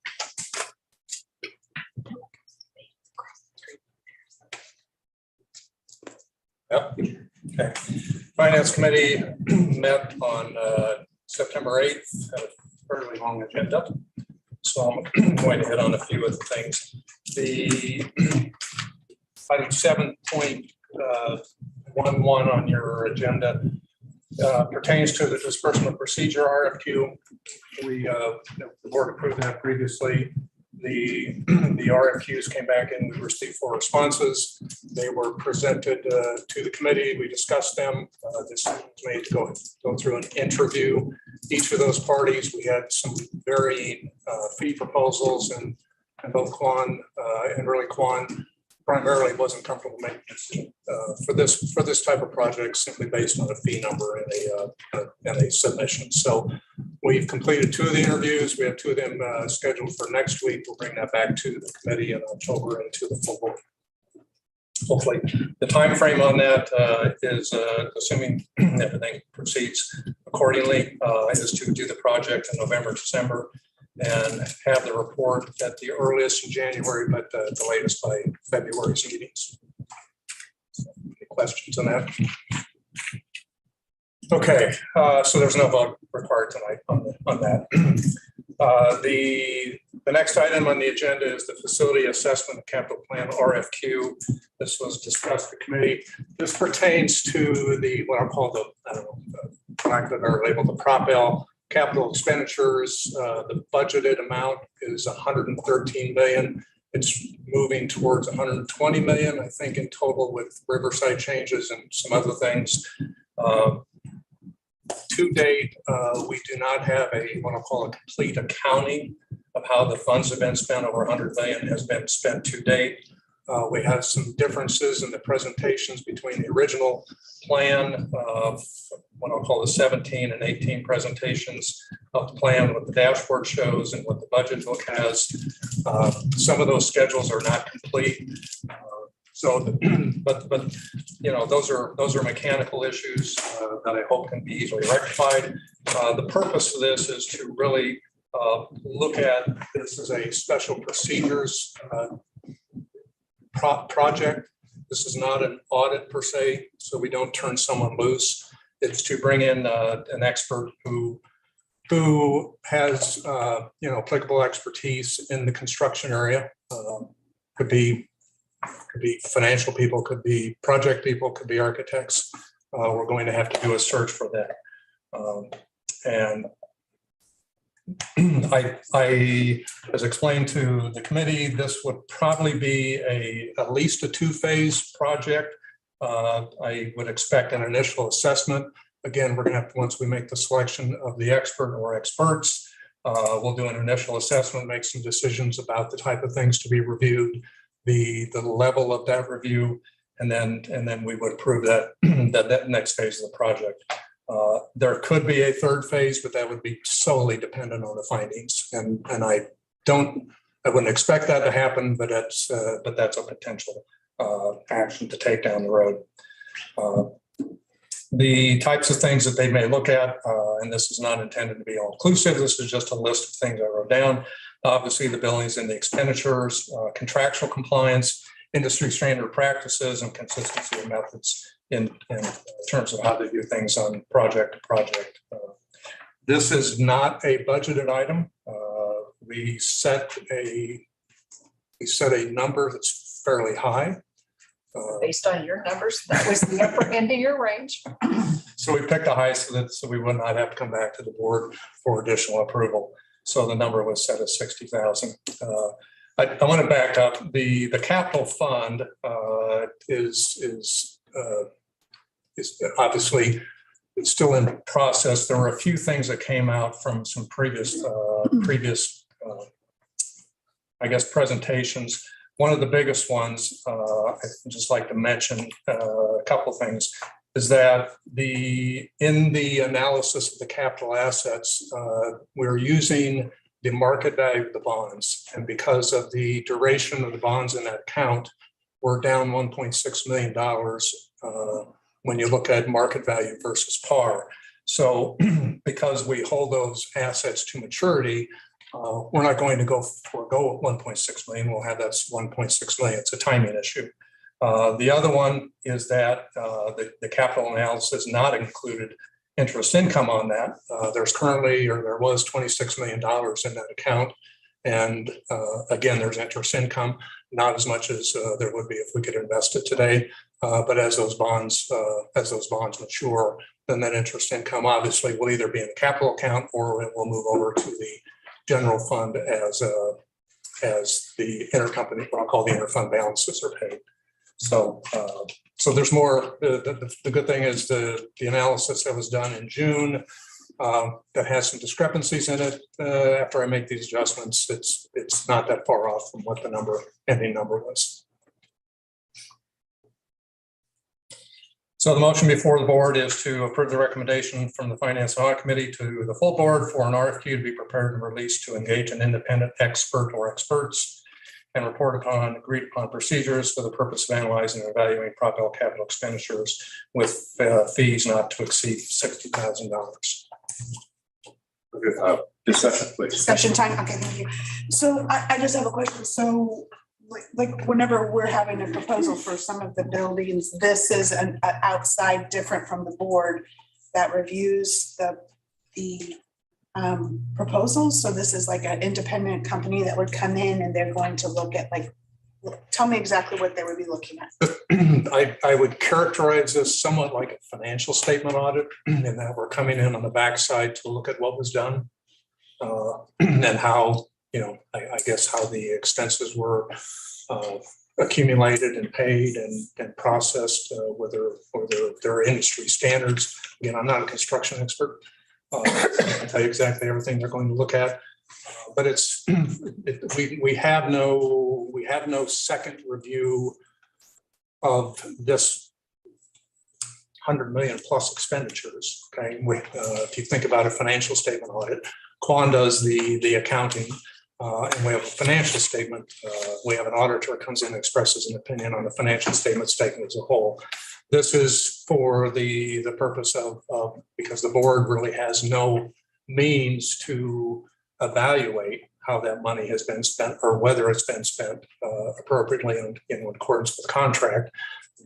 Yep. Okay. Finance committee met on September 8th, had a fairly long agenda. So I'm going to hit on a few of the things. The item 7.11 on your agenda pertains to the disbursement procedure RFQ. The board approved that previously. The RFQs came back and we received 4 responses. They were presented to the committee. We discussed them. This was made to go through an interview. Each of those parties, we had some very fee proposals, and both Quan and really Quan primarily wasn't comfortable making a decision for this type of project simply based on a fee number and a submission. So we've completed 2 of the interviews. We have 2 of them scheduled for next week. We'll bring that back to the committee in October and to the full board. Hopefully, the time frame on that is assuming everything proceeds accordingly, is to do the project in November, December. and have the report at the earliest in January, but the latest by February's meetings. Any questions on that? Okay, so there's no vote required tonight on that. The next item on the agenda is the facility assessment capital plan RFQ. This was discussed at committee. This pertains to the what I'll call the, I don't know, the lack of a better label, the Prop L capital expenditures. The budgeted amount is 113 million. It's moving towards 120 million, I think, in total with Riverside changes and some other things. To date, we do not have what I'll call a complete accounting of how the funds have been spent. Over 100 million has been spent to date. We have some differences in the presentations between the original plan of what I'll call the 17 and 18 presentations of the plan, what the dashboard shows and what the budget book has. Some of those schedules are not complete. But you know, those are mechanical issues that I hope can be easily rectified. The purpose of this is to really look at this as a special procedures project. This is not an audit per se, so we don't turn someone loose. It's to bring in an expert who has applicable expertise in the construction area. Could be financial people, could be project people, could be architects. We're going to have to do a search for that. And I, as explained to the committee, this would probably be at least a two-phase project. I would expect an initial assessment. Again, we're going to have to, once we make the selection of the expert or experts, we'll do an initial assessment, make some decisions about the type of things to be reviewed, the level of that review, and then we would approve that that next phase of the project. There could be a third phase, but that would be solely dependent on the findings. And I wouldn't expect that to happen, but that's a potential action to take down the road. The types of things that they may look at, and this is not intended to be all inclusive. This is just a list of things I wrote down. Obviously, the billings and the expenditures, contractual compliance, industry standard practices, and consistency of methods in terms of how they do things on project to project. This is not a budgeted item. We set a number that's fairly high. Based on your numbers, that was the upper end of your range. So we picked the highest so we would not have to come back to the board for additional approval. So the number was set at 60,000. I want to back up. The capital fund is obviously it's still in process. There were a few things that came out from some previous I guess presentations. One of the biggest ones I'd just like to mention a couple of things is that in the analysis of the capital assets, we're using the market value of the bonds. And because of the duration of the bonds in that account, we're down $1.6 million when you look at market value versus par. So because we hold those assets to maturity, we're not going to forego 1.6 million. We'll have that's 1.6 million. It's a timing issue. The other one is that the capital analysis not included interest income on that. There was $26 million in that account. And again, there's interest income, not as much as there would be if we could invest it today. But as those bonds mature, then that interest income obviously will either be in the capital account or it will move over to the general fund as the intercompany, what I'll call the interfund balances are paid. So there's more. The good thing is the analysis that was done in June that has some discrepancies in it. After I make these adjustments, it's not that far off from what the ending number was. So the motion before the board is to approve the recommendation from the Finance and Audit Committee to the full board for an RFQ to be prepared and released to engage an independent expert or experts and report upon agreed upon procedures for the purpose of analyzing and evaluating Prop L capital expenditures with fees not to exceed $60,000. Discussion, please. Discussion time, okay, thank you. So I just have a question. So like whenever we're having a proposal for some of the buildings, this is an outside different from the board that reviews the proposals. So this is like an independent company that would come in and they're going to look at like, tell me exactly what they would be looking at. I would characterize this somewhat like a financial statement audit, in that we're coming in on the backside to look at what was done. And how, I guess how the expenses were accumulated and paid and processed, whether they're industry standards. Again, I'm not a construction expert. I can tell you exactly everything they're going to look at. But we have no second review of this 100 million plus expenditures. Okay, if you think about a financial statement audit, Quan does the accounting, and we have a financial statement. We have an auditor that comes in and expresses an opinion on the financial statement as a whole. This is for the purpose of because the board really has no means to evaluate how that money has been spent or whether it's been spent appropriately and in accordance with contract.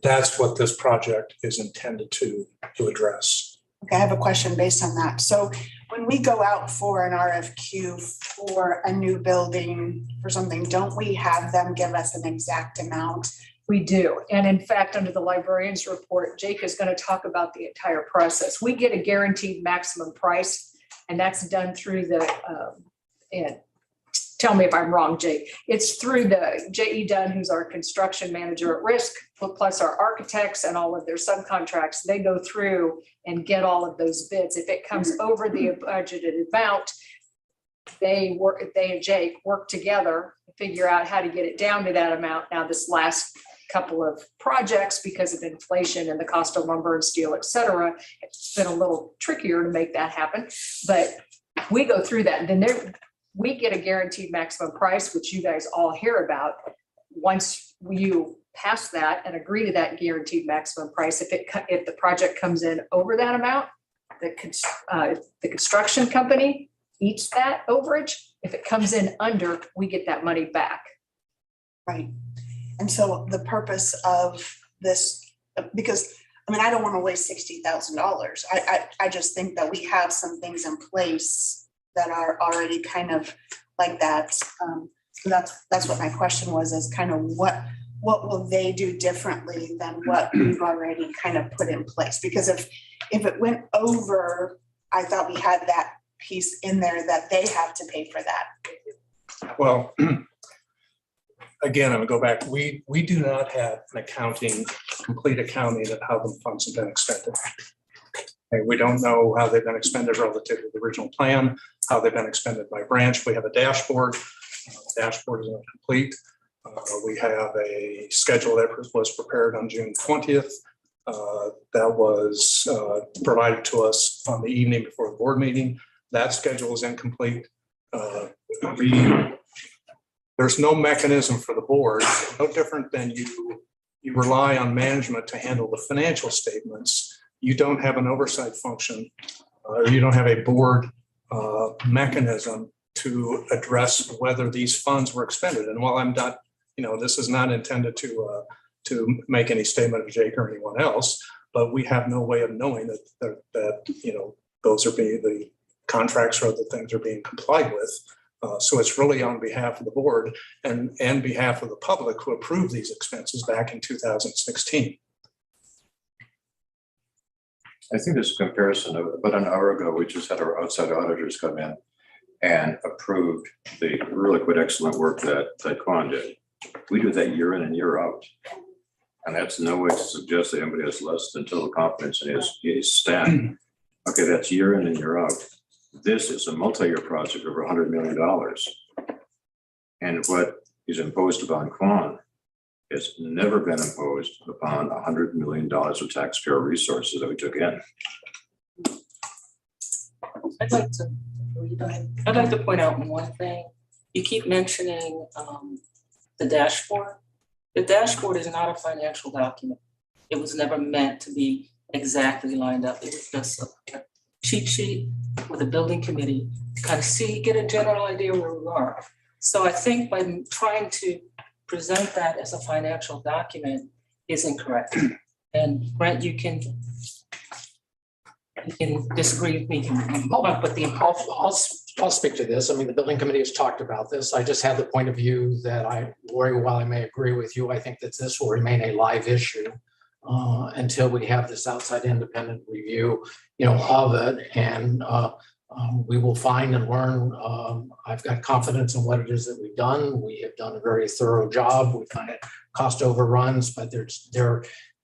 That's what this project is intended to address. Okay, I have a question based on that. So when we go out for an RFQ for a new building for something, don't we have them give us an exact amount? We do. And in fact, under the librarian's report, Jake is going to talk about the entire process. We get a guaranteed maximum price, and that's done through and tell me if I'm wrong, Jake. It's through the J.E. Dunn, who's our construction manager at risk, plus our architects and all of their subcontracts. They go through and get all of those bids. If it comes over the budgeted amount, they and Jake work together to figure out how to get it down to that amount. Now, this last couple of projects, because of inflation and the cost of lumber and steel, et cetera, it's been a little trickier to make that happen. But we go through that, and then we get a guaranteed maximum price, which you guys all hear about. Once you pass that and agree to that guaranteed maximum price, if the project comes in over that amount, the construction company eats that overage. If it comes in under, we get that money back. Right. And so the purpose of this, because I don't want to waste $60,000. I just think that we have some things in place that are already kind of like that. So that's what my question was, is kind of what will they do differently than what we've already kind of put in place? Because if it went over, I thought we had that piece in there that they have to pay for that. Well, again, I'm gonna go back. We do not have an complete accounting of how the funds have been expended. Okay, we don't know how they've been expended relative to the original plan, how they've been expended by branch. We have a dashboard. The dashboard is incomplete. We have a schedule that was prepared on June 20th. That was provided to us on the evening before the board meeting. That schedule is incomplete. There's no mechanism for the board, no different than you rely on management to handle the financial statements. You don't have an oversight function, or you don't have a board mechanism to address whether these funds were expended. And while I'm not, this is not intended to make any statement of Jake or anyone else, but we have no way of knowing that those are the contracts or other things are being complied with. So it's really on behalf of the board and behalf of the public who approved these expenses back in 2016. I think this comparison of about an hour ago, we just had our outside auditors come in and approved the really quite excellent work that Quan did. We do that year in and year out. And that's no way to suggest that anybody has less than total confidence in his staff. Okay, that's year in and year out. This is a multi-year project over $100 million. And what is imposed upon Quan has never been imposed upon $100 million of taxpayer resources that we took in. I'd like to point out one thing. You keep mentioning the dashboard. The dashboard is not a financial document. It was never meant to be exactly lined up. It was just a cheat sheet with the building committee to kind of see, get a general idea where we are. So I think by trying to present that as a financial document is incorrect. And Brent, you can disagree with me, but I'll speak to this. I mean, the building committee has talked about this. I just have the point of view that while I may agree with you, I think that this will remain a live issue until we have this outside independent review, of it. And we will find and learn. I've got confidence in what it is that we've done. We have done a very thorough job. We find it cost overruns, but there's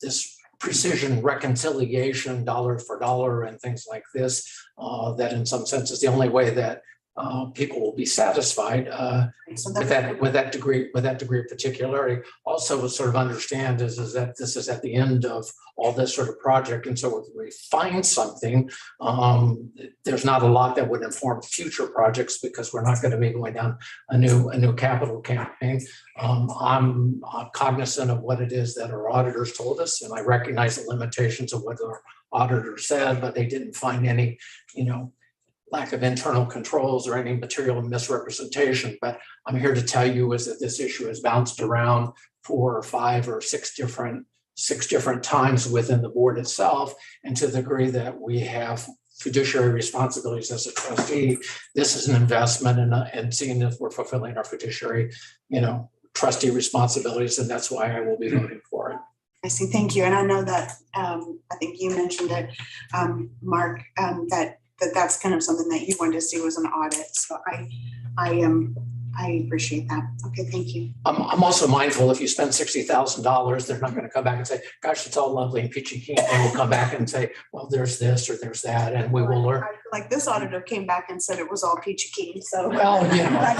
this precision reconciliation, dollar for dollar and things like this, that in some sense is the only way that people will be satisfied with that degree of particularity. Also, what sort of understand is that this is at the end of all this sort of project, and so if we find something, there's not a lot that would inform future projects because we're not going to be going down a new capital campaign. I'm cognizant of what it is that our auditors told us, and I recognize the limitations of what our auditor said, but they didn't find any, lack of internal controls or any material misrepresentation. But I'm here to tell you is that this issue has bounced around 4 or 5 or 6 different times within the board itself. And to the degree that we have fiduciary responsibilities as a trustee, this is an investment in seeing if we're fulfilling our fiduciary, trustee responsibilities. And that's why I will be voting for it. I see. Thank you. And I know that I think you mentioned it, Mark, that's kind of something that you wanted to see was an audit. So I appreciate that. Okay, thank you. I'm also mindful if you spend $60,000, they're not going to come back and say, gosh, it's all lovely and peachy keen. They will come back and say, well, there's this or there's that, and we will learn. Like this auditor came back and said it was all peachy keen. So well, glad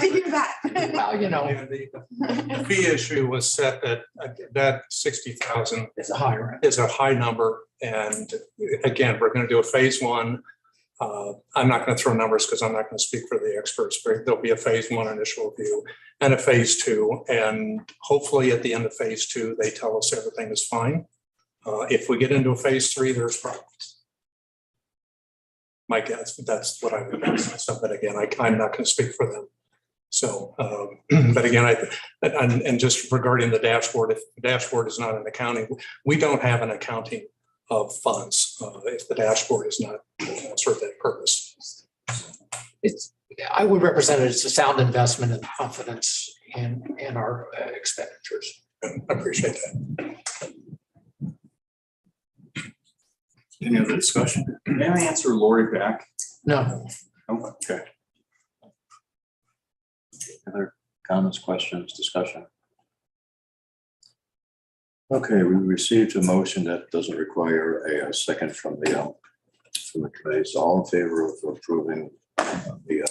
to hear that. Well, the fee issue was set at that 60,000 is a high number. And again, we're going to do a phase 1. I'm not going to throw numbers because I'm not going to speak for the experts, but there'll be a phase 1 initial review and a phase 2. And hopefully at the end of phase 2, they tell us everything is fine. If we get into a phase 3, there's problems. My guess, that's what I would guess. But again, I'm not going to speak for them. So, but again, and just regarding the dashboard, if the dashboard is not an accounting, we don't have an accounting of funds if the dashboard is not serve that purpose. I would represent it as a sound investment and confidence in our expenditures. I appreciate that. Any other discussion? May I answer Lori back? No. Oh, okay. Other comments, questions, discussion? Okay, we received a motion that doesn't require a second from the committee. So all in favor of approving the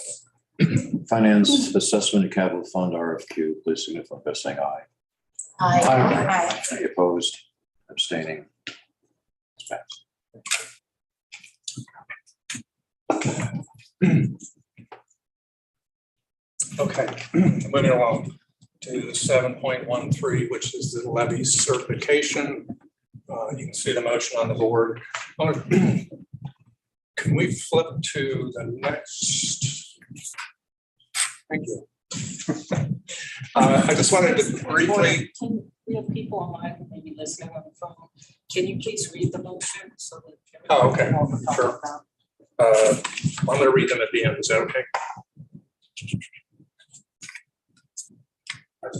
Finance Assessment and Capital Fund RFQ, please signify by saying aye. Aye. Any opposed, abstaining? It's passed. Okay, moving along to 7.13, which is the levy certification. You can see the motion on the board. Can we flip to the next? Thank you. I just wanted to briefly. We have people online who may be listening on the phone. Can you please read the motion so that? Oh, okay, sure. I'm going to read them at the end. Is that okay?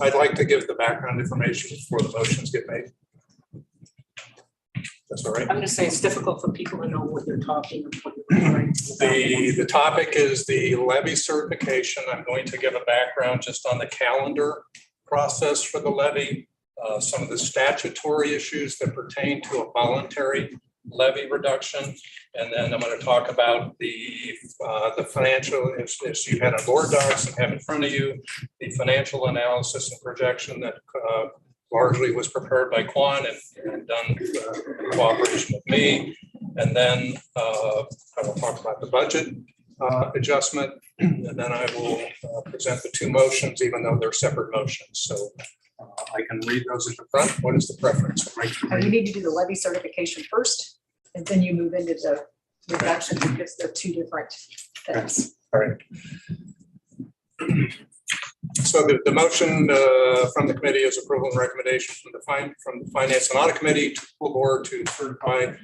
I'd like to give the background information before the motions get made. That's all right. I'm just saying it's difficult for people to know what they're talking about. The topic is the levy certification. I'm going to give a background just on the calendar process for the levy, some of the statutory issues that pertain to a voluntary levy reduction. And then I'm going to talk about the financial, as you had on board docs and have in front of you, the financial analysis and projection that largely was prepared by Quan and done in cooperation with me. And then I will talk about the budget adjustment, and then I will present the 2 motions, even though they're separate motions. So I can read those at the front. What is the preference? You need to do the levy certification first, and then you move into the reduction because they're two different things. All right. So the motion from the committee is approval and recommendation from the Finance and Audit Committee to the full board to certify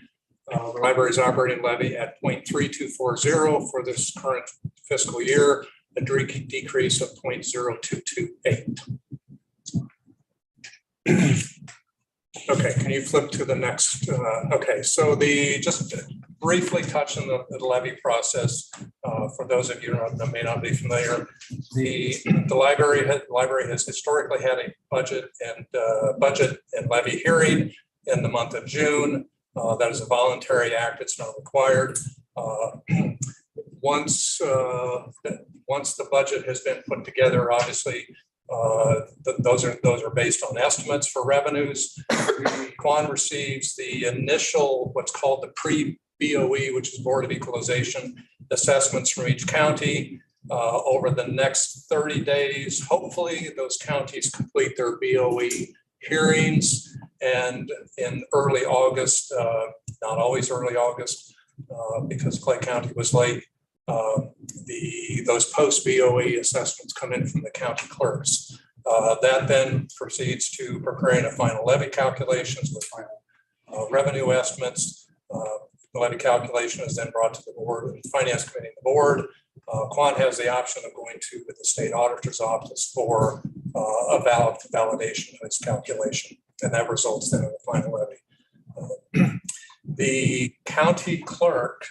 the library's operating levy at 0.3240 for this current fiscal year, a decrease of 0.0228. Okay, can you flip to the next? Okay, so just briefly touch on the levy process. For those of you that may not be familiar, the library has historically had a budget and levy hearing in the month of June. That is a voluntary act; it's not required. Once the budget has been put together, obviously. Those are based on estimates for revenues. Quan receives the initial, what's called the pre-BOE, which is Board of Equalization assessments from each county. Over the next 30 days, hopefully those counties complete their BOE hearings, and in early August, not always early August, because Clay County was late, those post-BOE assessments come in from the county clerks. That then proceeds to preparing a final levy calculations with final revenue estimates. The levy calculation is then brought to the board and finance committee and the board. Quan has the option of going to the state auditor's office for a validation of its calculation, and that results then in the final levy. The county clerk,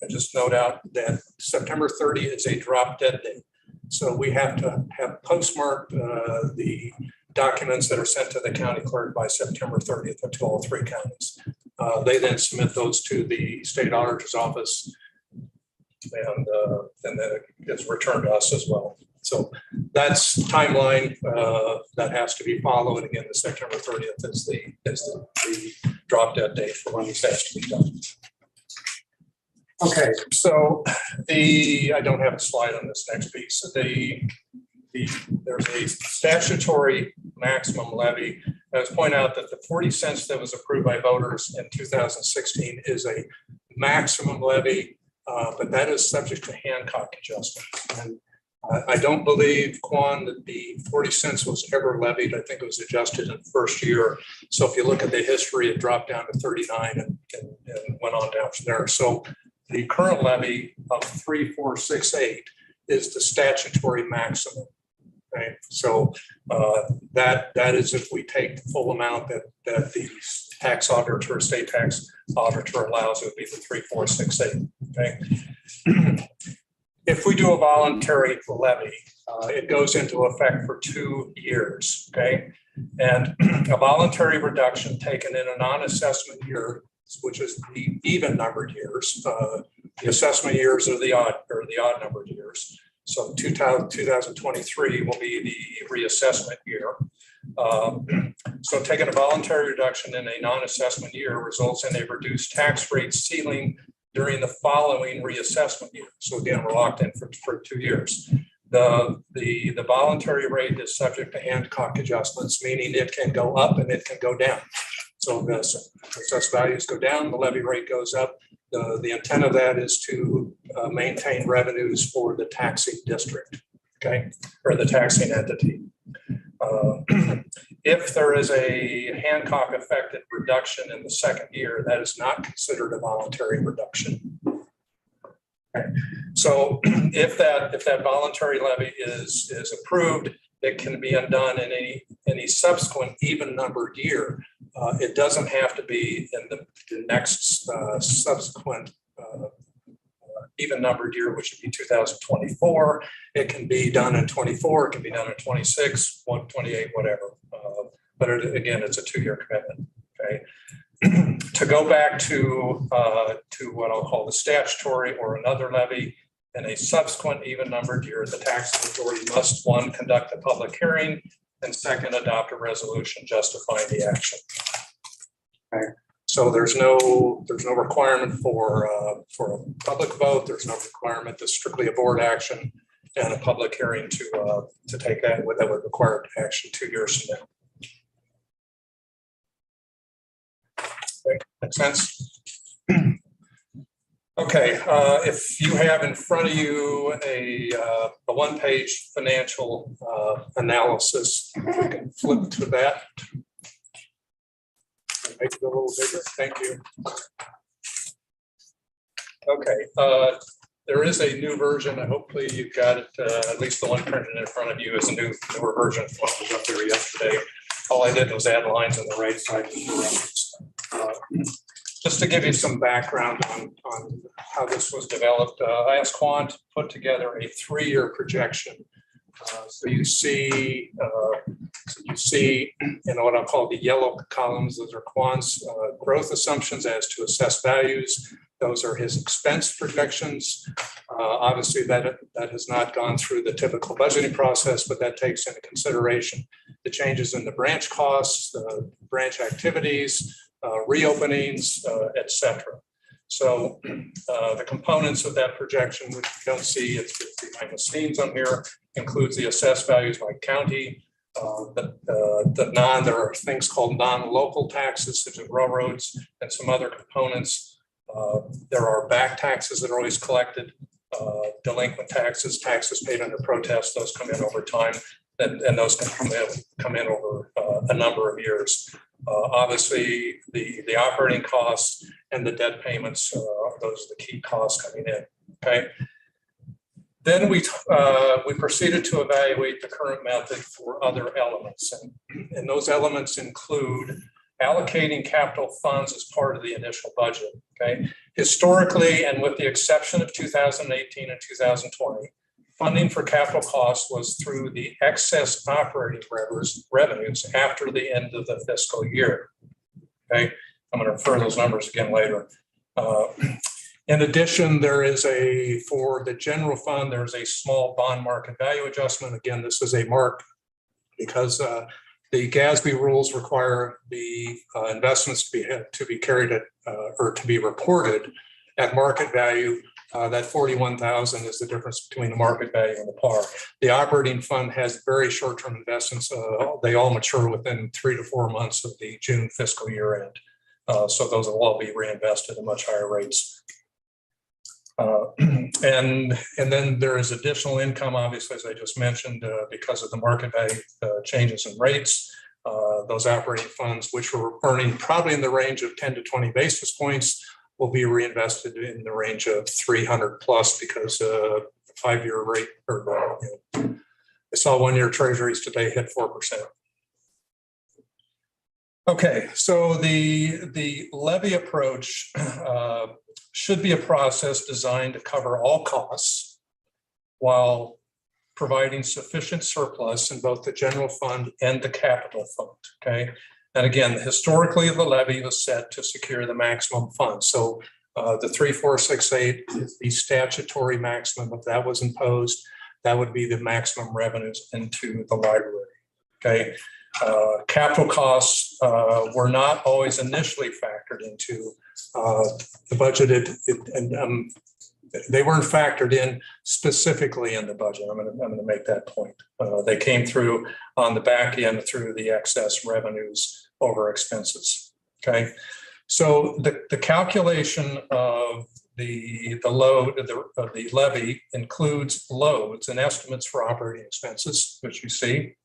I just note out that September 30 is a drop dead date. So we have to have postmarked the documents that are sent to the county clerk by September 30th to all three counties. They then submit those to the state auditor's office, and then it gets returned to us as well. So that's timeline that has to be followed. Again, the September 30th is the drop dead date for when this has to be done. Okay, so I don't have a slide on this next piece. There's a statutory maximum levy. I was pointing out that the 40 cents that was approved by voters in 2016 is a maximum levy, but that is subject to Hancock adjustments. And I don't believe, Quan, that the 40 cents was ever levied. I think it was adjusted in the first year. So if you look at the history, it dropped down to 39 and went on down from there. So the current levy of 3,468 is the statutory maximum. Right. So that is if we take the full amount that the tax auditor, state tax auditor allows, it would be the 3,468. Okay. If we do a voluntary levy, it goes into effect for 2 years. Okay. And a voluntary reduction taken in a non-assessment year, which is the even numbered years. The assessment years are the odd numbered years. So 2023 will be the reassessment year. So taking a voluntary reduction in a non-assessment year results in a reduced tax rate ceiling during the following reassessment year. So again, we're locked in for 2 years. The voluntary rate is subject to Hancock adjustments, meaning it can go up and it can go down. So the assessed values go down, the levy rate goes up. The intent of that is to maintain revenues for the taxing district, okay, or the taxing entity. If there is a Hancock affected reduction in the second year, that is not considered a voluntary reduction. Okay. So if that voluntary levy is approved, it can be undone in any subsequent even numbered year. It doesn't have to be in the next subsequent even numbered year, which would be 2024. It can be done in 24. It can be done in 26, 128, whatever. But again, it's a 2-year commitment. Okay. To go back to what I'll call the statutory or another levy, in a subsequent even numbered year, the taxing authority must, 1, conduct a public hearing, and 2nd, adopt a resolution justifying the action. Okay. So there's no requirement for a public vote. There's no requirement. That's strictly a board action and a public hearing to take that would require action 2 years from now. Okay. Make sense? Okay, if you have in front of you a one-page financial analysis, you can flip to that. Make it a little bigger. Thank you. Okay, there is a new version, and hopefully you've got it, at least the one printed in front of you is a newer version of what was up there yesterday. All I did was add lines on the right side. Just to give you some background on how this was developed, I asked Quan to put together a 3-year projection. So you see, what I'll call the yellow columns. Those are Quan's growth assumptions as to assessed values. Those are his expense projections. Obviously, that has not gone through the typical budgeting process, but that takes into consideration the changes in the branch costs, branch activities, reopenings, et cetera. So the components of that projection, which you don't see, it's behind the scenes on here, includes the assessed values by county. There are things called non-local taxes, such as railroads and some other components. There are back taxes that are always collected, delinquent taxes, taxes paid under protest, those come in over time, and those can come in over a number of years. Obviously, the operating costs and the debt payments, those are the key costs coming in, okay? Then we proceeded to evaluate the current method for other elements. And those elements include allocating capital funds as part of the initial budget, okay? Historically, and with the exception of 2018 and 2020, funding for capital costs was through the excess operating revenues after the end of the fiscal year, okay? I'm going to refer those numbers again later. In addition, for the general fund, there's a small bond market value adjustment. Again, this is a mark because the GASB rules require the investments to be carried at or to be reported at market value. That 41,000 is the difference between the market value and the par. The operating fund has very short-term investments. They all mature within 3 to 4 months of the June fiscal year end. So those will all be reinvested at much higher rates. And then there is additional income, obviously, as I just mentioned, because of the market value changes in rates. Those operating funds, which were earning probably in the range of 10 to 20 basis points, will be reinvested in the range of 300 plus because 5-year rate, or I saw 1-year treasuries today hit 4%. Okay, so the levy approach should be a process designed to cover all costs while providing sufficient surplus in both the general fund and the capital fund, okay? And again, historically, the levy was set to secure the maximum fund. So the 3468 is the statutory maximum. If that was imposed, that would be the maximum revenues into the library, okay? Capital costs were not always initially factored into the budgeted, and they weren't factored in specifically in the budget. I'm going to make that point. They came through on the back end through the excess revenues over expenses. Okay, so the calculation of the load of the levy includes loads and estimates for operating expenses, which you see,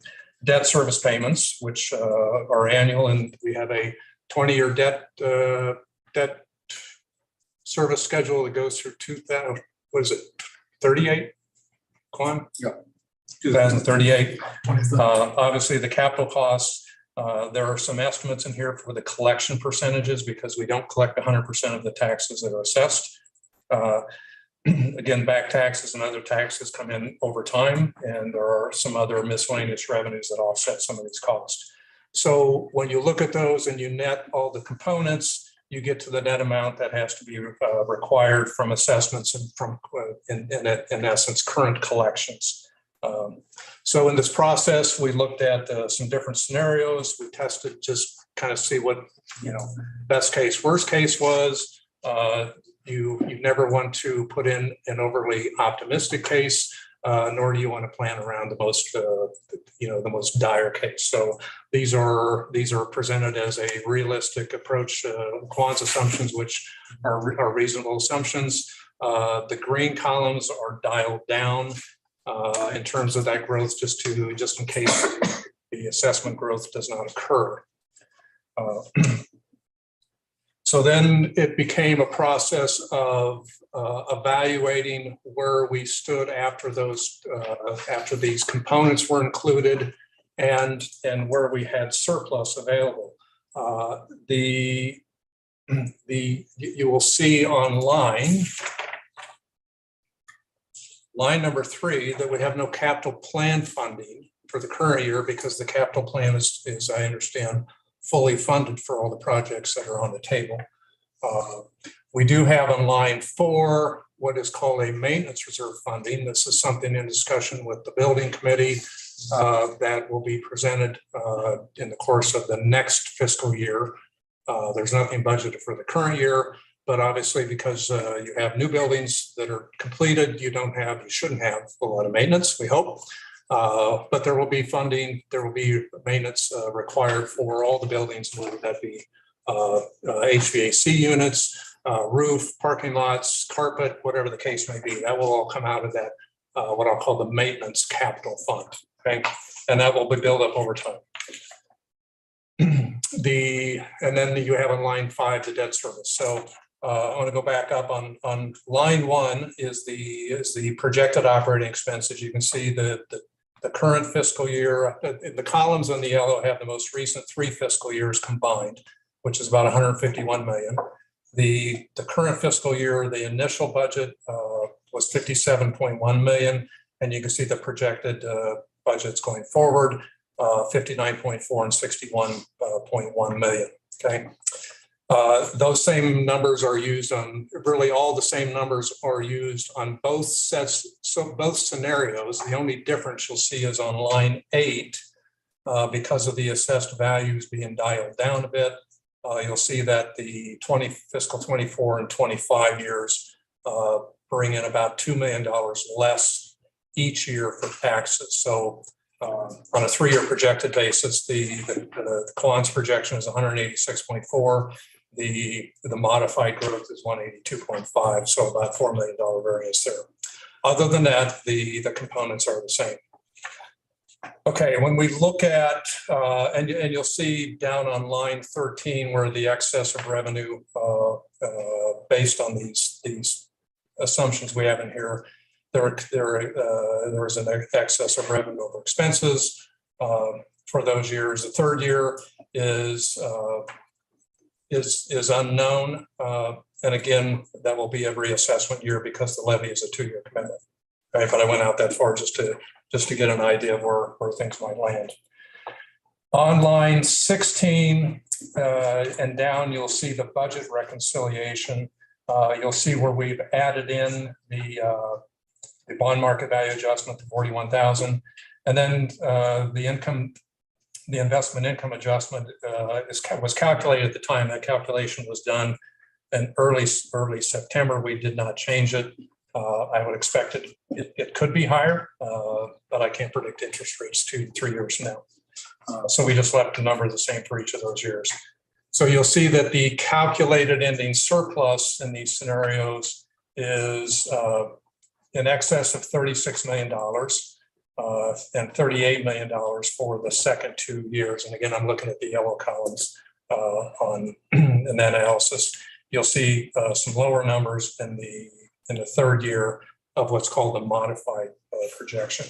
debt service payments, which are annual, and we have a 20-year debt service schedule that goes through 2000. What is it? 38. Quan? Yeah. 2038. Obviously, the capital costs. There are some estimates in here for the collection percentages because we don't collect 100% of the taxes that are assessed. Again, back taxes and other taxes come in over time, and there are some other miscellaneous revenues that offset some of these costs. So when you look at those and you net all the components, you get to the net amount that has to be required from assessments and from, in essence, current collections. So in this process, we looked at some different scenarios. We tested just kind of see what, best case, worst case was. You never want to put in an overly optimistic case. nor do you want to plan around the most, the most dire case. So these are presented as a realistic approach, Quan's assumptions, which are reasonable assumptions. The green columns are dialed down in terms of that growth, just in case the assessment growth does not occur. So then it became a process of evaluating where we stood after these components were included and where we had surplus available. You will see on line number 3 that we have no capital plan funding for the current year because the capital plan is I understand, fully funded for all the projects that are on the table. We do have on line 4 what is called a maintenance reserve funding. This is something in discussion with the building committee that will be presented in the course of the next fiscal year. There's nothing budgeted for the current year, but obviously because you have new buildings that are completed, you shouldn't have a lot of maintenance, we hope. But there will be funding, there will be maintenance required for all the buildings, whether that be HVAC units, roof, parking lots, carpet, whatever the case may be. That will all come out of that, what I'll call the maintenance capital fund, okay? And that will be built up over time. And then you have on line 5, the debt service. So I want to go back up on line 1 is the projected operating expenses. You can see the current fiscal year, the columns in the yellow have the most recent 3 fiscal years combined, which is about 151 million. The current fiscal year, the initial budget was 57.1 million, and you can see the projected budgets going forward, 59.4 and 61.1 million. Okay. Those same numbers are used on, really all the same numbers are used on both sets, so both scenarios. The only difference you'll see is on line 8, because of the assessed values being dialed down a bit. You'll see that the fiscal 24 and 25 years bring in about $2 million less each year for taxes. So on a 3-year projected basis, the Quan's projection is 186.4. The modified growth is 182.5, so about $4 million variance there. Other than that, the components are the same. Okay, when we look at, and you'll see down on line 13 where the excess of revenue based on these assumptions we have in here, there is an excess of revenue over expenses for those years. The third year is unknown, and again, that will be a reassessment year because the levy is a 2-year commitment. Okay, but I went out that far just to get an idea of where things might land. On line 16 and down, you'll see the budget reconciliation. You'll see where we've added in the bond market value adjustment to 41,000, and then the investment income adjustment was calculated at the time that calculation was done in early September. We did not change it. I would expect it could be higher, but I can't predict interest rates 2-3 years from now. So we just left the number the same for each of those years. So you'll see that the calculated ending surplus in these scenarios is in excess of $36 million and $38 million for the second 2 years. And again, I'm looking at the yellow columns in that analysis. You'll see some lower numbers in the third year of what's called the modified projection.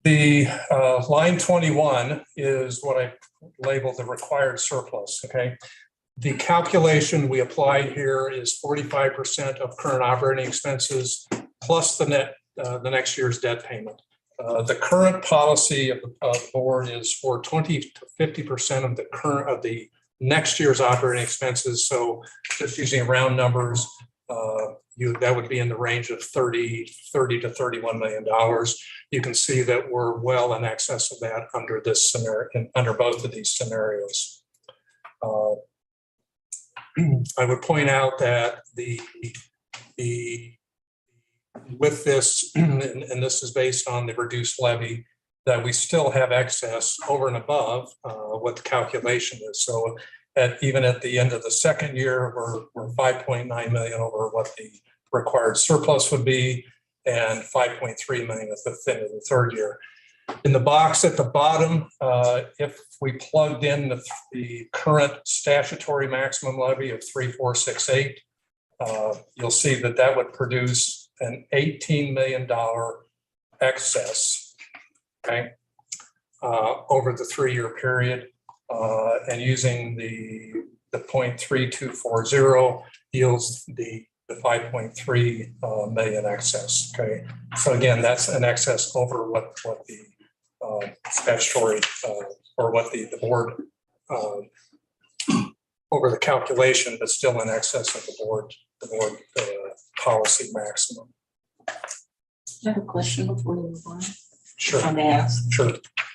The line 21 is what I labeled the required surplus, okay? The calculation we applied here is 45% of current operating expenses plus the next year's debt payment. The current policy of the board is for 20 to 50% of the next year's operating expenses. So just using round numbers, that would be in the range of $30 to $31 million. You can see that we're well in excess of that under this scenario, under both of these scenarios. I would point out that the with this, and this is based on the reduced levy, that we still have excess over and above what the calculation is. So even at the end of the second year, we're 5.9 million over what the required surplus would be, and 5.3 million at the end of the third year. In the box at the bottom, if we plugged in the current statutory maximum levy of 3,468, you'll see that that would produce an $18 million excess, okay, over the 3-year period, and using the 0.3240 yields the 5.3 million excess. Okay, so again, that's an excess over what the statutory or what the board over the calculation, but still in excess of the board policy maximum. I have a question before you move on. Sure. I may ask. Sure.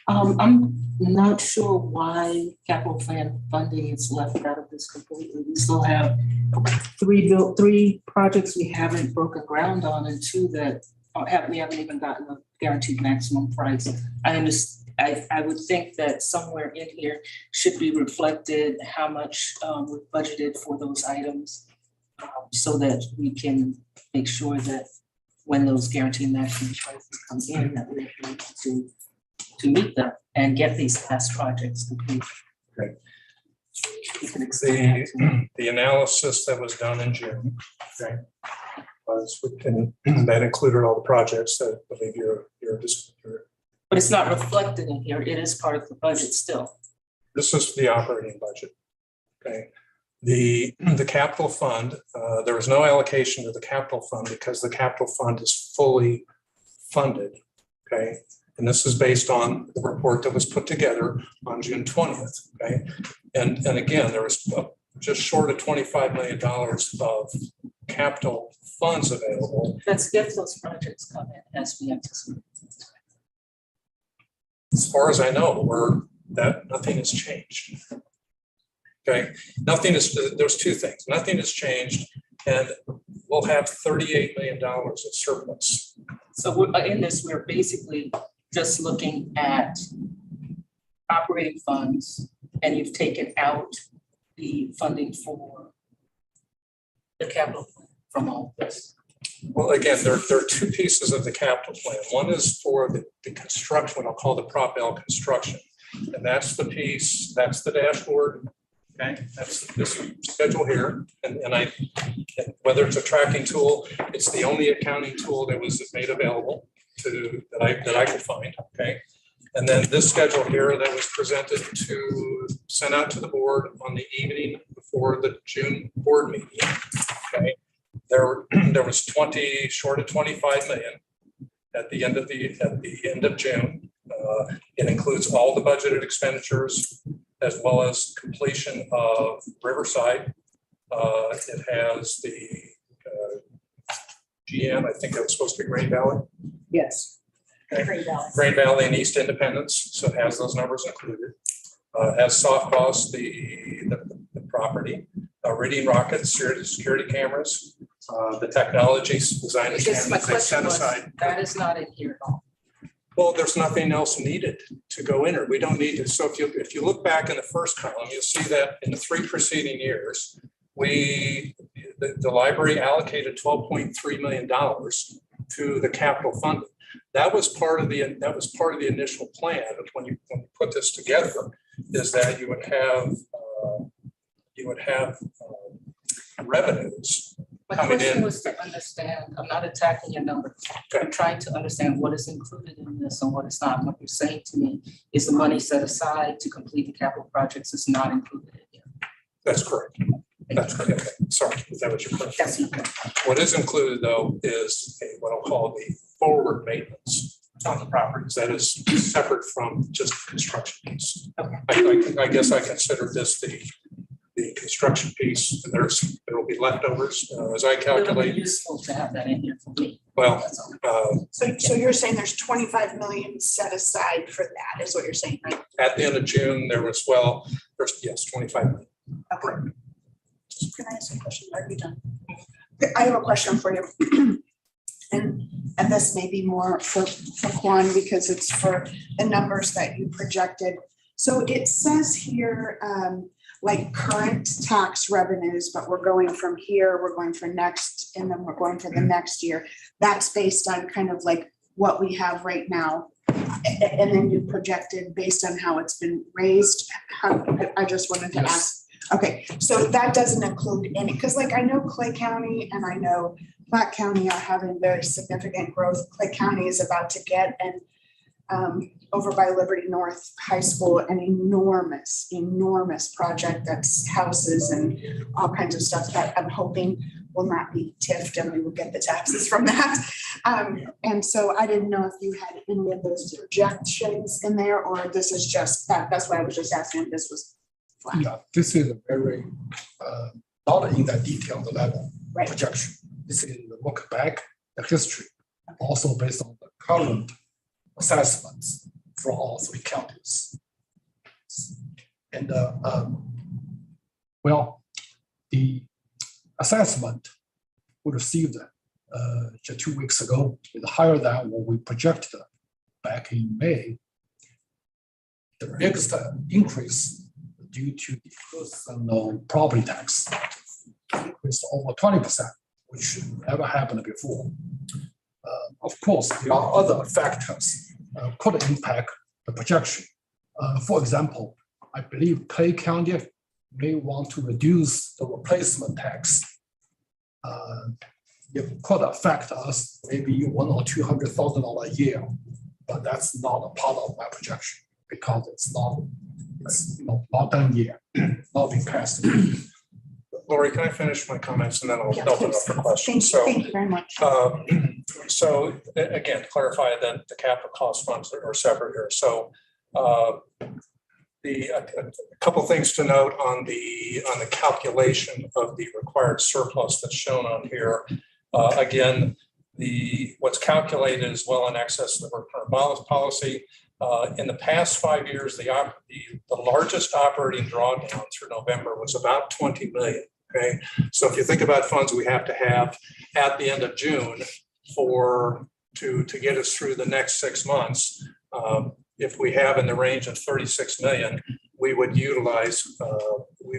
I'm not sure why capital plan funding is left out of this completely. We still have three projects we haven't broken ground on, and 2 that we haven't even gotten a guaranteed maximum price. I understand. I would think that somewhere in here should be reflected how much we've budgeted for those items, so that we can make sure that when those guaranteed maximum prices come in, that we're able to meet them and get these past projects complete. Okay. You can explain that to me. The analysis that was done in June, okay, that included all the projects that I believe you're But it's not reflected in here. It is part of the budget still. This is the operating budget. Okay. The capital fund, there was no allocation to the capital fund because the capital fund is fully funded. Okay. And this is based on the report that was put together on June 20th. Okay. And again, there was just short of $25 million of capital funds available. That's if those projects come in as we anticipate. As far as I know, nothing has changed. Okay, there's 2 things. Nothing has changed, and we'll have $38 million of surplus. So in this, we're basically just looking at operating funds, and you've taken out the funding for the capital from all this. Well, again, there are 2 pieces of the capital plan. One is for the construction, what I'll call the Prop L construction. And that's the piece, that's the dashboard. Okay, that's this schedule here. And whether it's a tracking tool, it's the only accounting tool that was made available that I could find. Okay. And then this schedule here that was sent out to the board on the evening before the June board meeting. Okay. There was short of 25 million at the end of June. It includes all the budgeted expenditures as well as completion of Riverside. It has the GM, I think that was supposed to be Green Valley. Yes. Okay. Green Valley. Green Valley and East Independence, so it has those numbers included. Has soft cost the property, Reading Rockets, security cameras, the technologies, design and Because my standards they set question was, aside. that is not in here at all. Well, there's nothing else needed to go in, or we don't need to. So if you look back in the first column, you'll see that in the 3 preceding years, the library allocated $12.3 million to the capital funding. That was part of the initial plan when you put this together, is that you would have revenues My coming question in. was to understand, I'm not attacking your numbers. I'm trying to understand what is included in this and what is not. What you're saying to me is the money set aside to complete the capital projects is not included in here. That's correct. That's correct. Okay. Sorry, is that what your question? That's okay. What is included though is what I'll call the forward maintenance on the properties. That is separate from just construction piece. Okay. I guess I consider this the construction piece. There will be leftovers as I It would calculate. be useful to have that in here for me. Well, So you're saying there's 25 million set aside for that, is what you're saying, right? at the end of June, there's 25 million. Okay. Can I ask a question? Are you done? I have a question for you. and this may be more for Juan because it's for the numbers that you projected. So it says here, like current tax revenues, but we're going from here, we're going for next, and then we're going for the next year. That's based on kind of like what we have right now. And then you projected based on how it's been raised. I just wanted to ask. Okay, so that doesn't include any, because like I know Clay County and I know Platte County are having very significant growth. Clay County is about to get over by Liberty North High School, an enormous project that's houses and all kinds of stuff that I'm hoping will not be TIFed and we will get the taxes from that. And so I didn't know if you had any of those projections in there, or this is just that. That's why I was just asking if this was flat. Yeah, this is a very, not in that detailed level Right. projection. This is the look back, the history, also based on the current assessments for all three counties. And well, the assessment we received just 2 weeks ago is higher than what we projected back in May. The biggest increase due to the personal property tax increased over 20%, which never happened before. Of course, there are other factors could impact the projection. For example, I believe Clay County may want to reduce the replacement tax. It could affect us maybe $100,000 or $200,000 a year, but that's not a part of my projection because it's not done yet, not being passed. Lori, can I finish my comments and then I'll open up for questions? Thank you very much. So again, to clarify that the capital cost funds are separate here. So a couple things to note on the calculation of the required surplus that's shown on here. Again, what's calculated is well in excess of the current policy. In the past 5 years, the largest operating drawdown through November was about 20 million. Okay, so if you think about funds we have to have at the end of June to get us through the next 6 months, if we have in the range of 36 million, we would utilize.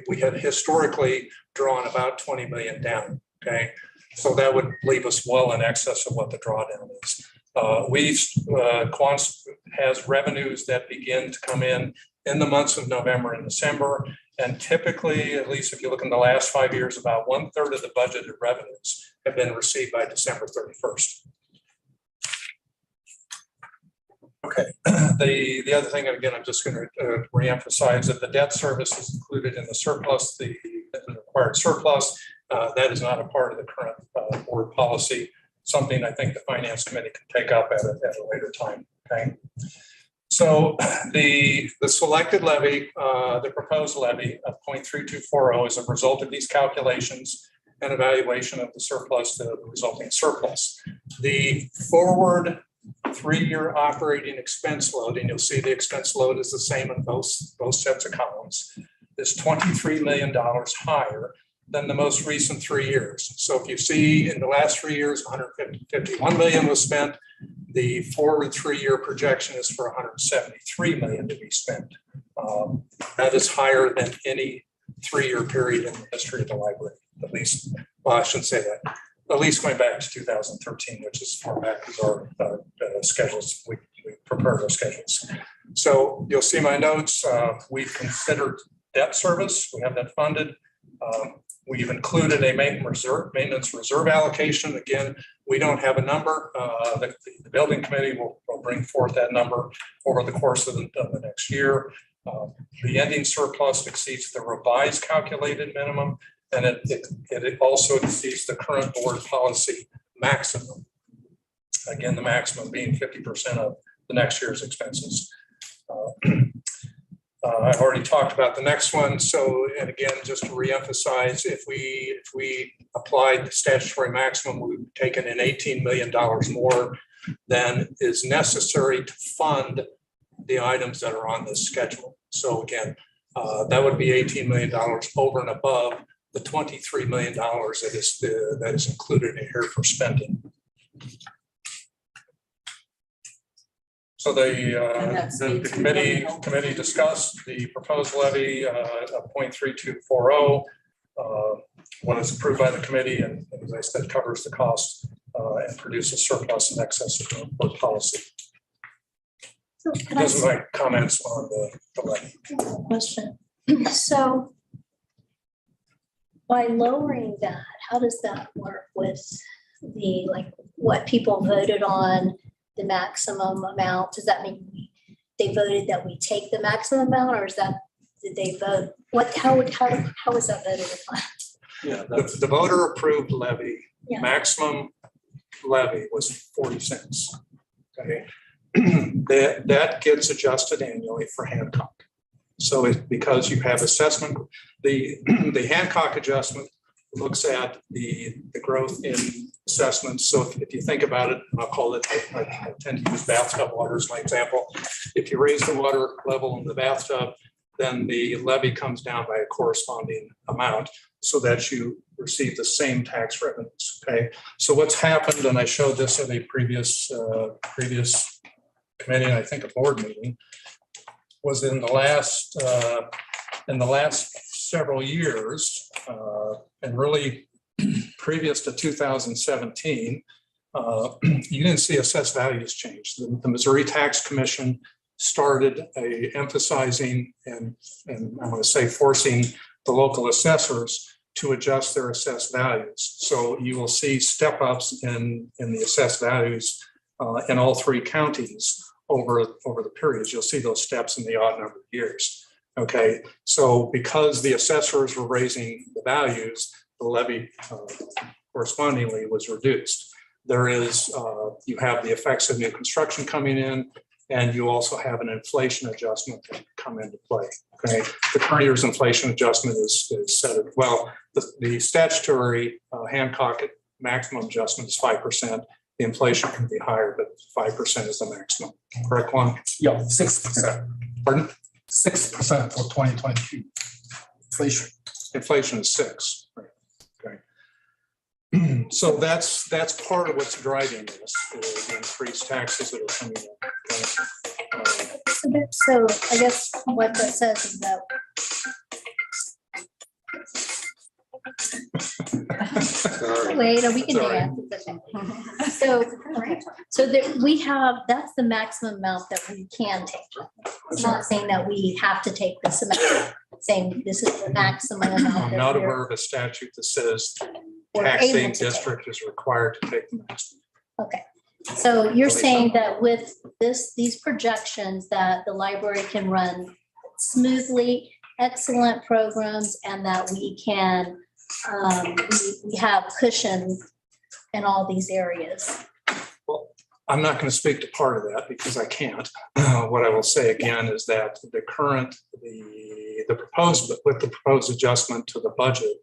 We had historically drawn about 20 million down. Okay, so that would leave us well in excess of what the drawdown is. Quants has revenues that begin to come in the months of November and December. And typically, at least if you look in the last 5 years, about 1/3 of the budgeted revenues have been received by December 31st. Okay, the other thing, again, I'm just going to reemphasize that the debt service is included in the surplus, the required surplus. That is not a part of the current board policy, something I think the Finance Committee can take up at a later time. Okay. So the selected levy, the proposed levy of 0.3240 is a result of these calculations and evaluation of the surplus, the resulting surplus. The forward 3-year operating expense load, and you'll see the expense load is the same in both sets of columns, is $23 million higher than the most recent 3 years. So if you see in the last 3 years, 151 million was spent. The forward 3-year projection is for 173 million to be spent. That is higher than any 3-year period in the history of the library, at least, well, I shouldn't say that, at least going back to 2013, which is far back as our schedules, we prepared our schedules. So you'll see my notes, we've considered debt service, we have that funded. We've included a maintenance reserve allocation. Again, we don't have a number. The building committee will bring forth that number over the course of the next year. The ending surplus exceeds the revised calculated minimum, and it also exceeds the current board policy maximum. Again, the maximum being 50% of the next year's expenses. I've already talked about the next one. So, and again, just to reemphasize, if we applied the statutory maximum, we've taken in $18 million more than is necessary to fund the items that are on this schedule. So again, that would be $18 million over and above the $23 million that is included in here for spending. So And that's the committee discussed the proposed levy of 0.3240. What is approved by the committee and as I said, covers the cost and produces surplus in excess of the board policy. Those are my comments on the levy. Question. So by lowering that, how does that work with the, like, what people voted on, the maximum amount? Does that mean they voted that we take the maximum amount, or is that, did they vote? How is that voted upon? Yeah, the voter approved levy, Yeah. maximum levy was 40 cents. Okay, that gets adjusted annually for Hancock. So it's because you have assessment, the Hancock adjustment looks at the growth in assessments. So if you think about it, I'll call it, I tend to use bathtub water as my example. If you raise the water level in the bathtub, then the levy comes down by a corresponding amount so that you receive the same tax revenues. Okay, so what's happened, and I showed this at a previous committee, and I think a board meeting, was in the last several years, and really previous to 2017, you didn't see assessed values change. The Missouri Tax Commission started emphasizing and I want to say forcing the local assessors to adjust their assessed values. So you will see step ups in the assessed values in all three counties over the periods. You'll see those steps in the odd number of years. Okay, so because the assessors were raising the values, the levy correspondingly was reduced. There is, you have the effects of new construction coming in, and you also have an inflation adjustment that come into play. Okay, the current year's inflation adjustment is set at, well, the statutory Hancock maximum adjustment is 5%. The inflation can be higher, but 5% is the maximum. Correct, Juan? Yeah, 6%. Pardon? 6% for 2022. Inflation. Inflation is 6. Right. Okay. So that's part of what's driving this, the increased taxes that are coming in. So I guess what that says is that wait, we can answer. So that we have, that's the maximum amount that we can take. It's not saying that we have to take this amount, saying this is the maximum amount. I'm not aware of a statute that says we're taxing able to district is required to take the maximum. Okay, so you're saying that with these projections that the library can run smoothly, excellent programs, and that we can, we have cushion in all these areas. Well, I'm not going to speak to part of that because I can't. What I will say again is that the proposed adjustment to the budget,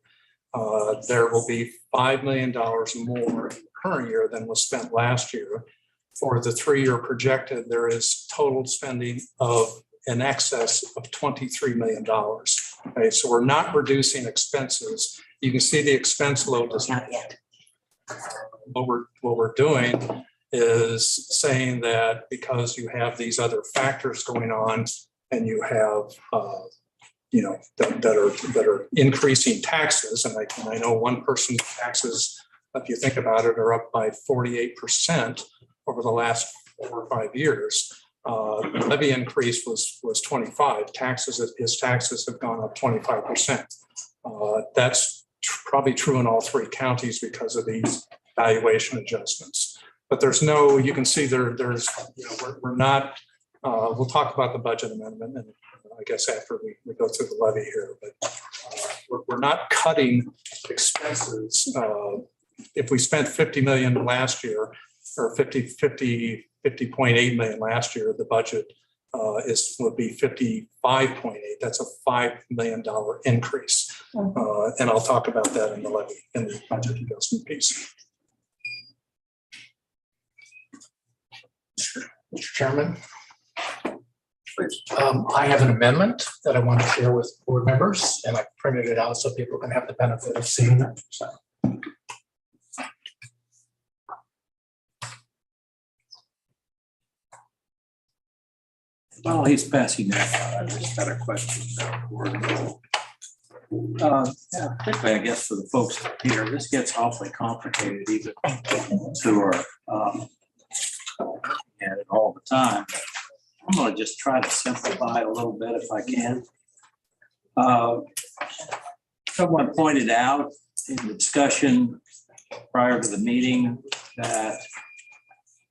there will be $5 million more in the current year than was spent last year. For the 3-year projected, there is total spending of in excess of $23 million. Okay, so we're not reducing expenses. You can see the expense load is not yet. What we're doing is saying that because you have these other factors going on and you have that are increasing taxes, and I know one person's taxes, if you think about it, are up by 48% over the last 4 or 5 years. The levy increase was 25. His taxes have gone up 25%. That's probably true in all 3 counties because of these valuation adjustments. But there's no, you can see there's, we're not, we'll talk about the budget amendment, and I guess after we go through the levy here, but we're not cutting expenses. If we spent 50 million last year, or 50.8 million last year, the budget would be 55.8. That's a $5 million increase. And I'll talk about that in the levy, in the budget adjustment piece. Mr. Chairman, I have an amendment that I want to share with board members, and I printed it out so people can have the benefit of seeing it. So. While he's passing that out, I just had a question. Particularly, I guess, for the folks here, this gets awfully complicated even who are at it all the time. I'm going to just try to simplify a little bit if I can. Someone pointed out in the discussion prior to the meeting that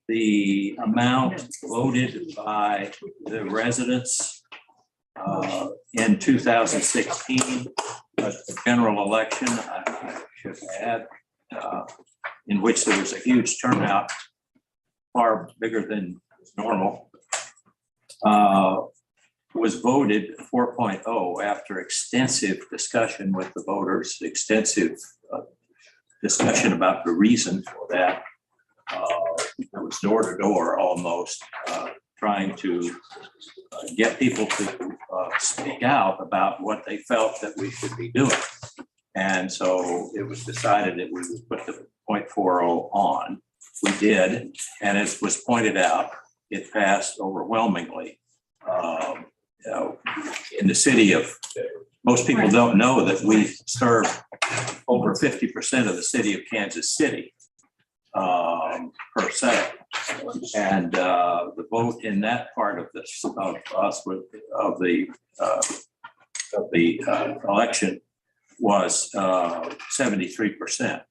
the amount voted by the residents in 2016, the general election, I should add, in which there was a huge turnout, far bigger than normal, was voted 4.0 after extensive discussion with the voters, extensive discussion about the reason for that. It was door to door almost, trying to get people to speak out about what they felt that we should be doing. And so it was decided that we would put the 0.40 on. We did, and as was pointed out, it passed overwhelmingly. In the city of, most people don't know that we serve over 50% of the city of Kansas City per se. And the vote in that part of this, of us, of the election was 73%.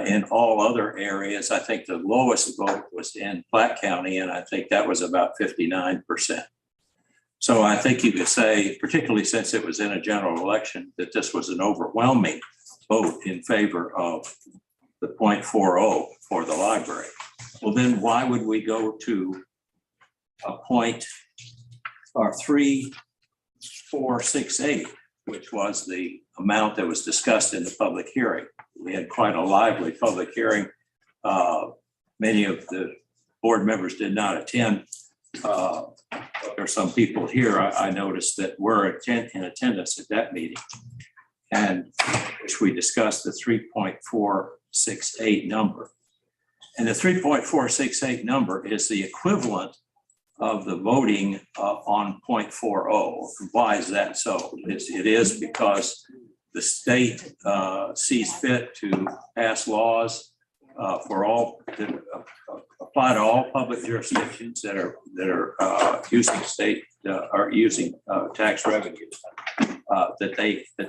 In all other areas, I think the lowest vote was in Platte County, and I think that was about 59%. So I think you could say, particularly since it was in a general election, that this was an overwhelming vote in favor of the 0.40 for the library. Well, then why would we go to a 3468, which was the amount that was discussed in the public hearing? We had quite a lively public hearing. Many of the board members did not attend. There are some people here I noticed that were in attendance at that meeting, and which we discussed the 3.468 number. And the 3.468 number is the equivalent of the voting on 0.40. Why is that so? It is because the state sees fit to pass laws for all, to apply to all public jurisdictions that are using state are using tax revenue, that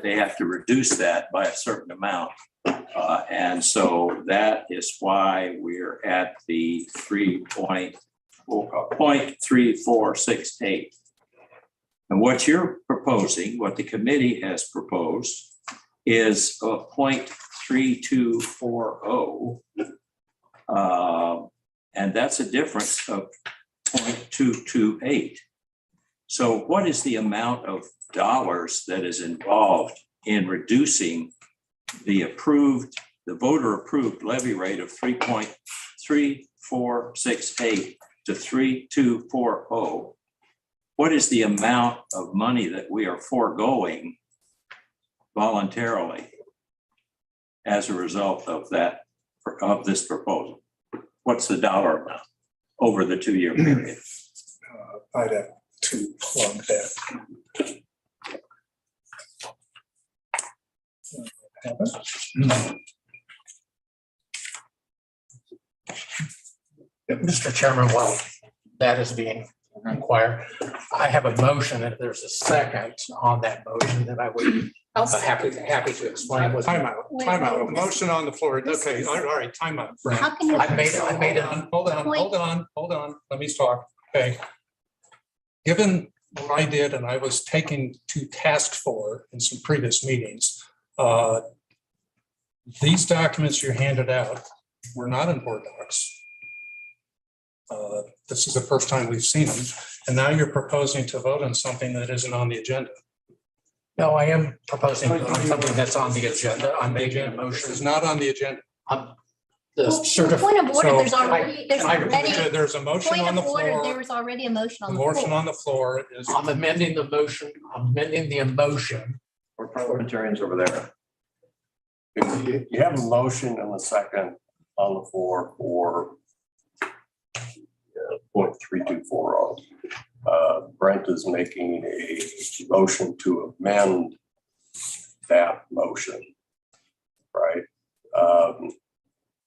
they have to reduce that by a certain amount. And so that is why we're at the 0.3468. And what you're proposing, what the committee has proposed, is a 0.3240. And that's a difference of 0.228. So what is the amount of dollars that is involved in reducing the voter approved levy rate of 3.3468 to 3.240? What is the amount of money that we are foregoing voluntarily as a result of that, of this proposal? What's the dollar amount over the 2-year period? I'd have to plug that. Mr. Chairman, while that is being inquired, I have a motion. If there's a second on that motion, then I would be happy to explain. what- Time out. A motion on the floor. Okay, all right, time out. Brent. How can you? I made it. Hold on. Let me talk. Okay. Given what I did and I was taken to task for in some previous meetings, these documents you handed out were not in Board docs. This is the first time we've seen them. And now you're proposing to vote on something that isn't on the agenda. No, I am proposing to vote on something that's on the agenda. I'm making a This motion. is not on the agenda. The Point of order, there's So, already, there's already, There's a motion point on the of order, there floor. was already a motion The on the motion floor. on the floor is, I'm amending the motion, Or parliamentarians over there. You have a motion and a second on the floor for 0.3240. Brent is making a motion to amend that motion, right?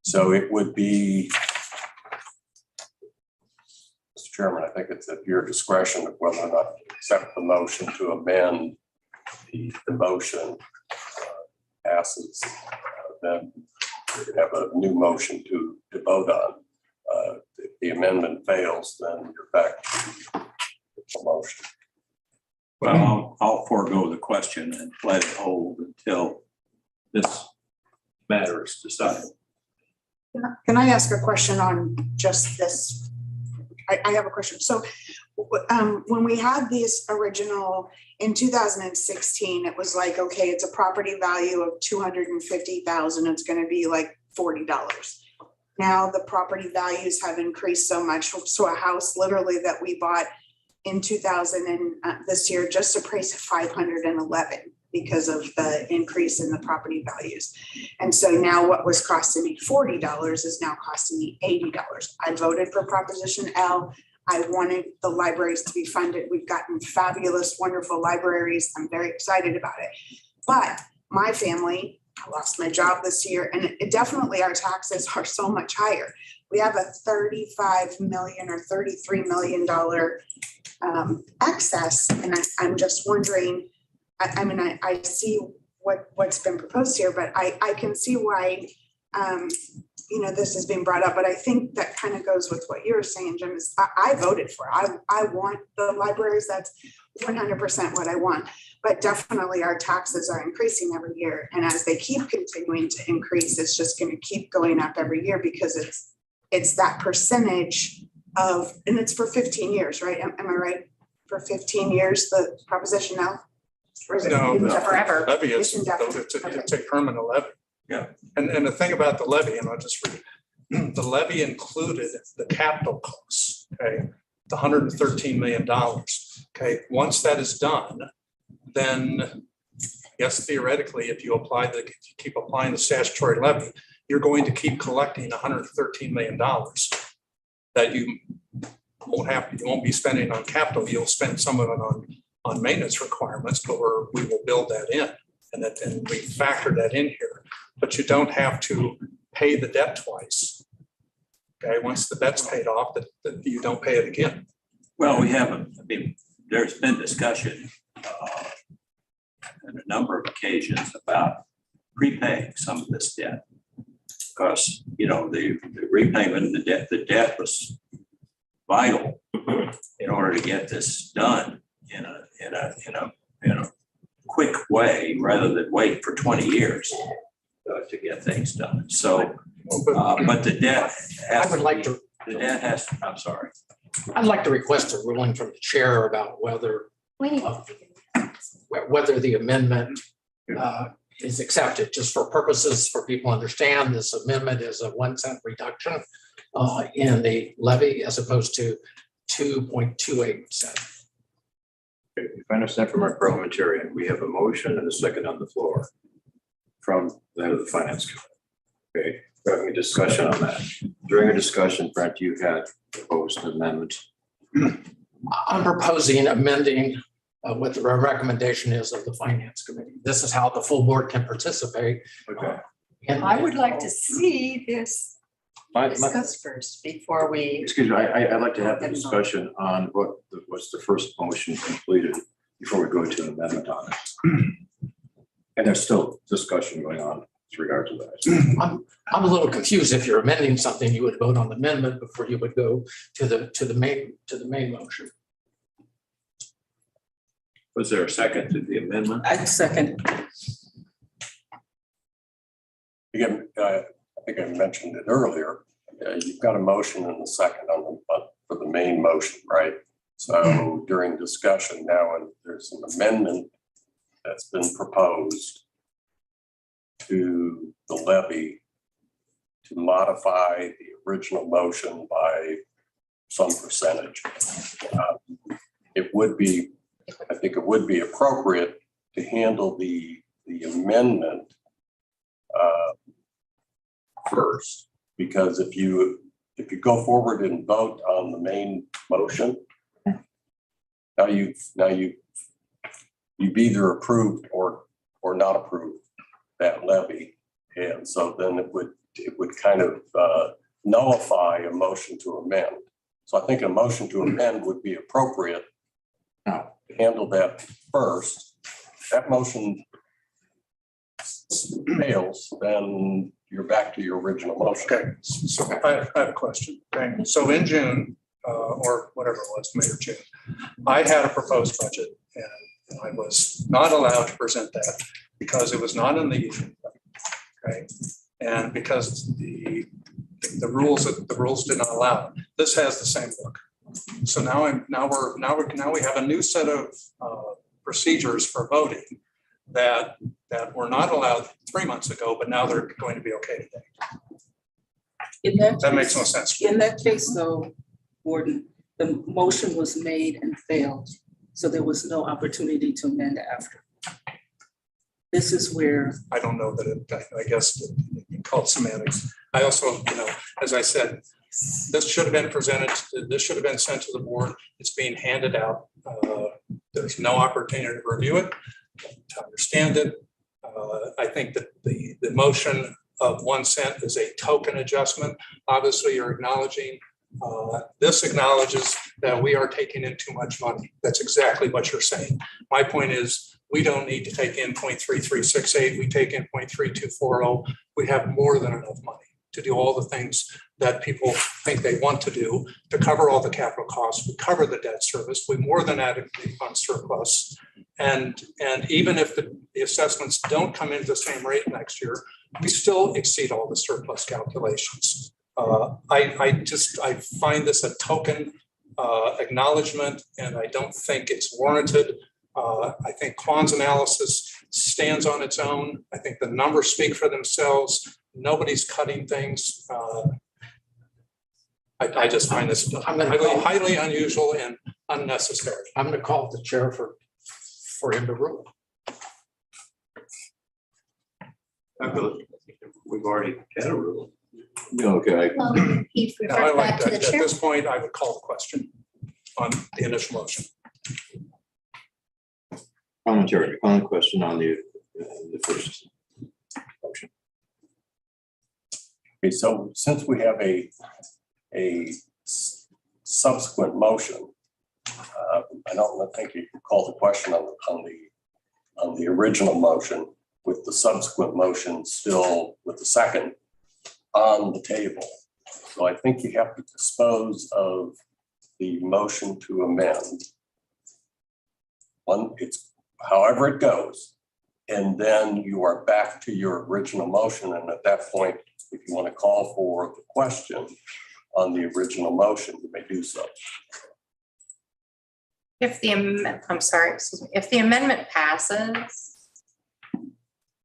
So it would be, Mr. Chairman, I think it's at your discretion of whether or not to accept the motion to amend the motion passes. Then we could have a new motion to vote on. If the amendment fails, then you're back to the motion. Well, I'll forego the question and let it hold until this matter is decided. Can I ask a question on just this? I have a question. So when we had this original in 2016, it was like, okay, it's a property value of 250,000. It's going to be like $40. Now the property values have increased so much. So a house literally that we bought in 2000 and this year just appraised at 511 because of the increase in the property values. And so now what was costing me $40 is now costing me $80. I voted for Proposition L. I wanted the libraries to be funded. We've gotten fabulous, wonderful libraries. I'm very excited about it. But my family, I lost my job this year, and it definitely our taxes are so much higher. We have a $35 million or $33 million excess, and I'm just wondering. I mean, I see what's been proposed here, but I can see why this is being brought up. But I think that kind of goes with what you were saying, Jim. Is I voted for. I want the libraries. That's 100% what I want. But definitely our taxes are increasing every year, and as they keep continuing to increase, it's just going to keep going up every year because it's that percentage of, and it's for 15 years, right? Am I right? For 15 years, the Proposition L. Or is it forever? Levy is, it's a permanent levy. Yeah. And the thing about the levy, and I'll just read, the levy included the capital costs, okay, the $113 million. Okay, once that is done, then yes, theoretically, if you keep applying the statutory levy, you're going to keep collecting $113 million that you won't be spending on capital. You'll spend some of it on maintenance requirements, but we will build that in, and we factor that in here. But you don't have to pay the debt twice. Okay, once the debt's paid off, that you don't pay it again. Well, we haven't. I mean, there's been discussion on a number of occasions about prepaying some of this debt because the repayment of the debt was vital in order to get this done in a quick way rather than wait for 20 years to get things done. So, but the debt I'm sorry. I'd like to request a ruling from the chair about whether the amendment is accepted, just for purposes for people to understand. This amendment is a 1 cent reduction in the levy as opposed to 2.28 cents. If I understand from our parliamentarian, we have a motion and a second on the floor from the head of the finance committee. Okay, we're having a discussion on that. During a discussion, Brent, you had proposed an amendment. I'm proposing amending what the recommendation is of the finance committee. This is how the full board can participate. Okay. And I would like to see this discussed first before we. Excuse me, I'd like to have the discussion on what's the first motion completed before we go to an amendment on it. And there's still discussion going on with regard to that. I'm a little confused. If you're amending something, you would vote on the amendment before you would go to the main motion. Was there a second to the amendment? I'd second. Again, I think I mentioned it earlier. You've got a motion and a second for the main motion, right? So during discussion now, and there's an amendment that's been proposed to the levy to modify the original motion by some percentage. I think it would be appropriate to handle the amendment first, because if you go forward and vote on the main motion, you've either approved or not approved that levy. And so then it would kind of nullify a motion to amend. So I think a motion to amend would be appropriate. Now, handle that first. That motion fails, then you're back to your original motion. Okay, so I have a question. Okay, so in June, or whatever it was, May or June, I had a proposed budget and I was not allowed to present that because it was not in the usual. Okay, and because the rules did not allow it. This has the same look. So now we have a new set of procedures for voting that were not allowed 3 months ago, but now they're going to be okay today. That makes no sense. In that case, though, Gordon, the motion was made and failed, so there was no opportunity to amend after. This is where. I don't know that I guess you call it semantics. I also, as I said, this should have been presented, this should have been sent to the board. It's being handed out. There's no opportunity to review it, to understand it. I think that the motion of 1 cent is a token adjustment. Obviously, you're acknowledging, this acknowledges that we are taking in too much money. That's exactly what you're saying. My point is, we don't need to take in 0.3368. We take in 0.3240. We have more than enough money to do all the things that people think they want to do, to cover all the capital costs. We cover the debt service. We more than adequately fund surplus. And even if the assessments don't come in the same rate next year, we still exceed all the surplus calculations. I find this a token acknowledgement, and I don't think it's warranted. I think Kwan's analysis stands on its own. I think the numbers speak for themselves. Nobody's cutting things. I just find this highly unusual and unnecessary. I'm going to call the chair for him to rule. We've already had a rule. Okay. He Now, I referred like back to the that. At chair. this point, I would call the question on the initial motion. Commentary on the question on the first motion. Okay, so since we have a subsequent motion, I don't think you can call the question on the original motion with the subsequent motion still with the second on the table. So I think you have to dispose of the motion to amend. It's however it goes, and then you are back to your original motion. And at that point, if you want to call for the question on the original motion, you may do so. If the if the amendment passes,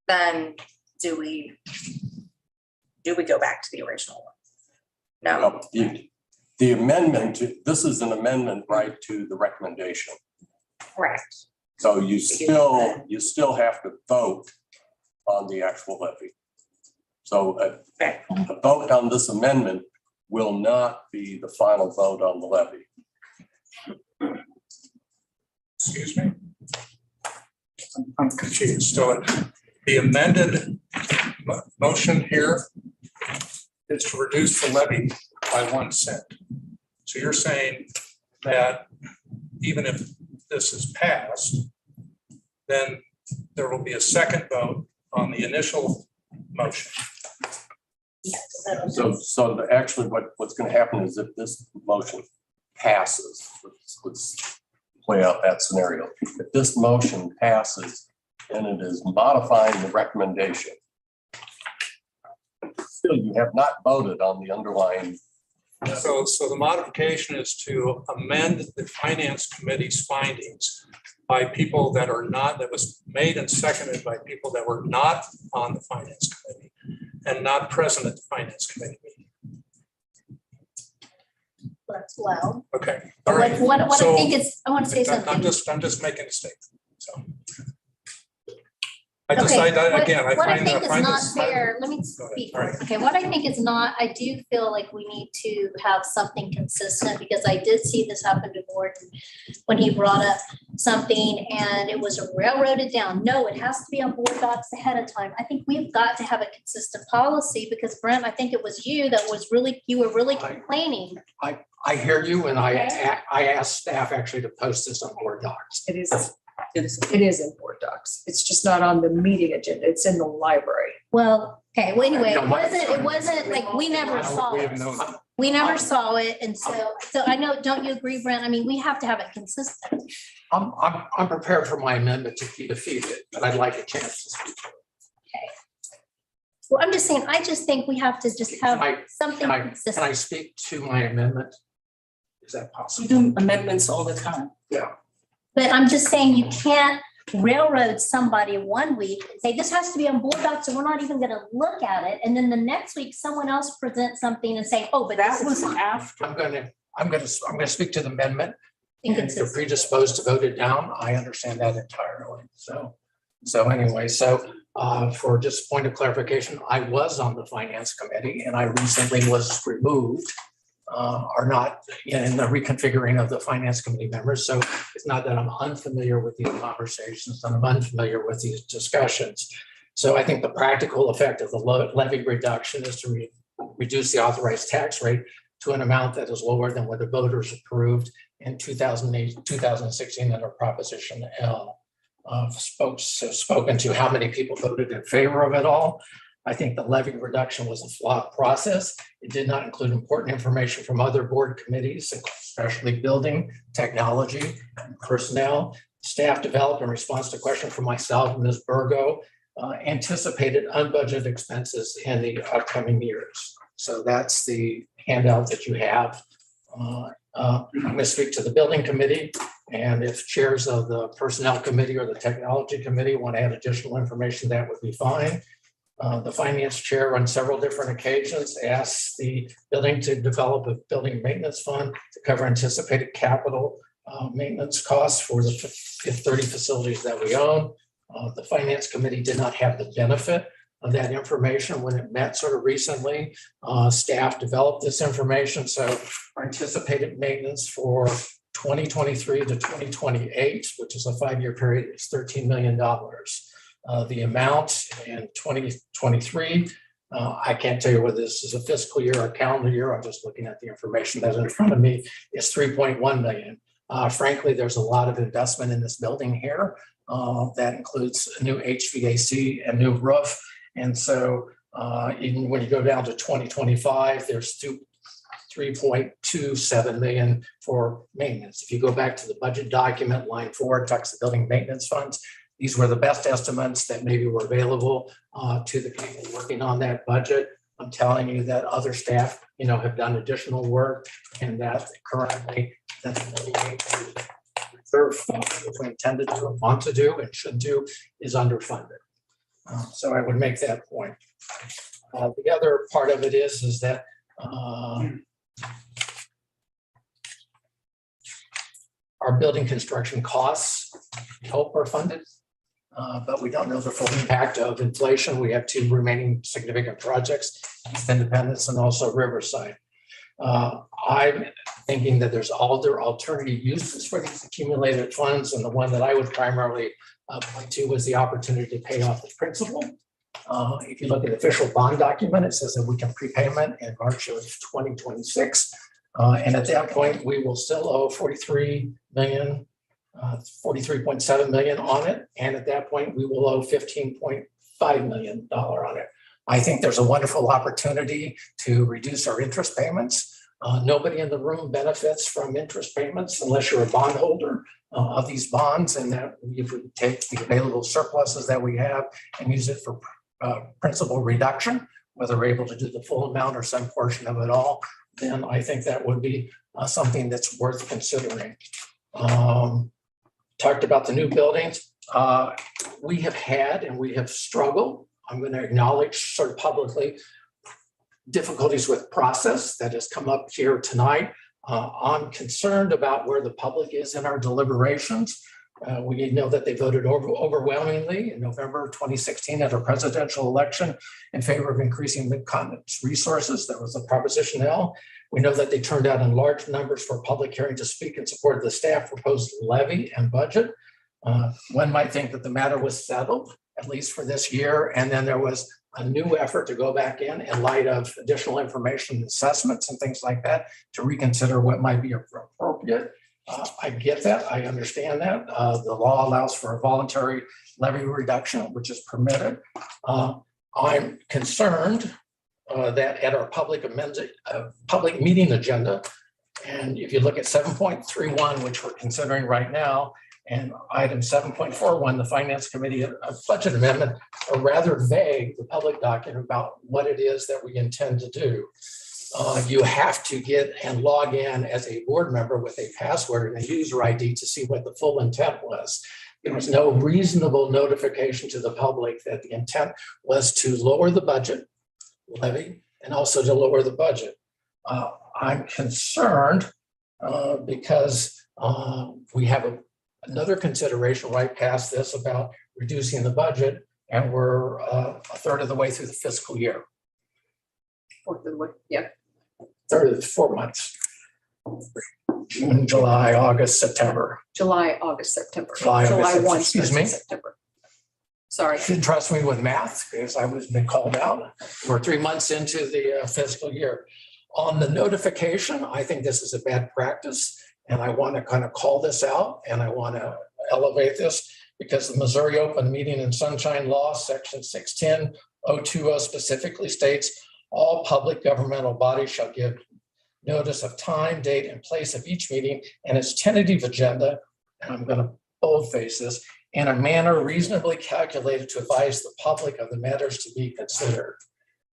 then do we go back to the original one? No. The amendment, this is an amendment right to the recommendation. Correct. So you still have to vote on the actual levy. So a vote on this amendment will not be the final vote on the levy. Excuse me. I'm confused. So the amended motion here is to reduce the levy by 1 cent. So you're saying that even if this is passed, then there will be a second vote on the initial motion. So actually what's going to happen is if this motion passes, let's play out that scenario. If this motion passes and it is modifying the recommendation, still you have not voted on the underlying. So the modification is to amend the finance committee's findings by people that was made and seconded by people that were not on the finance committee and not present at the finance committee meeting. That's loud. Okay. All right. What I So think is, I want to say something. I'm just making a statement. So I just, Okay, again, I what I find think that, is I find not this. fair, let me Go ahead. speak All right. first. Okay, what I think is not, I do feel like we need to have something consistent because I did see this happen to Gordon when he brought up something and it was railroaded down. No, it has to be on board docs ahead of time. I think we've got to have a consistent policy because Brent, I think it was you that was really, you were really complaining. I hear you, and I asked staff actually to post this on board docs. It is in board docs. It's just not on the meeting agenda. It's in the library. Well, okay, well, anyway, No, it wasn't like, we never saw it. We never saw it, and so I know, don't you agree, Brent? I mean, we have to have it consistent. I'm prepared for my amendment to be defeated, but I'd like a chance to speak. Well, I'm just saying, I just think we have to just have something Can I consistent. speak to my amendment? Is that We possible? do amendments all the time. Yeah. But I'm just saying, you can't railroad somebody one week and say, this has to be on board docs, and we're not even gonna look at it. And then the next week, someone else presents something and say, oh, but That this was is after. I'm gonna speak to the amendment. And if you're inconsistent. predisposed to vote it down, I understand that entirely. So anyway, for just point of clarification, I was on the finance committee and I recently was removed. Are not in the reconfiguring of the finance committee members. So it's not that I'm unfamiliar with these conversations, and I'm unfamiliar with these discussions. So I think the practical effect of the levy reduction is to reduce the authorized tax rate to an amount that is lower than what the voters approved in 2008, 2016 under Proposition L. Spoken to how many people voted in favor of it all. I think the levy reduction was a flawed process. It did not include important information from other board committees, especially building, technology, and personnel. Staff developed in response to a question from myself and Ms. Burgo, anticipated unbudgeted expenses in the upcoming years. So that's the handout that you have. I'm going to speak to the building committee, and if chairs of the personnel committee or the technology committee want to add additional information, that would be fine. The finance chair on several different occasions asked the building to develop a building maintenance fund to cover anticipated capital maintenance costs for the 30 facilities that we own. The finance committee did not have the benefit of that information when it met sort of recently. Staff developed this information. So our anticipated maintenance for 2023 to 2028, which is a 5-year period, is $13 million. The amount in 2023, I can't tell you whether this is a fiscal year or calendar year. I'm just looking at the information that's in front of me. Is 3.1 million. Frankly, there's a lot of investment in this building here. That includes a new HVAC and new roof. And so even when you go down to 2025, there's 3.27 million for maintenance. If you go back to the budget document, line 4, it talks the building maintenance funds. These were the best estimates that maybe were available to the people working on that budget. I'm telling you that other staff, have done additional work, and that currently that's reserve fund, which we intended to want to do and should do, is underfunded. So I would make that point. The other part of it is that our building construction costs, we hope, are funded. But we don't know the full impact of inflation. We have 2 remaining significant projects, East Independence and also Riverside. I'm thinking that there's other alternative uses for these accumulated funds, and the one that I would primarily point to was the opportunity to pay off the principal. If you look at the official bond document, it says that we can prepayment in March of 2026. And at that point, we will still owe 43.7 million on it. And at that point, we will owe $15.5 million on it. I think there's a wonderful opportunity to reduce our interest payments. Nobody in the room benefits from interest payments unless you're a bondholder of these bonds, and that if we take the available surpluses that we have and use it for principal reduction, whether we're able to do the full amount or some portion of it all, then I think that would be something that's worth considering. Talked about the new buildings. We have had and we have struggled. I'm going to acknowledge sort of publicly difficulties with process that has come up here tonight. I'm concerned about where the public is in our deliberations. We know that they voted overwhelmingly in November 2016 at our presidential election in favor of increasing Mid-Continent's resources. That was a Proposition L. We know that they turned out in large numbers for a public hearing to speak in support of the staff proposed levy and budget. One might think that the matter was settled, at least for this year, and then there was a new effort to go back in light of additional information, assessments and things like that, to reconsider what might be appropriate. I get that. I understand that. The law allows for a voluntary levy reduction, which is permitted. I'm concerned that at our public meeting agenda, and if you look at 7.31, which we're considering right now, and item 7.41, the Finance Committee budget amendment, are rather vague, the public document, about what it is that we intend to do. You have to get and log in as a board member with a password and a user ID to see what the full intent was. There was no reasonable notification to the public that the intent was to lower the budget levy and also to lower the budget. I'm concerned because we have another consideration right past this about reducing the budget, and we're a third of the way through the fiscal year. Yeah. Third of 4 months. June, July, August, September. July, August, September. July, August, 1. excuse starts in me. September. Sorry. You didn't trust me with math because I was been called out. We're 3 months into the fiscal year. On the notification, I think this is a bad practice, and I want to kind of call this out, and I want to elevate this because the Missouri Open Meeting and Sunshine Law, Section 610-020 specifically states, all public governmental bodies shall give notice of time, date, and place of each meeting and its tentative agenda, and I'm going to boldface this, in a manner reasonably calculated to advise the public of the matters to be considered.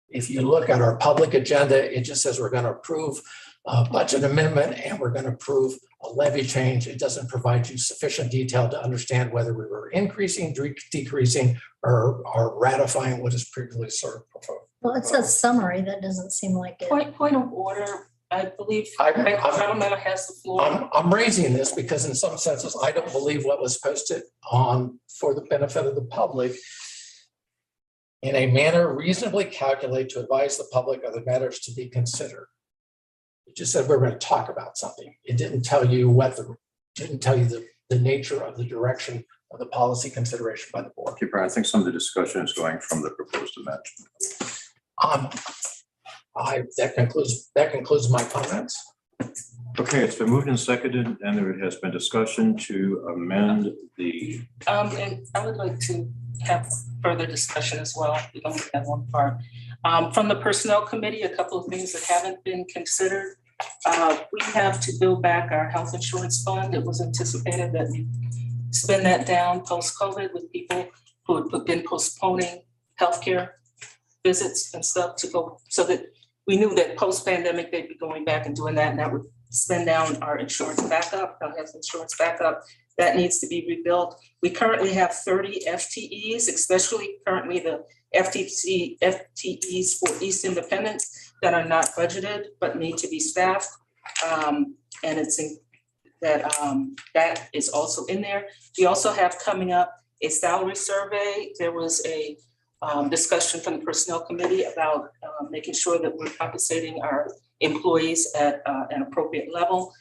If you look at our public agenda, it just says we're going to approve a budget amendment and we're going to approve a levy change. It doesn't provide you sufficient detail to understand whether we were increasing, decreasing, or ratifying what is previously sort of proposed. Well, it says summary. That doesn't seem like it. Point of order, I believe. Gentleman has the floor. I'm raising this because in some senses, I don't believe what was posted on for the benefit of the public in a manner reasonably calculated to advise the public of the matters to be considered. It just said we're going to talk about something. It didn't tell you the nature of the direction of the policy consideration by the board. Okay, Brian, I think some of the discussion is going from the proposed amendment. That concludes my comments. Okay, it's been moved and seconded, and there has been discussion to amend the. And I would like to have further discussion as well. We only have one part. From the Personnel Committee, a couple of things that haven't been considered. We have to build back our health insurance fund. It was anticipated that we spend that down post-COVID with people who have been postponing healthcare visits and stuff to go, so that we knew that post-pandemic they'd be going back and doing that, and that would spend down our insurance backup, our health insurance backup. That needs to be rebuilt. We currently have 30 FTEs, especially currently the FTEs for East Independence that are not budgeted but need to be staffed. And it's in that is also in there. We also have coming up a salary survey. There was a discussion from the Personnel Committee about making sure that we're compensating our employees at an appropriate level.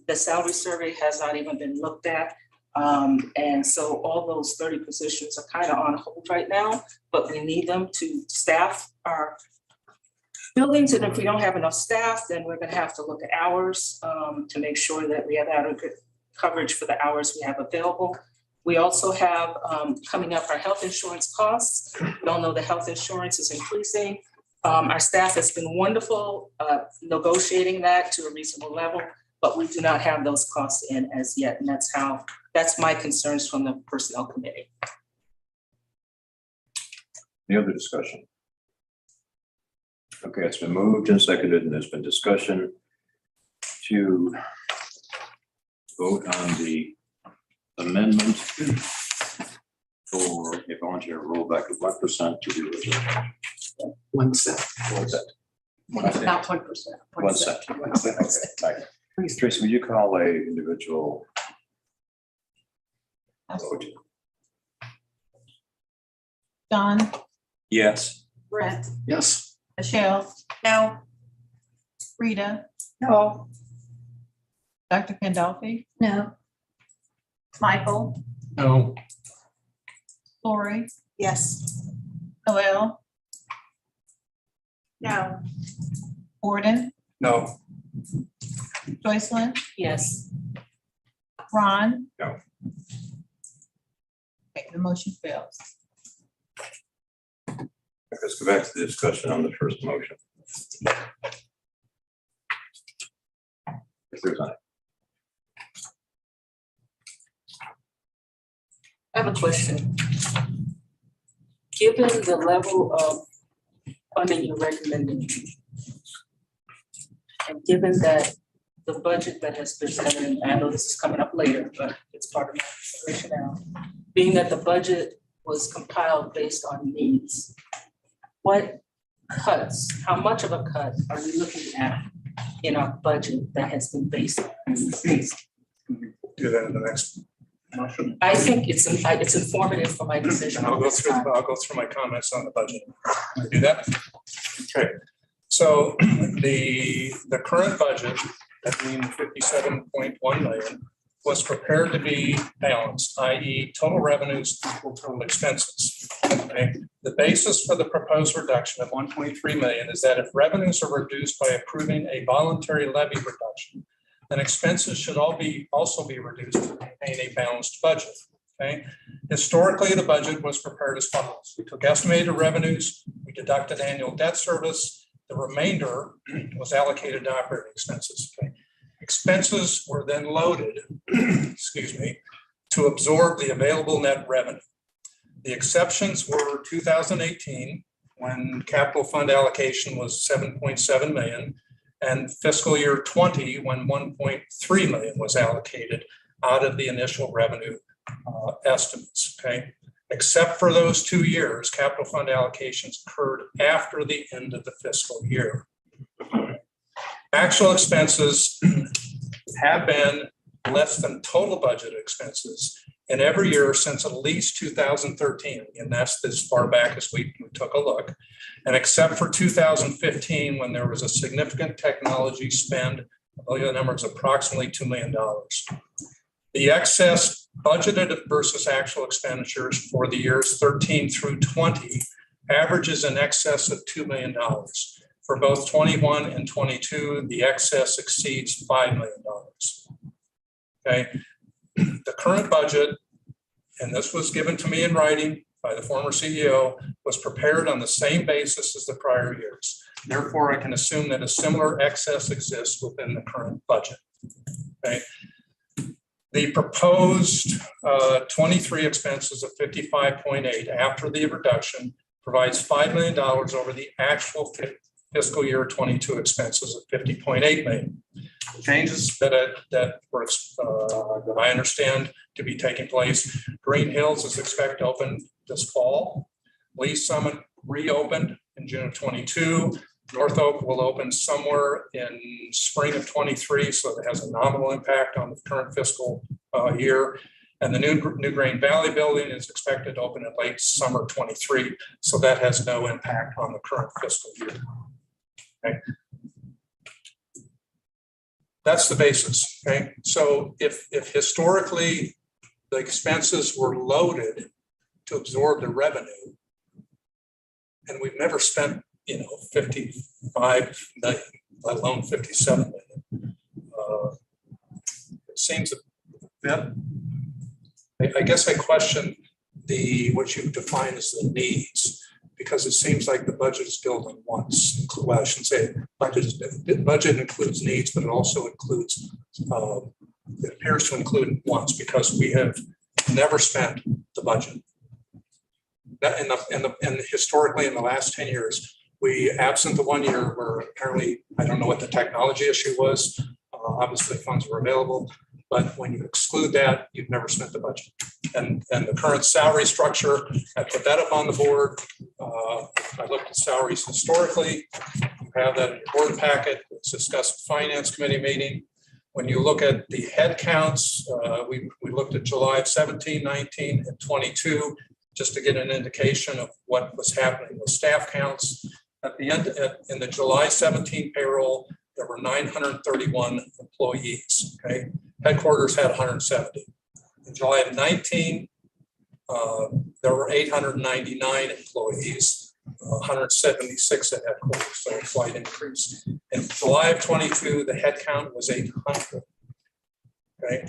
The salary survey has not even been looked at. And so all those 30 positions are kind of on hold right now, but we need them to staff our buildings. And if we don't have enough staff, then we're going to have to look at hours to make sure that we have adequate coverage for the hours we have available. We also have coming up our health insurance costs. We all know the health insurance is increasing. Our staff has been wonderful negotiating that to a reasonable level, but we do not have those costs in as yet. And that's my concerns from the Personnel Committee. Any other discussion? Okay, it's been moved and seconded, and there's been discussion to vote on the amendment for a voluntary rollback of 1% to do with 1 cent. 1 cent. Not 1%. 1 cent. 1 cent. Okay. Please, Tracy, would you call a individual John, Yes. Brett, Yes. Michelle. No. Rita, No. Dr. Pandolfi, No. Michael, No. Lori, Yes. Noel. No. Gordon, No. Joycelyn, Yes. Ron. No. Okay, the motion fails. Let's go back to the discussion on the first motion. If there's any. I have a question. Given the level of funding you're recommending, and given that the budget that has been presented, and I know this is coming up later, but it's part of my consideration now, being that the budget was compiled based on needs, what cuts, how much of a cut are we looking at in our budget that has been based on needs? Do that in the next motion. I think it's informative for my decision. And I'll go through my comments on the budget. Can I do that? Okay. So the current budget, that being 57.1 million, was prepared to be balanced, i.e. total revenues equal total expenses. Okay. The basis for the proposed reduction of 1.3 million is that if revenues are reduced by approving a voluntary levy reduction, then expenses should also be reduced to maintain a balanced budget. Okay. Historically, the budget was prepared as follows. We took estimated revenues, we deducted annual debt service, the remainder was allocated to operating expenses. Okay. Expenses were then loaded, excuse me, to absorb the available net revenue. The exceptions were 2018, when capital fund allocation was 7.7 million, and fiscal year 20, when 1.3 million was allocated out of the initial revenue estimates. Okay. Except for those 2 years, capital fund allocations occurred after the end of the fiscal year. Actual expenses have been less than total budget expenses in every year since at least 2013. And that's as far back as we took a look. And except for 2015, when there was a significant technology spend, I believe the number is approximately $2 million. The excess budgeted versus actual expenditures for the years 13 through 20 averages in excess of $2 million. For both 21 and 22, the excess exceeds $5 million. Okay. The current budget, and this was given to me in writing by the former CEO, was prepared on the same basis as the prior years. Therefore, I can assume that a similar excess exists within the current budget. Okay. The proposed 23 expenses of 55.8 after the reduction provides $5 million over the actual fiscal year 22 expenses of 50.8 million. The changes that I understand to be taking place: Green Hills is expected to open this fall. Lee Summit reopened in June of 22. North Oak will open somewhere in spring of 23, so that has a nominal impact on the current fiscal year. And the new Grain Valley building is expected to open in late summer 23, so that has no impact on the current fiscal year. Okay. That's the basis. Okay. So if historically the expenses were loaded to absorb the revenue, and we've never spent 55 million, let alone 57 million. It seems a bit, I guess I question what you define as the needs, because it seems like the budget is building once. Well, I shouldn't say budget includes needs, but it also includes, it appears to include wants, because we have never spent the budget. And historically in the last 10 years, we, absent the 1 year where apparently, I don't know what the technology issue was, obviously funds were available, but when you exclude that, you've never spent the budget. And the current salary structure, I put that up on the board. I looked at salaries historically. You have that in your board packet. It's discussed at finance committee meeting. when you look at the head counts, we looked at July of 17, 19, and 22, just to get an indication of what was happening with staff counts. At the end, in the July 17 payroll, there were 931 employees, okay? Headquarters had 170. In July of 19, there were 899 employees, 176 at headquarters, so a slight increase. In July of 22, the head count was 800. Okay,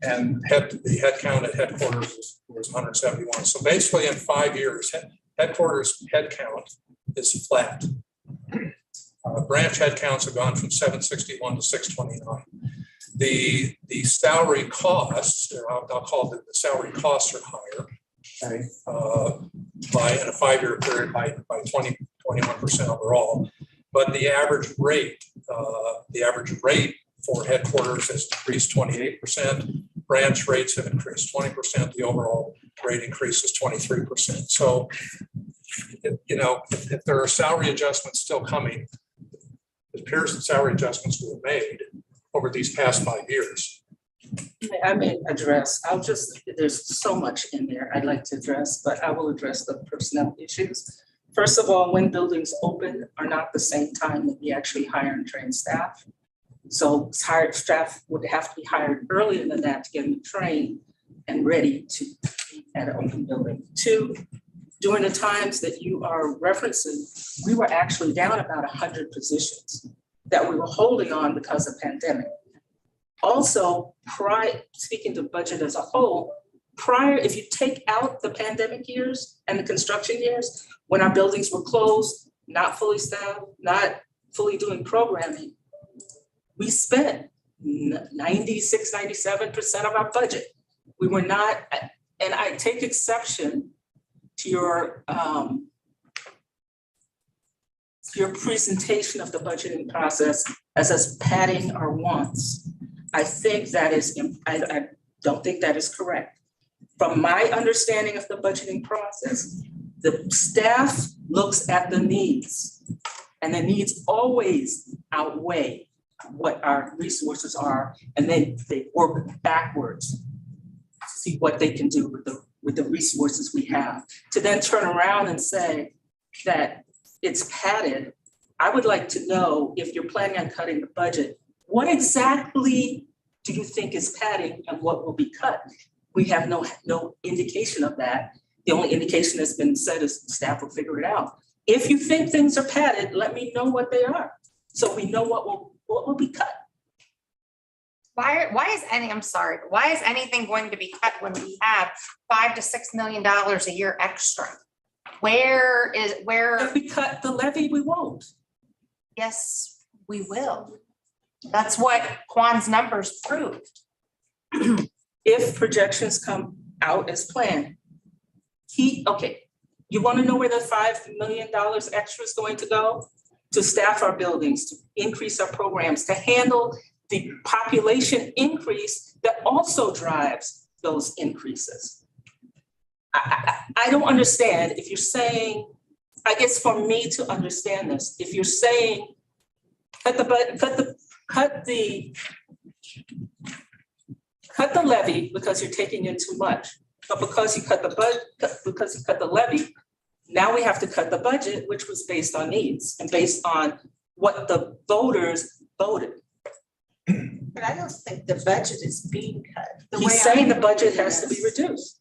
and the head count at headquarters was 171. So basically, in 5 years, headquarters head count is flat. Branch head counts have gone from 761 to 629. The salary costs, or I'll call it the salary costs, are higher. Okay, by in a 5-year period by 21% overall, but the average rate for headquarters has increased 28%. Branch rates have increased 20%. The overall rate increase is 23%. So, if there are salary adjustments still coming, it appears that salary adjustments were made over these past 5 years. I may address, there's so much in there I'd like to address, but I will address the personnel issues. First of all, when buildings open are not the same time that we actually hire and train staff. So hired staff would have to be hired earlier than that to get them trained and ready to be at an open building. 2, during the times that you are referencing, we were actually down about 100 positions that we were holding on because of pandemic. Also, speaking to budget as a whole, if you take out the pandemic years and the construction years, when our buildings were closed, not fully staffed, not fully doing programming, we spent 96, 97% of our budget. We were not, and I take exception to your presentation of the budgeting process as us padding our wants. I think that is, I don't think that is correct. From my understanding of the budgeting process, the staff looks at the needs, and the needs always outweigh what our resources are, and then they work backwards to see what they can do with the resources we have. To then turn around and say that it's padded, I would like to know, if you're planning on cutting the budget, what exactly do you think is padding and what will be cut? We have no indication of that. The only indication that's been said is staff will figure it out. If you think things are padded, let me know what they are, so we know what will be cut. Why is anything going to be cut when we have $5 to $6 million a year extra? If we cut the levy, we won't. Yes, we will. That's what Juan's numbers proved. If projections come out as planned, you want to know where the $5 million extra is going to go? To staff our buildings, to increase our programs, to handle the population increase that also drives those increases. I don't understand if you're saying, I guess for me to understand this, if you're saying cut the levy because you're taking in too much, but because you cut the levy, now we have to cut the budget, which was based on needs and based on what the voters voted. But I don't think the budget is being cut. He's saying the budget has to be reduced.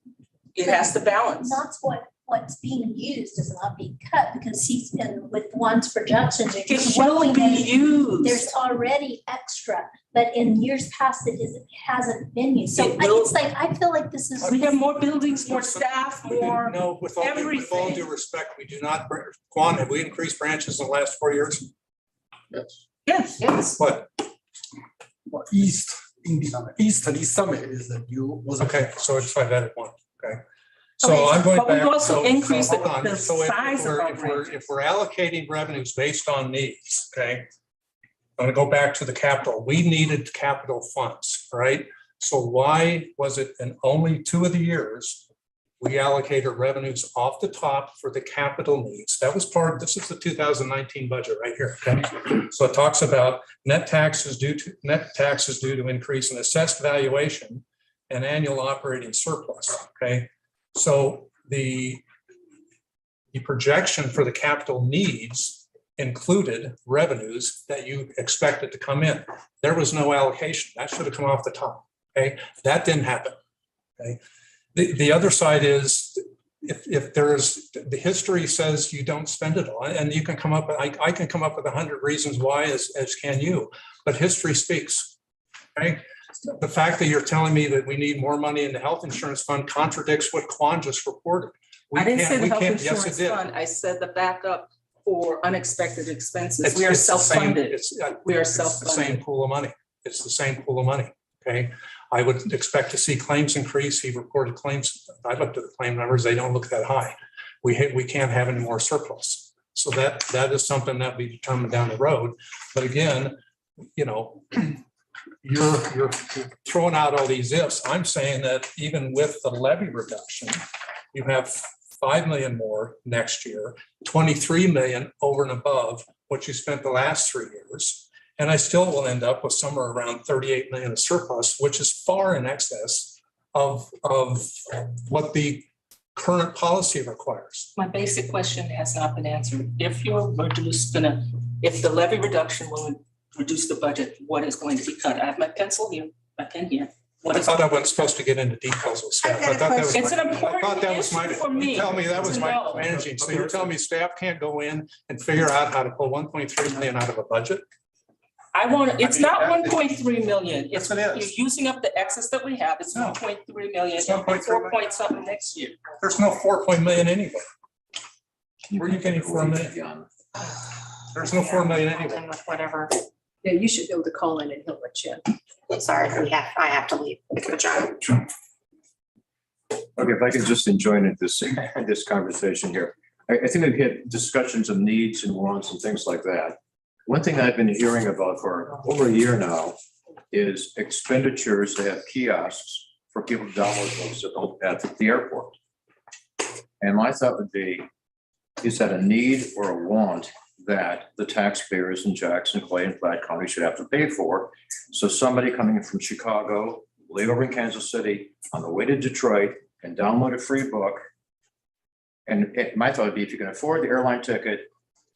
It has to balance. That's what's being used is not being cut, because he's been with Juan's projections. They're just showing that there's already extra, but in years past it hasn't been used. So I feel like this is. We have more buildings, more staff, more. No, with all due respect, we do not. Juan, have we increased branches in the last 4 years? Yes. What? East summit is the new was okay. So it's like that at one. Okay. So I'm going back. But we've also increased hold on. the size of our branches. If we're allocating revenues based on needs, okay, I'm going to go back to the capital. We needed capital funds, right? So why was it in only 2 of the years we allocated revenues off the top for the capital needs. That was this is the 2019 budget right here, okay? So it talks about net taxes due to increase in assessed valuation and annual operating surplus, okay? So the projection for the capital needs included revenues that you expected to come in. There was no allocation. That should have come off the top, okay? That didn't happen, okay? The other side is if there's, the history says you don't spend it all, and you can come up, I can come up with 100 reasons why, as can you, but history speaks, okay? The fact that you're telling me that we need more money in the health insurance fund contradicts what Quan just reported. I didn't say the health Yes, it insurance did. fund. I said the backup for unexpected expenses. It's- We are it's the same- self-funded. We are It's the same self-funded. pool of money. It's the same pool of money, okay? I would expect to see claims increase. He reported claims. I looked at the claim numbers. They don't look that high. We can't have any more surplus. So that is something that we determine down the road. But again, you know, you're throwing out all these ifs. I'm saying that even with the levy reduction, you have 5 million more next year, 23 million over and above what you spent the last 3 years. And I still will end up with somewhere around 38 million of surplus, which is far in excess of what the current policy requires. My basic question has not been answered. If if the levy reduction will reduce the budget, what is going to be cut? I have my pencil here, my pen here. I thought I wasn't supposed to get into details with staff. I thought that was It's an I thought important that was issue for me. You tell me that was to my know. managing. So you're telling me staff can't go in and figure out how to pull 1.3 million out of a budget? It's not 1.3 million. Yes, It's, it is. you're using up the excess that we have. It's No. 1.3 million, It's and 1.3 4 point something next year. There's no 4 million anywhere. Where are you getting 4 million? There's no 4 million anywhere. Whatever. Yeah, you should be able to call in and he'll let you. Sorry, I have to leave. Good job. Okay, if I could just join this conversation here. I think we've had discussions of needs and wants and things like that. One thing I've been hearing about for over a year now is expenditures to have kiosks for people to download books at the airport. And my thought would be, is that a need or a want that the taxpayers in Jackson, Clay, and Platte County should have to pay for? So somebody coming in from Chicago, layover in Kansas City, on the way to Detroit, can download a free book. And my thought would be, if you can afford the airline ticket,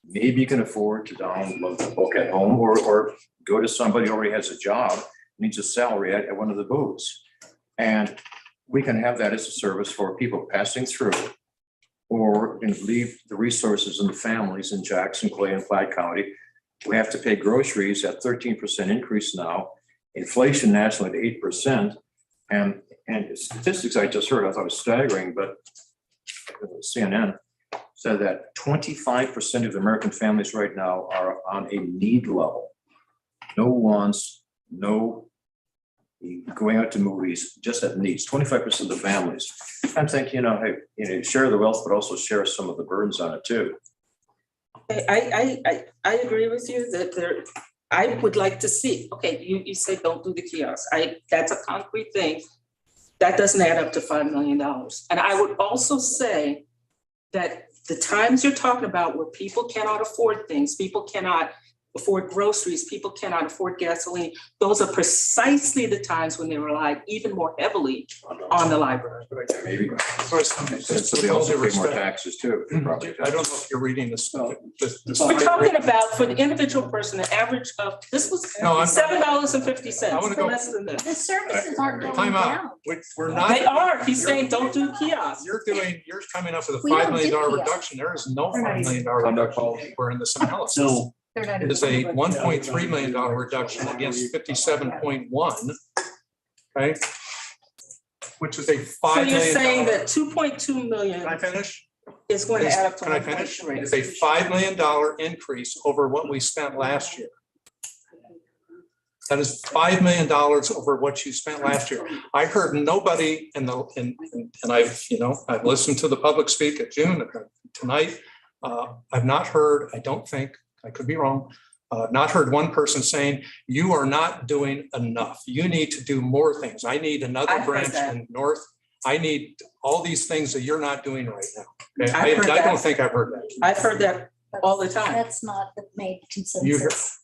maybe you can afford to download the book at home, or go to somebody who already has a job, needs a salary at one of the booths. And we can have that as a service for people passing through, or leave the resources in the families in Jackson, Clay, and Platte County. We have to pay groceries at 13% increase now, inflation nationally at 8%. And statistics I just heard, I thought was staggering, but CNN said that 25% of the American families right now are on a need level. No wants, no going out to movies, just at needs, 25% of the families. I'm thinking, hey, share the wealth, but also share some of the burdens on it too. I agree with you that I would like to see, okay, you say don't do the kiosks. That's a concrete thing. That doesn't add up to $5 million. And I would also say that the times you're talking about where people cannot afford things, people cannot afford groceries, people cannot afford gasoline, those are precisely the times when they rely even more heavily on the library. Maybe. So they also pay more taxes too. I don't know if you're reading this. We're talking about, for the individual person, the average of, this was $7.50, less than this. The services aren't going Time down. out. We're not. They are, he's saying, don't do kiosks. You're coming up with a We $5 don't million do kiosks. reduction. There is no $5 million reduction. We're in this analysis. No. It is a $1.3 million reduction against 57.1. Okay. Which is a $5 So million. you're saying that 2.2 million. Can I finish? Is going to add up to. Can I finish? It's a $5 million increase over what we spent last year. That is $5 million over what you spent last year. I heard nobody and I've listened to the public speak at June tonight. I've not heard, I don't think, I could be wrong, not heard one person saying, you are not doing enough. You need to do more things. I need another branch in North. I need all these things that you're not doing right now. Okay, I've heard I that. don't think I've heard that. I've heard that all the time. That's not the made You heard- consensus.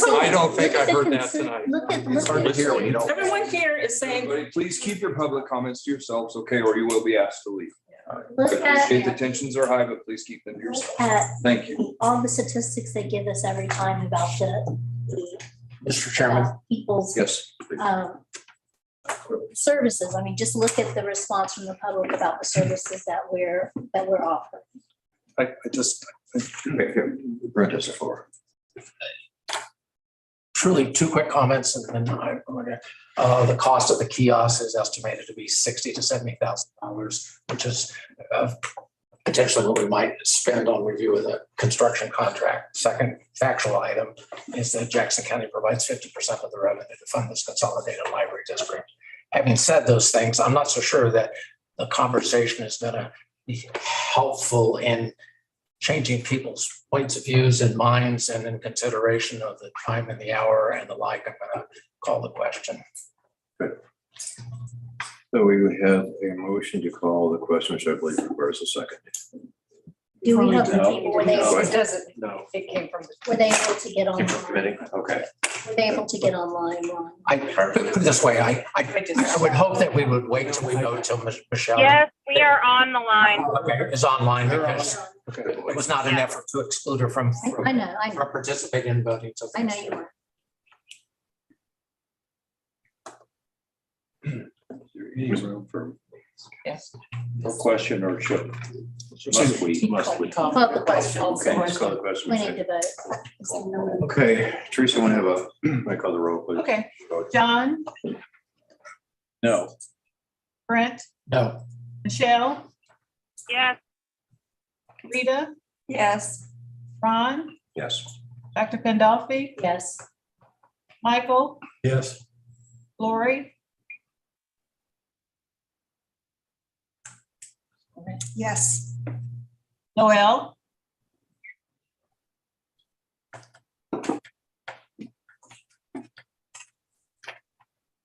I don't think I heard that tonight. Look at, It's hard to hear when you don't. Everyone here is saying, Everybody, please keep your public comments to yourselves, okay, or you will be asked to leave. look Appreciate the at, tensions are high, but please keep them to look yourself. at Thank you. all the statistics they give us every time about the Mr. Chairman. people's Yes. um, services. I mean, just look at the response from the public about the services that we're offering. I just, Brent has the floor. Truly, two quick comments, and then the cost of the kiosk is estimated to be $60,000 to $70,000, which is potentially what we might spend on review of the construction contract. Second factual item is that Jackson County provides 50% of the revenue to fund this consolidated library district. Having said those things, I'm not so sure that the conversation is going to be helpful in changing people's points of views and minds, and in consideration of the time and the hour and the like. I'm going to call the question. So we would have a motion to call the question, which I believe requires a second. Do we have the No. people, were they, No. It doesn't, No. it came from. were they able to get Came from online? committee? Okay. Were they able to get online, Ron? I put it this way, I would hope that we would wait till we go till Michelle. Yes, we are on the line. Okay, is online, because it was not an effort to exclude her from I know, from participating in voting. So I know you were. Is there any room for Yes. a question or should? Must we? Call the question. Okay, let's call the question. We need to vote. Is there no one- Okay, Teresa, want to have I call the roll, please? Okay, John, No. Brent, No. Michelle, Yes, Rita, Yes. Ron, Yes. Dr. Pandolfi, Yes. Michael, yes. Lori, Yes. Noel,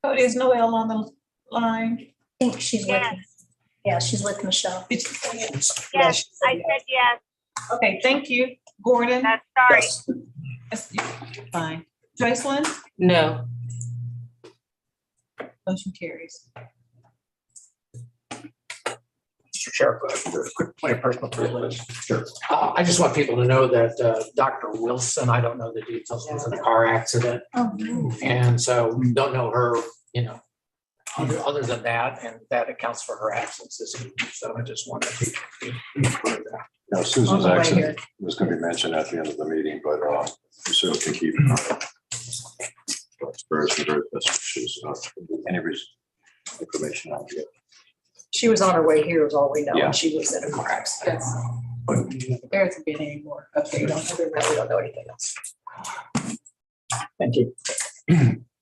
Cody, is Noel on the line? I think she's with, yeah, she's with Michelle. Did you say it? yes, I said yes. Okay, thank you. Gordon? Sorry. Yes, you're fine. Joycelyn? no. Motion carries. Mr. Chair, quick point of personal privilege. Sure. I just want people to know that Dr. Wilson, I don't know the details, was in a car accident. Oh, no. And so we don't know her, other than that, and that accounts for her absence this evening. So I just wanted to be clear of that. Now, Susan's accident was going to be mentioned at the end of the meeting, but we certainly can keep very best wishes. Any information on it. She was on her way here is all we know. Yeah. And she was in a car accident. There hasn't been any more update on it. We don't know anything else. Thank you.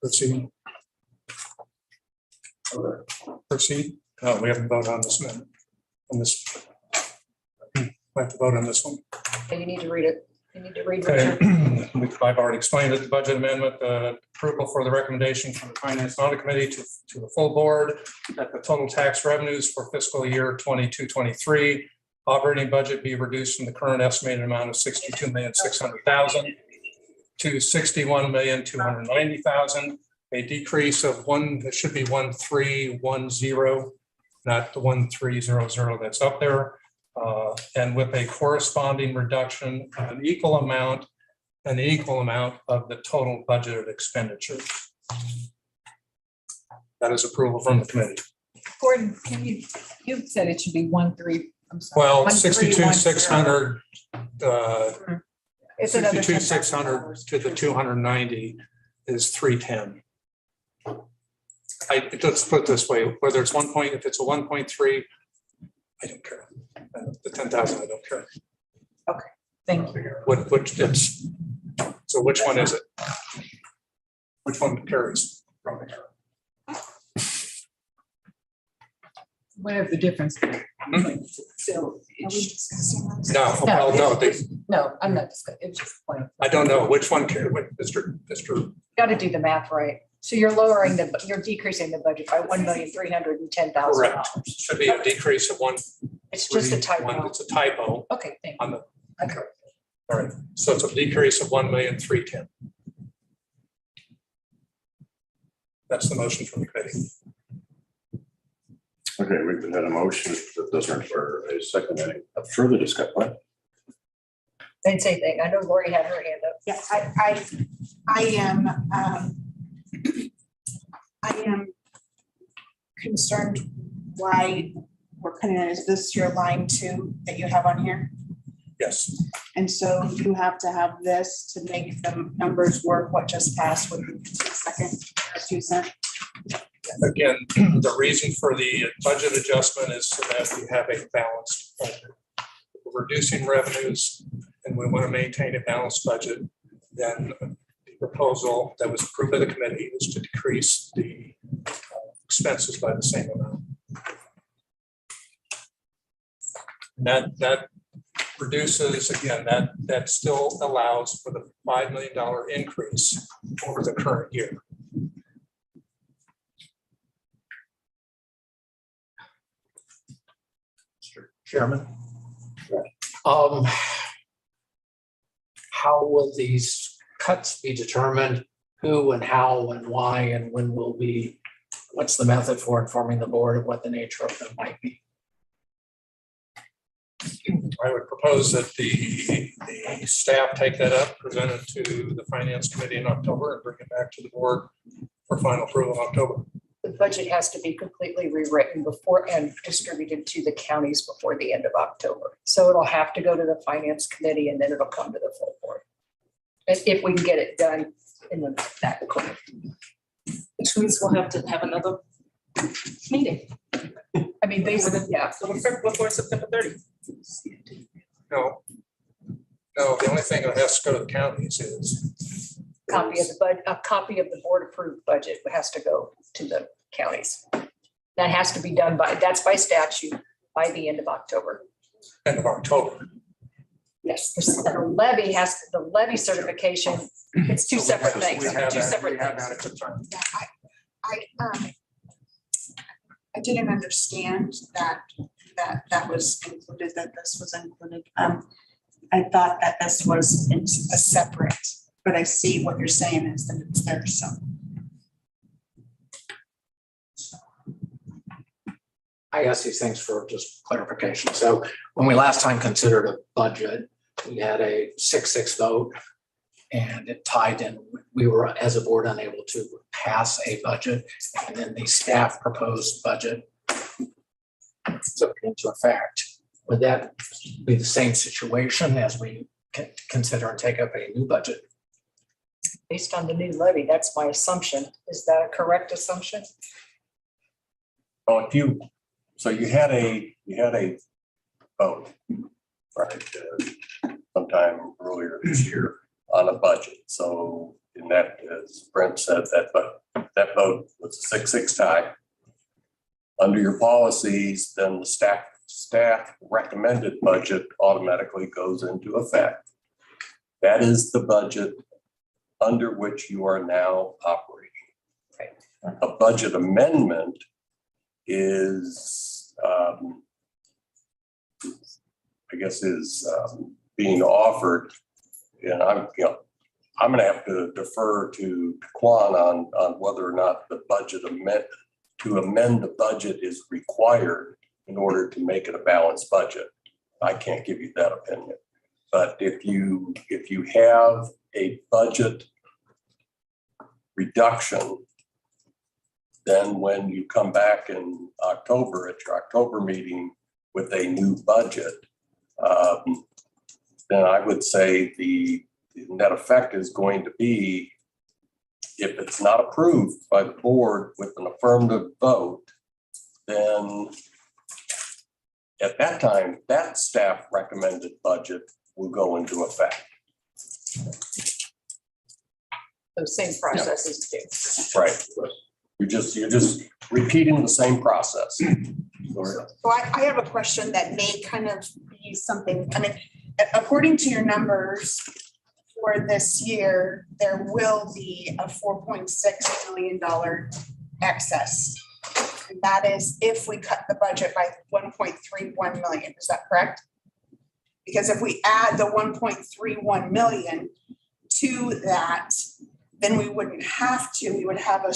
Proceed. Proceed. No, we haven't voted on this amendment. On this. We have to vote on this one. And you need to read it. You need to read Okay, Richard. I've already explained it, the budget amendment, approval for the recommendation from the Finance and Audit Committee to the full board that the total tax revenues for fiscal year 22-23 operating budget be reduced from the current estimated amount of $62,600,000 to $61,290,000, a decrease of it should be 1310, not the 1300 that's up there. And with a corresponding reduction of an equal amount of the total budgeted expenditures. That is approval from the committee. Gordon, you said it should be 1.3. I'm sorry. Well, 1.310. 62,600, It's another 62,600 to the 290 is 310. Let's put it this way, whether it's if it's a 1.3, I don't care. The 10,000, I don't care. Okay, thank you. So which one is it? Which one carries? Whatever the difference. So. No, I'm not discussing. It's just a point. I don't know which one carries. Mr. Got to do the math right. So you're you're decreasing the budget by $1,310,000. Correct. Should be a decrease of one. It's just a typo. It's a typo Okay, thank you. on the. All right, so it's a decrease of 1,310,000. That's the motion from the committee. Okay, we've had a motion that doesn't require a second. Any further discussion? What? Didn't say anything. I know Lori had her hand up. Yeah, I am concerned why we're putting it, is this your line 2 that you have on here? Yes. And so you have to have this to make the numbers work, what just passed with the second or 2 cent. Again, the reason for the budget adjustment is so that we have a balanced budget. We're reducing revenues and we want to maintain a balanced budget. Then the proposal that was approved by the committee was to decrease the expenses by the same amount. And that reduces, again, that still allows for the $5 million increase over the current year. Chairman. How will these cuts be determined? Who and how and why and when will be, what's the method for informing the board of what the nature of them might be? I would propose that the staff take that up, present it to the finance committee in October and bring it back to the board for final approval in October. The budget has to be completely rewritten before and distributed to the counties before the end of October. So it'll have to go to the finance committee and then it'll come to the full board. If we can get it done in that quick. Which means we'll have to have another meeting. I mean, basically, yeah. Before September 30th. No, the only thing that has to go to the counties is A copy of the board approved budget has to go to the counties. That has to be done that's by statute by the end of October. end of October. Yes, the levy certification, it's two separate things, two separate things. I didn't understand that was included, that this was included. I thought that this was a separate, but I see what you're saying is that it's there, so. I ask these things for just clarification. So when we last time considered a budget, we had a 6-6 vote and it tied in. We were, as a board, unable to pass a budget, and then the staff proposed budget took into effect. Would that be the same situation as we consider and take up a new budget? Based on the new levy, that's my assumption. Is that a correct assumption? Well, so you had a vote, right, sometime earlier this year on a budget. So in that, as Brent said, that vote was a 6-6 tie. Under your policies, then the staff recommended budget automatically goes into effect. That is the budget under which you are now operating. Right. A budget amendment is, I guess, being offered, and I'm going to have to defer to Quan on whether or not the budget amend the budget is required in order to make it a balanced budget. I can't give you that opinion. But if you have a budget reduction, then when you come back in October at your October meeting with a new budget, then I would say the net effect is going to be, if it's not approved by the board with an affirmative vote, then at that time, that staff recommended budget will go into effect. Those same processes too. Right. You're just repeating the same process. So I have a question that may kind of be something, I mean, according to your numbers for this year, there will be a $4.6 million excess. And that is if we cut the budget by 1.31 million. Is that correct? Because if we add the 1.31 million to that, then we wouldn't have to, we would have a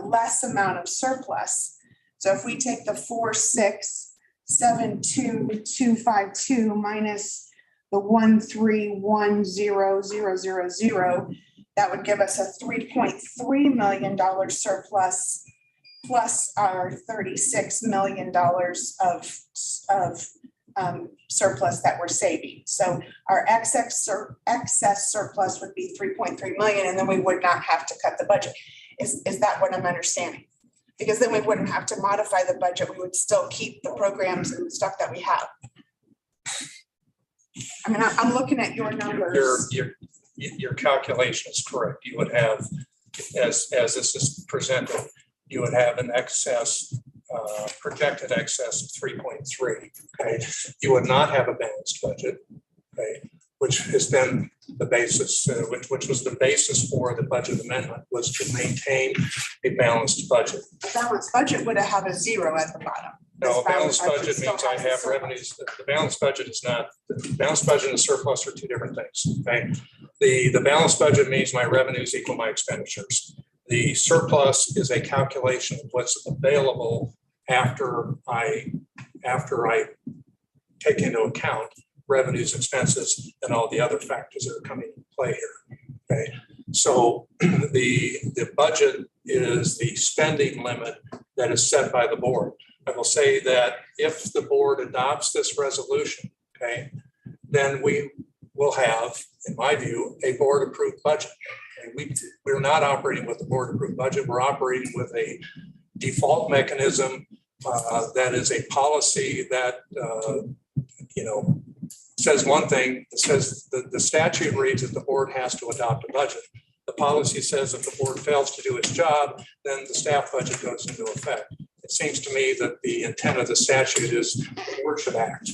less amount of surplus. So if we take the 4,672,252 minus the 131,000, that would give us a $3.3 million surplus plus our $36 million of surplus that we're saving. So our excess surplus would be 3.3 million, and then we would not have to cut the budget. Is that what I'm understanding? Because then we wouldn't have to modify the budget. We would still keep the programs and the stuff that we have. I mean, I'm looking at your numbers. Your calculation is correct. You would have, as this is presented, you would have an excess, projected excess of 3.3. Okay, you would not have a balanced budget, okay, which has been the basis, which was the basis for the budget amendment, was to maintain a balanced budget. A balanced budget would have a zero at the bottom. No, a balanced budget means I have revenues. The balanced budget is not, the balanced budget and surplus are two different things. Okay, the balanced budget means my revenues equal my expenditures. The surplus is a calculation of what's available after I take into account revenues, expenses, and all the other factors that are coming into play here. Okay, so the budget is the spending limit that is set by the board. I will say that if the board adopts this resolution, okay, then we will have, in my view, a board-approved budget. And we're not operating with the board-approved budget. We're operating with a default mechanism that is a policy that says one thing. It says the statute reads that the board has to adopt a budget. The policy says if the board fails to do its job, then the staff budget goes into effect. It seems to me that the intent of the statute is the board should act.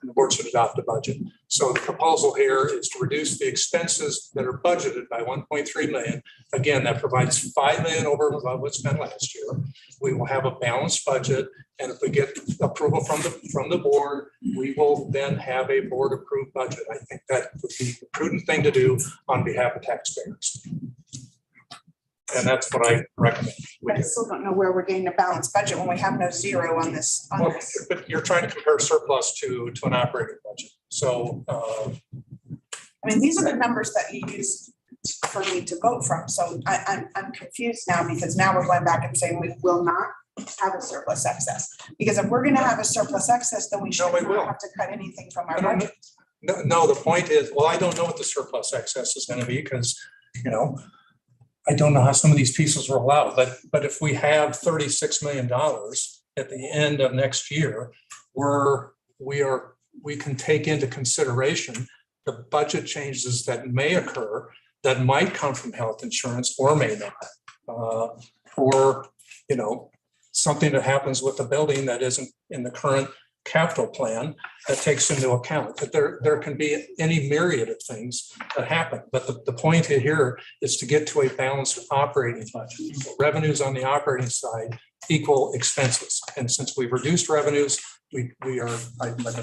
The board should adopt a budget. So the proposal here is to reduce the expenses that are budgeted by 1.3 million. Again, that provides 5 million over and above what's spent last year. We will have a balanced budget, and if we get approval from the board, we will then have a board approved budget. I think that would be the prudent thing to do on behalf of taxpayers. And that's what I recommend. But I still don't know where we're getting a balanced budget when we have no zero on this. But you're trying to compare surplus to an operating budget. So, I mean, these are the numbers that you used for me to vote from. So I'm confused now, because now we're going back and saying we will not have a surplus excess. Because if we're going to have a surplus excess, then we should not have to cut anything from our budget. No, the point is, well, I don't know what the surplus excess is going to be, because, I don't know how some of these pieces roll out, but if we have $36 million at the end of next year, we can take into consideration the budget changes that may occur that might come from health insurance or may not, or something that happens with the building that isn't in the current capital plan that takes into account that there can be any myriad of things that happen. But the point here is to get to a balanced operating budget. So revenues on the operating side equal expenses. And since we've reduced revenues, the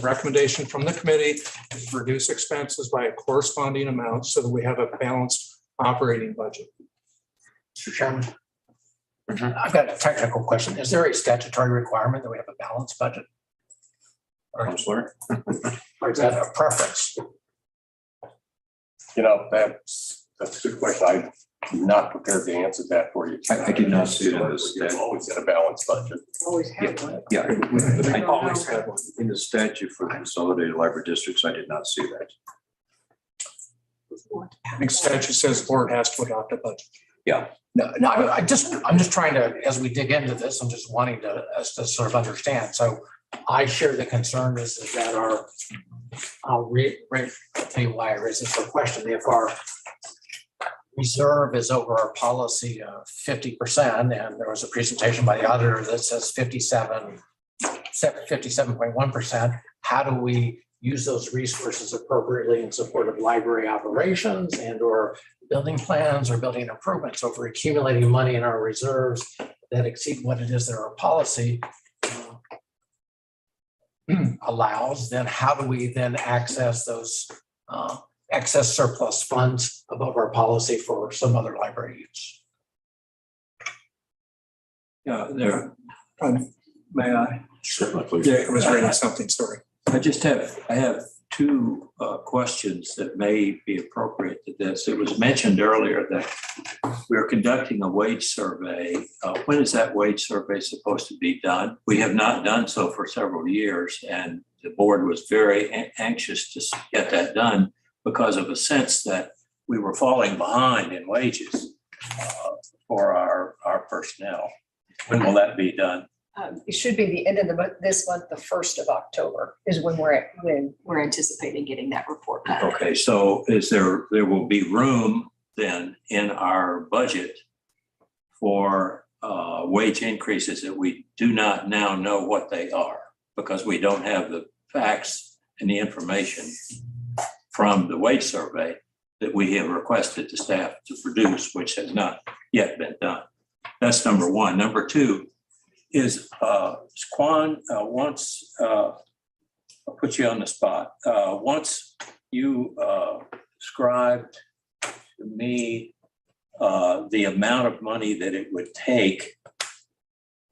recommendation from the committee is to reduce expenses by a corresponding amount so that we have a balanced operating budget. Mr. Chairman, I've got a technical question. Is there a statutory requirement that we have a balanced budget? Or is that a preference? That's a good question. I'm not prepared to answer that for you. I did not see it in the statute. We've always got a balanced budget. Always have one. Yeah, I always had one. in the statute for consolidated library districts, I did not see that. I think statute says the board has to adopt a budget. Yeah. No, I'm just trying to, as we dig into this, I'm just wanting us to sort of understand. So I share the concern is that I'll tell you why I raised this question. If our reserve is over our policy of 50%, and there was a presentation by the auditor that says 57.1%, how do we use those resources appropriately in support of library operations and or building plans or building improvements. So if we're accumulating money in our reserves that exceed what it is that our policy allows, then how do we then access those excess surplus funds above our policy for some other library use? Yeah, may I? Certainly, please. Yeah, I was reading something, sorry. I have two questions that may be appropriate to this. It was mentioned earlier that we're conducting a wage survey. When is that wage survey supposed to be done? We have not done so for several years, and the board was very anxious to get that done because of a sense that we were falling behind in wages for our personnel. When will that be done? It should be the end of the month, this month, the 1st of October is when we're anticipating getting that report back. Okay, so there will be room then in our budget for wage increases that we do not now know what they are because we don't have the facts and the information from the wage survey that we have requested the staff to produce, which has not yet been done. That's number one. Number two is Quan, once I'll put you on the spot. Once you described to me the amount of money that it would take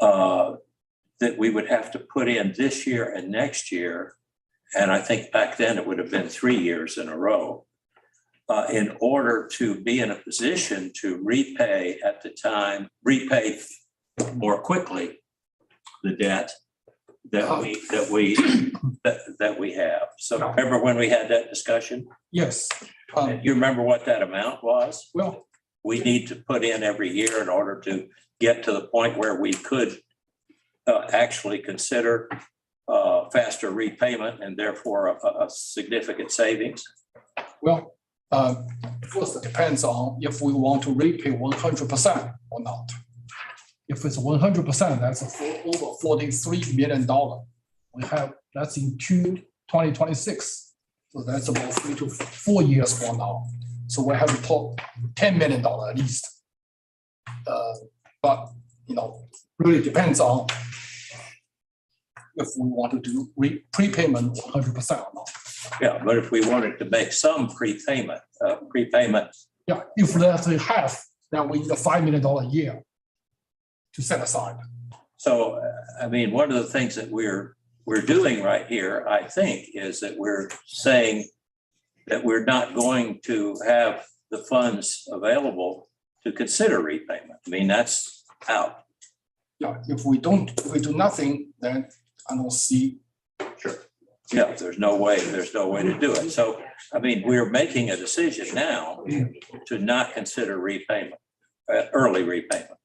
that we would have to put in this year and next year, and I think back then it would have been 3 years in a row, in order to be in a position to repay more quickly the debt that we have. So remember when we had that discussion? Yes. You remember what that amount was? Well, we need to put in every year in order to get to the point where we could actually consider faster repayment and therefore a significant savings? Well, first it depends on if we want to repay 100% or not. If it's 100%, that's over $43 million. That's in 2026. So that's about 3 to 4 years from now. So we have to talk $10 million at least. But, really depends on if we want to do prepayment 100% or not. Yeah, but if we wanted to make some prepayment. Yeah, if that's half, then we need a $5 million a year to set aside. So, I mean, one of the things that we're doing right here, I think, is that we're saying that we're not going to have the funds available to consider repayment. I mean, that's out. Yeah, if we do nothing, then I don't see. Sure. Yeah, there's no way to do it. So, I mean, we're making a decision now to not consider repayment, early repayment.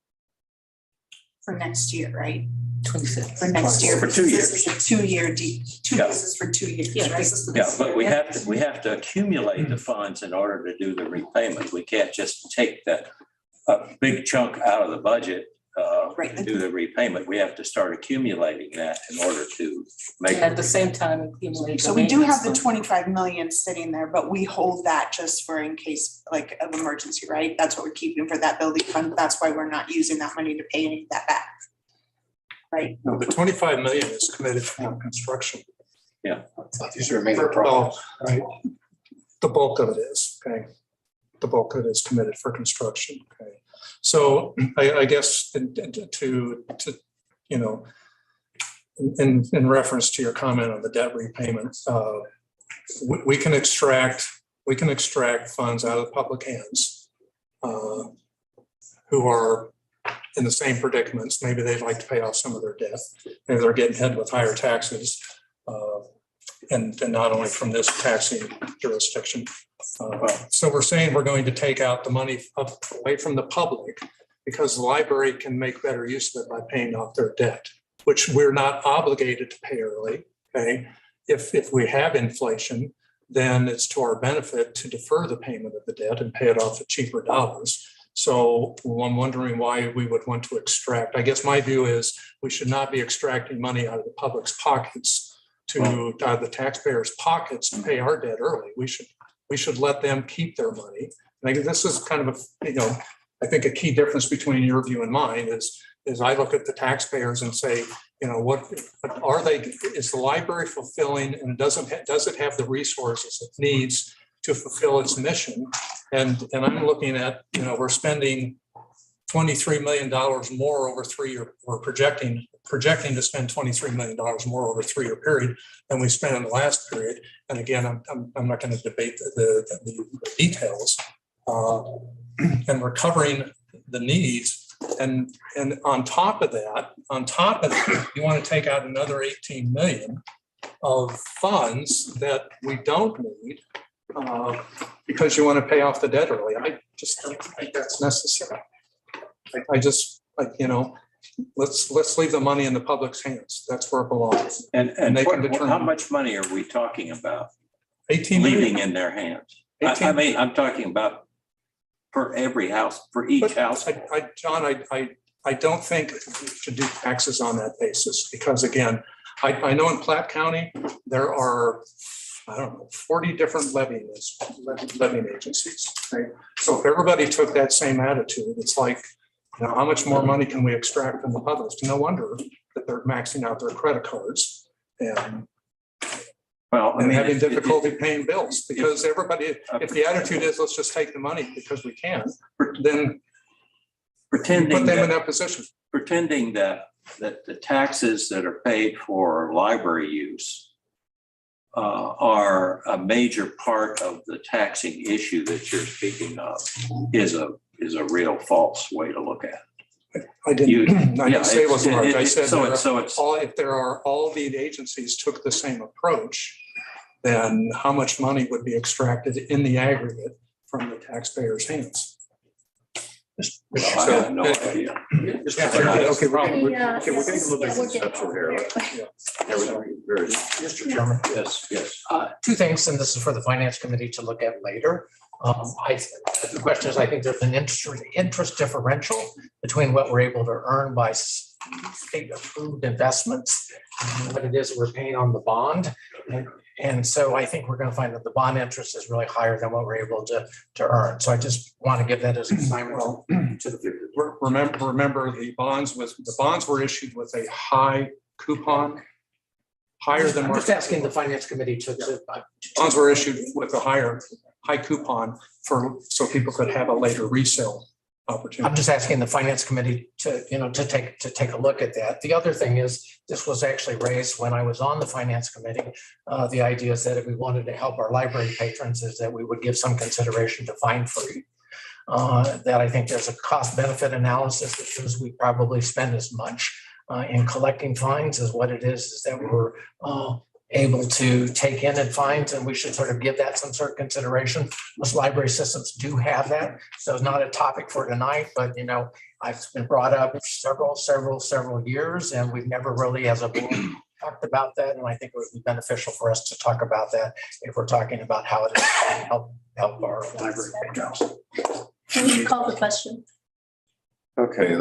For next year, right? 26. For next year. For 2 years. This is a 2 year this is for 2 years, right? Yeah, but we have to accumulate the funds in order to do the repayment. We can't just take that big chunk out of the budget and do the repayment. We have to start accumulating that in order to make. At the same time, accumulate. So we do have the 25 million sitting there, but we hold that just for in case like of emergency, right? That's what we're keeping for that building fund. That's why we're not using that money to pay any of that back. Right? No, the 25 million is committed for construction. Yeah. These are major projects. Right. The bulk of it is, okay. The bulk of it is committed for construction, okay. So I guess in reference to your comment on the debt repayment, we can extract funds out of the public hands who are in the same predicaments. Maybe they'd like to pay off some of their debt. Maybe they're getting hit with higher taxes, and not only from this taxing jurisdiction. So we're saying we're going to take out the money away from the public because the library can make better use of it by paying off their debt, which we're not obligated to pay early. Okay, if we have inflation, then it's to our benefit to defer the payment of the debt and pay it off at cheaper dollars. So I'm wondering why we would want to extract. I guess my view is we should not be extracting money out of the public's pockets to the taxpayers' pockets to pay our debt early. We should let them keep their money. And I think this is kind of a, I think a key difference between your view and mine is I look at the taxpayers and say, what are they, is the library fulfilling and does it have the resources it needs to fulfill its mission? And I'm looking at, we're spending $23 million more over 3 year, we're projecting to spend $23 million more over a 3 year period than we spent in the last period. And again, I'm not going to debate the details. And we're covering the needs. And on top of that, you want to take out another 18 million of funds that we don't need because you want to pay off the debt early. I just don't think that's necessary. Let's leave the money in the public's hands. That's where it belongs. And they can how determine. much money are we talking about? 18 million. Leaving in their hands. I mean, I'm talking about for every house, for each house. John, I don't think we should do taxes on that basis because again, I know in Platte County, there are, 40 different levying agencies. Right? So if everybody took that same attitude, it's like, how much more money can we extract from the public? No wonder that they're maxing out their credit cards and having difficulty paying bills because everybody, if the attitude is let's just take the money because we can, then pretending put them in that position. Pretending that the taxes that are paid for library use are a major part of the taxing issue that you're speaking of is a real false way to look at it. I didn't say it wasn't right. I said if all the agencies took the same approach, then how much money would be extracted in the aggregate from the taxpayers' hands? I have no idea. Okay, we're getting a little bit conceptual here. Mr. Chairman. Yes. Two things, and this is for the finance committee to look at later. The question is, I think there's an interest differential between what we're able to earn by state approved investments and what it is that we're paying on the bond. And so I think we're going to find that the bond interest is really higher than what we're able to earn. So I just want to give that as an assignment to the. Remember the bonds were issued with a high coupon, higher than. I'm just asking the finance committee to. Bonds were issued with a high coupon so people could have a later resale opportunity. I'm just asking the finance committee to take a look at that. The other thing is, this was actually raised when I was on the finance committee. The idea is that if we wanted to help our library patrons is that we would give some consideration to fine free. That I think there's a cost benefit analysis that shows we probably spend as much in collecting fines as what it is that we're able to take in and fines, and we should sort of give that some sort of consideration. Most library systems do have that, so it's not a topic for tonight, but I've been brought up several years, and we've never really as a board talked about that, and I think it would be beneficial for us to talk about that if we're talking about how it help our library patrons. Can you call the question? Okay,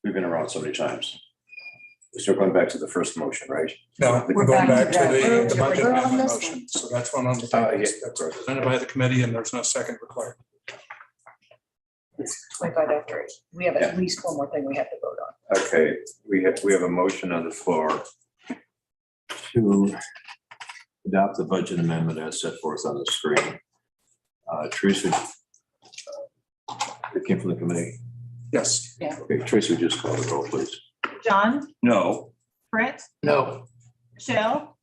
we've been around so many times. We're still going back to the first motion, right? No, we're going back to the budget We're on amendment this motion. So that's one on the table. That's presented by the committee and there's no second required. It's 25 after 8. We have at least one more thing we have to vote on. Okay, we have a motion on the floor to adopt the budget amendment as set forth on the screen. Teresa, it came from the committee. Yes. Yeah. Okay, Teresa, just call the roll, please. John, No. Brett, No. Michelle,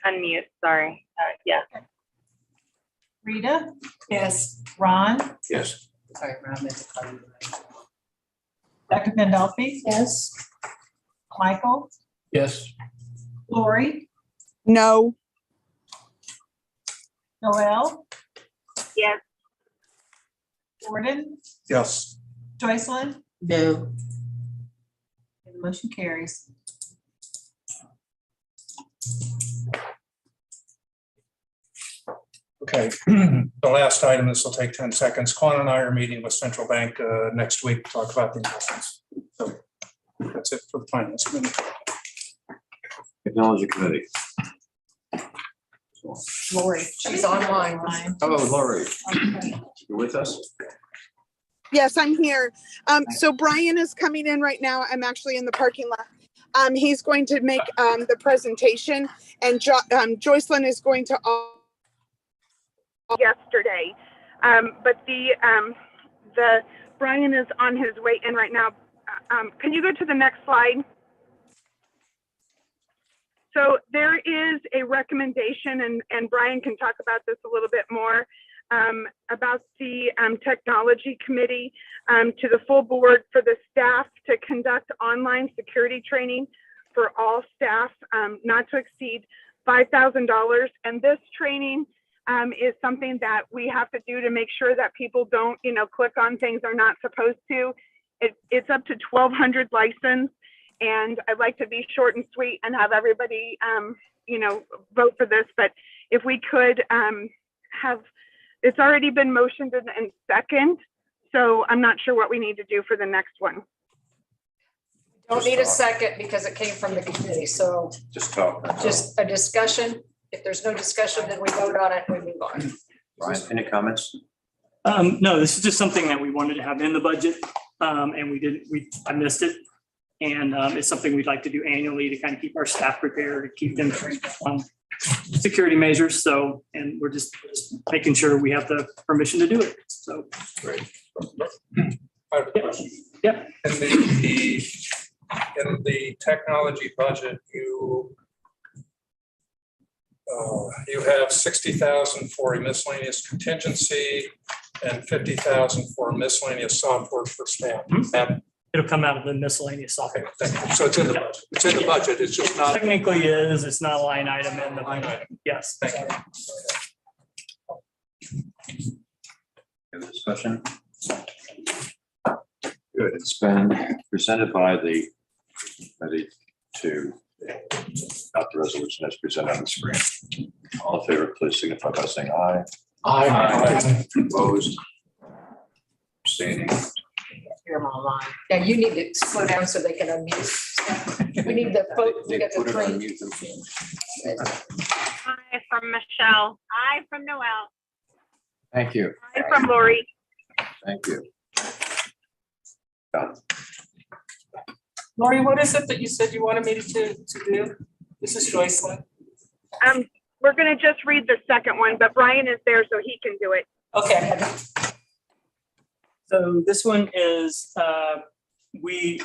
Unmute, sorry. Yeah. Rita. Yes. Ron, Yes. sorry, Ron, meant to call you. Dr. Pandolfi. Yes. Michael, Yes. Lori, No. Noel, Yes. Gordon, Yes. Joycelyn. No. And the motion carries. Okay, the last item, this will take 10 seconds. Quan and I are meeting with Central Bank next week to talk about the investments. So that's it for the finance committee. Technology Committee. Lori, she's online, Ryan. Hello, Lori. You with us? Yes, I'm here. So Brian is coming in right now. I'm actually in the parking lot. He's going to make the presentation, and Joycelyn is going to yesterday. But the Brian is on his way in right now. Can you go to the next slide? So there is a recommendation, and Brian can talk about this a little bit more, about the technology committee to the full board for the staff to conduct online security training for all staff, not to exceed $5,000. And this training is something that we have to do to make sure that people don't, click on things they're not supposed to. It's up to 1,200 license. And I'd like to be short and sweet and have everybody, vote for this. But if we could have, it's already been motioned and second. So I'm not sure what we need to do for the next one. Don't need a second because it came from the committee. So Just talk. just a discussion. If there's no discussion, then we vote on it and we move on. Brian, any comments? No, this is just something that we wanted to have in the budget, and I missed it. And it's something we'd like to do annually to kind of keep our staff prepared, to keep them trained on security measures. So, and we're just making sure we have the permission to do it. So. Great. I have a question. Yeah. In the technology budget, you have 60,000 for a miscellaneous contingency and 50,000 for miscellaneous software for staff. That It'll come out of the miscellaneous software. So it's in the budget. It's in the budget. It's just not. Technically is, it's not a line item in the line item. Yes. Thank you. Any discussion? Good. It's been presented by the committee to adopt the resolution as presented on the screen. All in favor, please signify by saying aye. Aye. Opposed? Abstaining? Here I'm online. Now you need to slow down so they can unmute. We need the vote. We got the three. Hi from Michelle. Hi from Noel. Thank you. Hi from Lori. Thank you. Done. Lori, what is it that you said you wanted me to do? This is Joycelyn. We're going to just read the second one, but Brian is there so he can do it. Okay. So this one is, we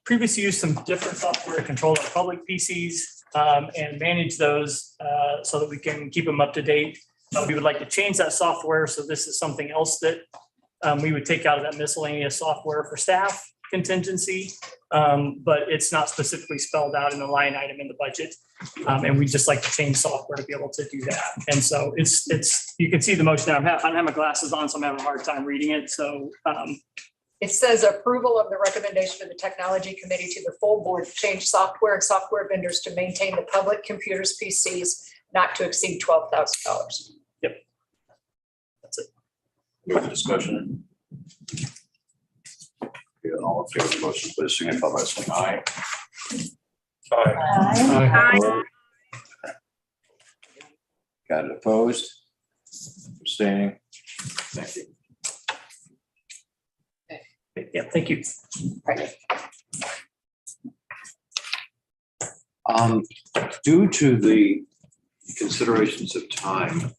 previously used some different software to control our public PCs and manage those so that we can keep them up to date. We would like to change that software. So this is something else that we would take out of that miscellaneous software for staff contingency, but it's not specifically spelled out in the line item in the budget. And we just like to change software to be able to do that. And so it's you can see the motion. I don't have my glasses on, so I'm having a hard time reading it. So It says approval of the recommendation of the technology committee to the full board to change software and software vendors to maintain the public computers PCs not to exceed $12,000. Yep. That's it. Any other discussion? Okay, all in favor of the motion, please signify by saying aye. Aye. Got it. Opposed? Abstaining? Thank you. Yeah, thank you. Due to the considerations of time,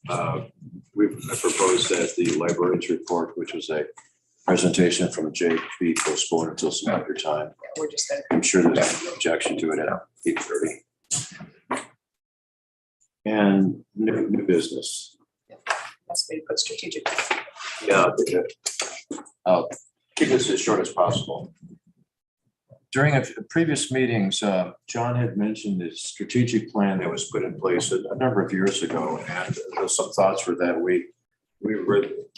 we've proposed that the librarian's report, which was a presentation from Jake, be postponed until some other time. We're just going I'm sure there's no objection to it at 8:30. And new business. Must be put strategic. Yeah. Keep this as short as possible. During previous meetings, John had mentioned the strategic plan that was put in place a number of years ago, and some thoughts were that we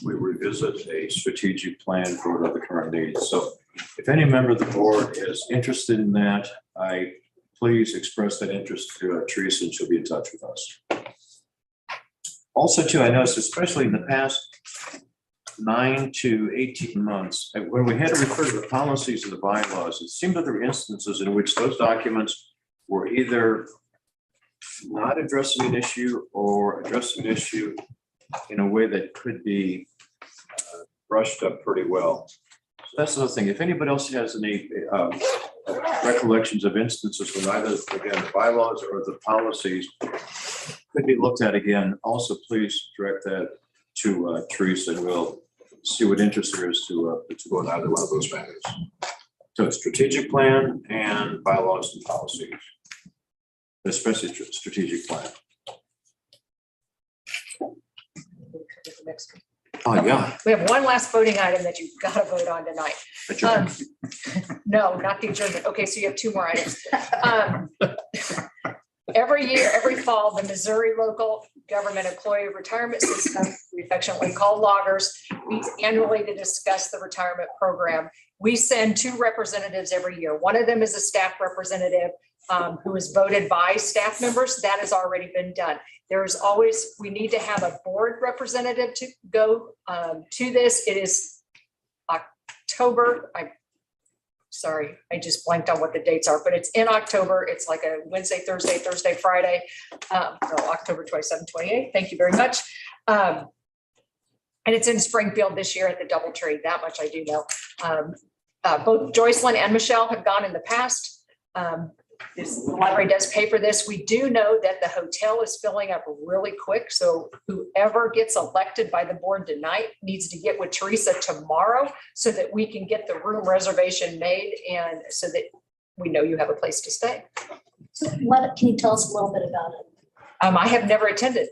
revisit a strategic plan for what are the current needs. So if any member of the board is interested in that, please express that interest to Teresa, and she'll be in touch with us. Also too, I noticed, especially in the past 9 to 18 months, when we had to refer to the policies and the bylaws, it seemed that there were instances in which those documents were either not addressing an issue or addressing an issue in a way that could be brushed up pretty well. So that's the other thing. If anybody else has any recollections of instances when either, again, the bylaws or the policies could be looked at again, also please direct that to Teresa, and we'll see what interest there is to go in either one of those matters. So strategic plan and bylaws and policies, especially strategic plan. Oh, yeah. We have one last voting item that you've got to vote on tonight. No, not the adjournment. Okay, so you have two more items. Every year, every fall, the Missouri Local Government Employee Retirement System, we affectionately call loggers, meets annually to discuss the retirement program. We send 2 representatives every year. One of them is a staff representative who is voted by staff members. That has already been done. There's always, we need to have a board representative to go to this. It is October. Sorry, I just blanked on what the dates are, but it's in October. It's like a Wednesday, Thursday, Friday. No, October 27, 28. Thank you very much. And it's in Springfield this year at the Doubletree. That much I do know. Both Joycelyn and Michelle have gone in the past. The library does pay for this. We do know that the hotel is filling up really quick. So whoever gets elected by the board tonight needs to get with Teresa tomorrow so that we can get the room reservation made and so that we know you have a place to stay. So can you tell us a little bit about it? I have never attended.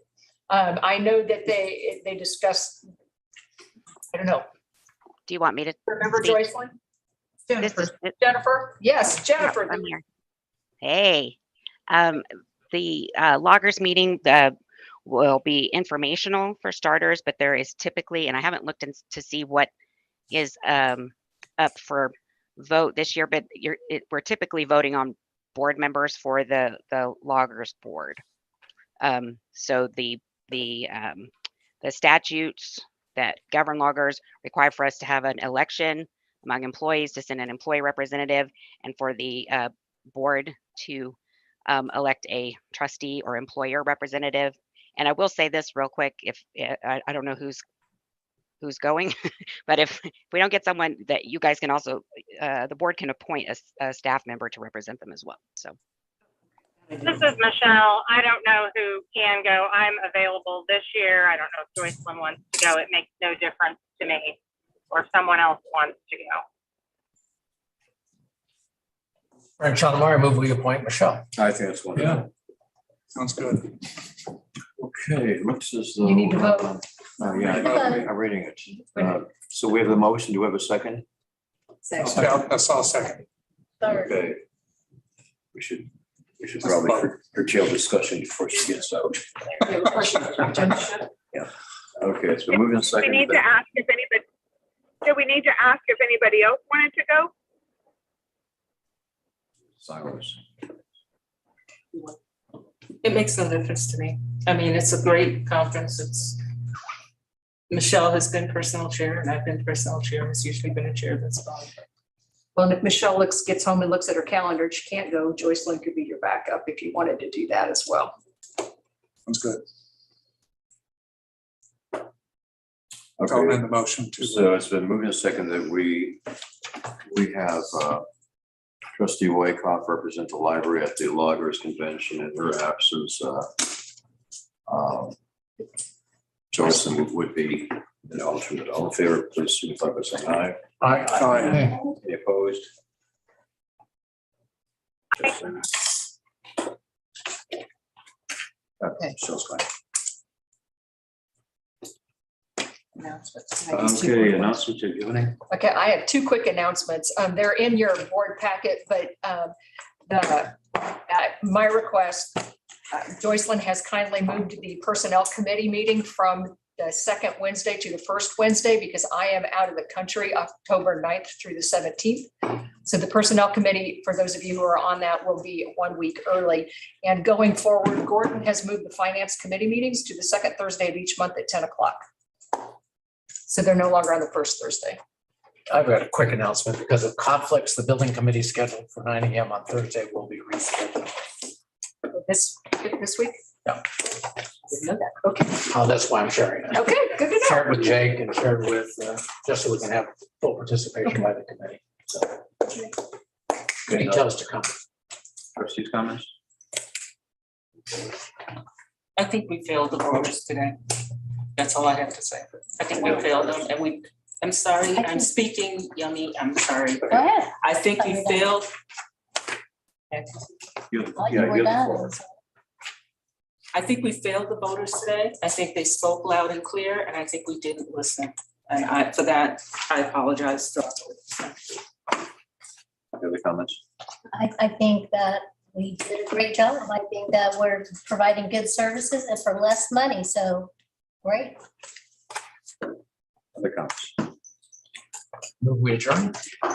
I know that they discussed, I don't know. Do you want me to? Remember speak? Joycelyn? Jennifer? Yes, Jennifer. I'm here. Hey, the loggers meeting will be informational for starters, but there is typically, and I haven't looked to see what is up for vote this year, but we're typically voting on board members for the loggers board. So the statutes that govern loggers require for us to have an election among employees to send an employee representative, and for the board to elect a trustee or employer representative. And I will say this real quick, if I don't know who's going, but if we don't get someone, that you guys can also, the board can appoint a staff member to represent them as well. So. This is Michelle. I don't know who can go. I'm available this year. I don't know if Joycelyn wants to go. It makes no difference to me, or if someone else wants to go. Frank Chonamara, move we appoint Michelle. I think that's wonderful. Yeah. Sounds good. Okay, looks as though. You need to vote. Yeah, I'm reading it. So we have the motion. Do we have a second? That's all second. Okay. We should probably curtail discussion before she gets out. Yeah. Okay, it's been moved and We seconded. need to ask if anybody, do we need to ask if anybody else wanted to go? Silence. It makes no difference to me. I mean, it's a great conference. Michelle has been personnel chair and I've been personnel chair. It's usually been a chair that's fine. Well, and if Michelle gets home and looks at her calendar and she can't go, Joycelyn could be your backup if you wanted to do that as well. Sounds good. Okay. I'll amend the motion to. So it's been moved and seconded that we have Trustee Wyckoff represent the library at the Loggers Convention. In her absence, Joycelyn would be an alternate. All in favor, please signify by saying aye. Aye. Any opposed? Okay, Michelle's fine. Announcements. Okay, announcements, do you have any? Okay, I have 2 quick announcements. They're in your board packet, but my request, Joycelyn has kindly moved the personnel committee meeting from the second Wednesday to the first Wednesday because I am out of the country October 9th through the 17th. So the Personnel Committee, for those of you who are on that, will be 1 week early. And going forward, Gordon has moved the Finance Committee meetings to the second Thursday of each month at 10 o'clock. So they're no longer on the first Thursday. I've got a quick announcement. Because of conflicts, the building committee scheduled for 9 AM on Thursday will be rescheduled. This week? Yeah. Didn't know that. Okay. Oh, that's why I'm sharing it. Okay, good to know. Share it with Jake and share it with, just so we can have full participation by the committee. So details to come. Trustees' comments? I think we failed the voters today. That's all I have to say. I think we failed them and I'm sorry, I'm speaking yummy, I'm sorry. Go ahead. I think we failed. I think we failed the voters today. I think they spoke loud and clear, and I think we didn't listen. And for that, I apologize. Other comments? I think that we did a great job. I think that we're providing good services and for less money, so great. Other comments? Move we adjourn.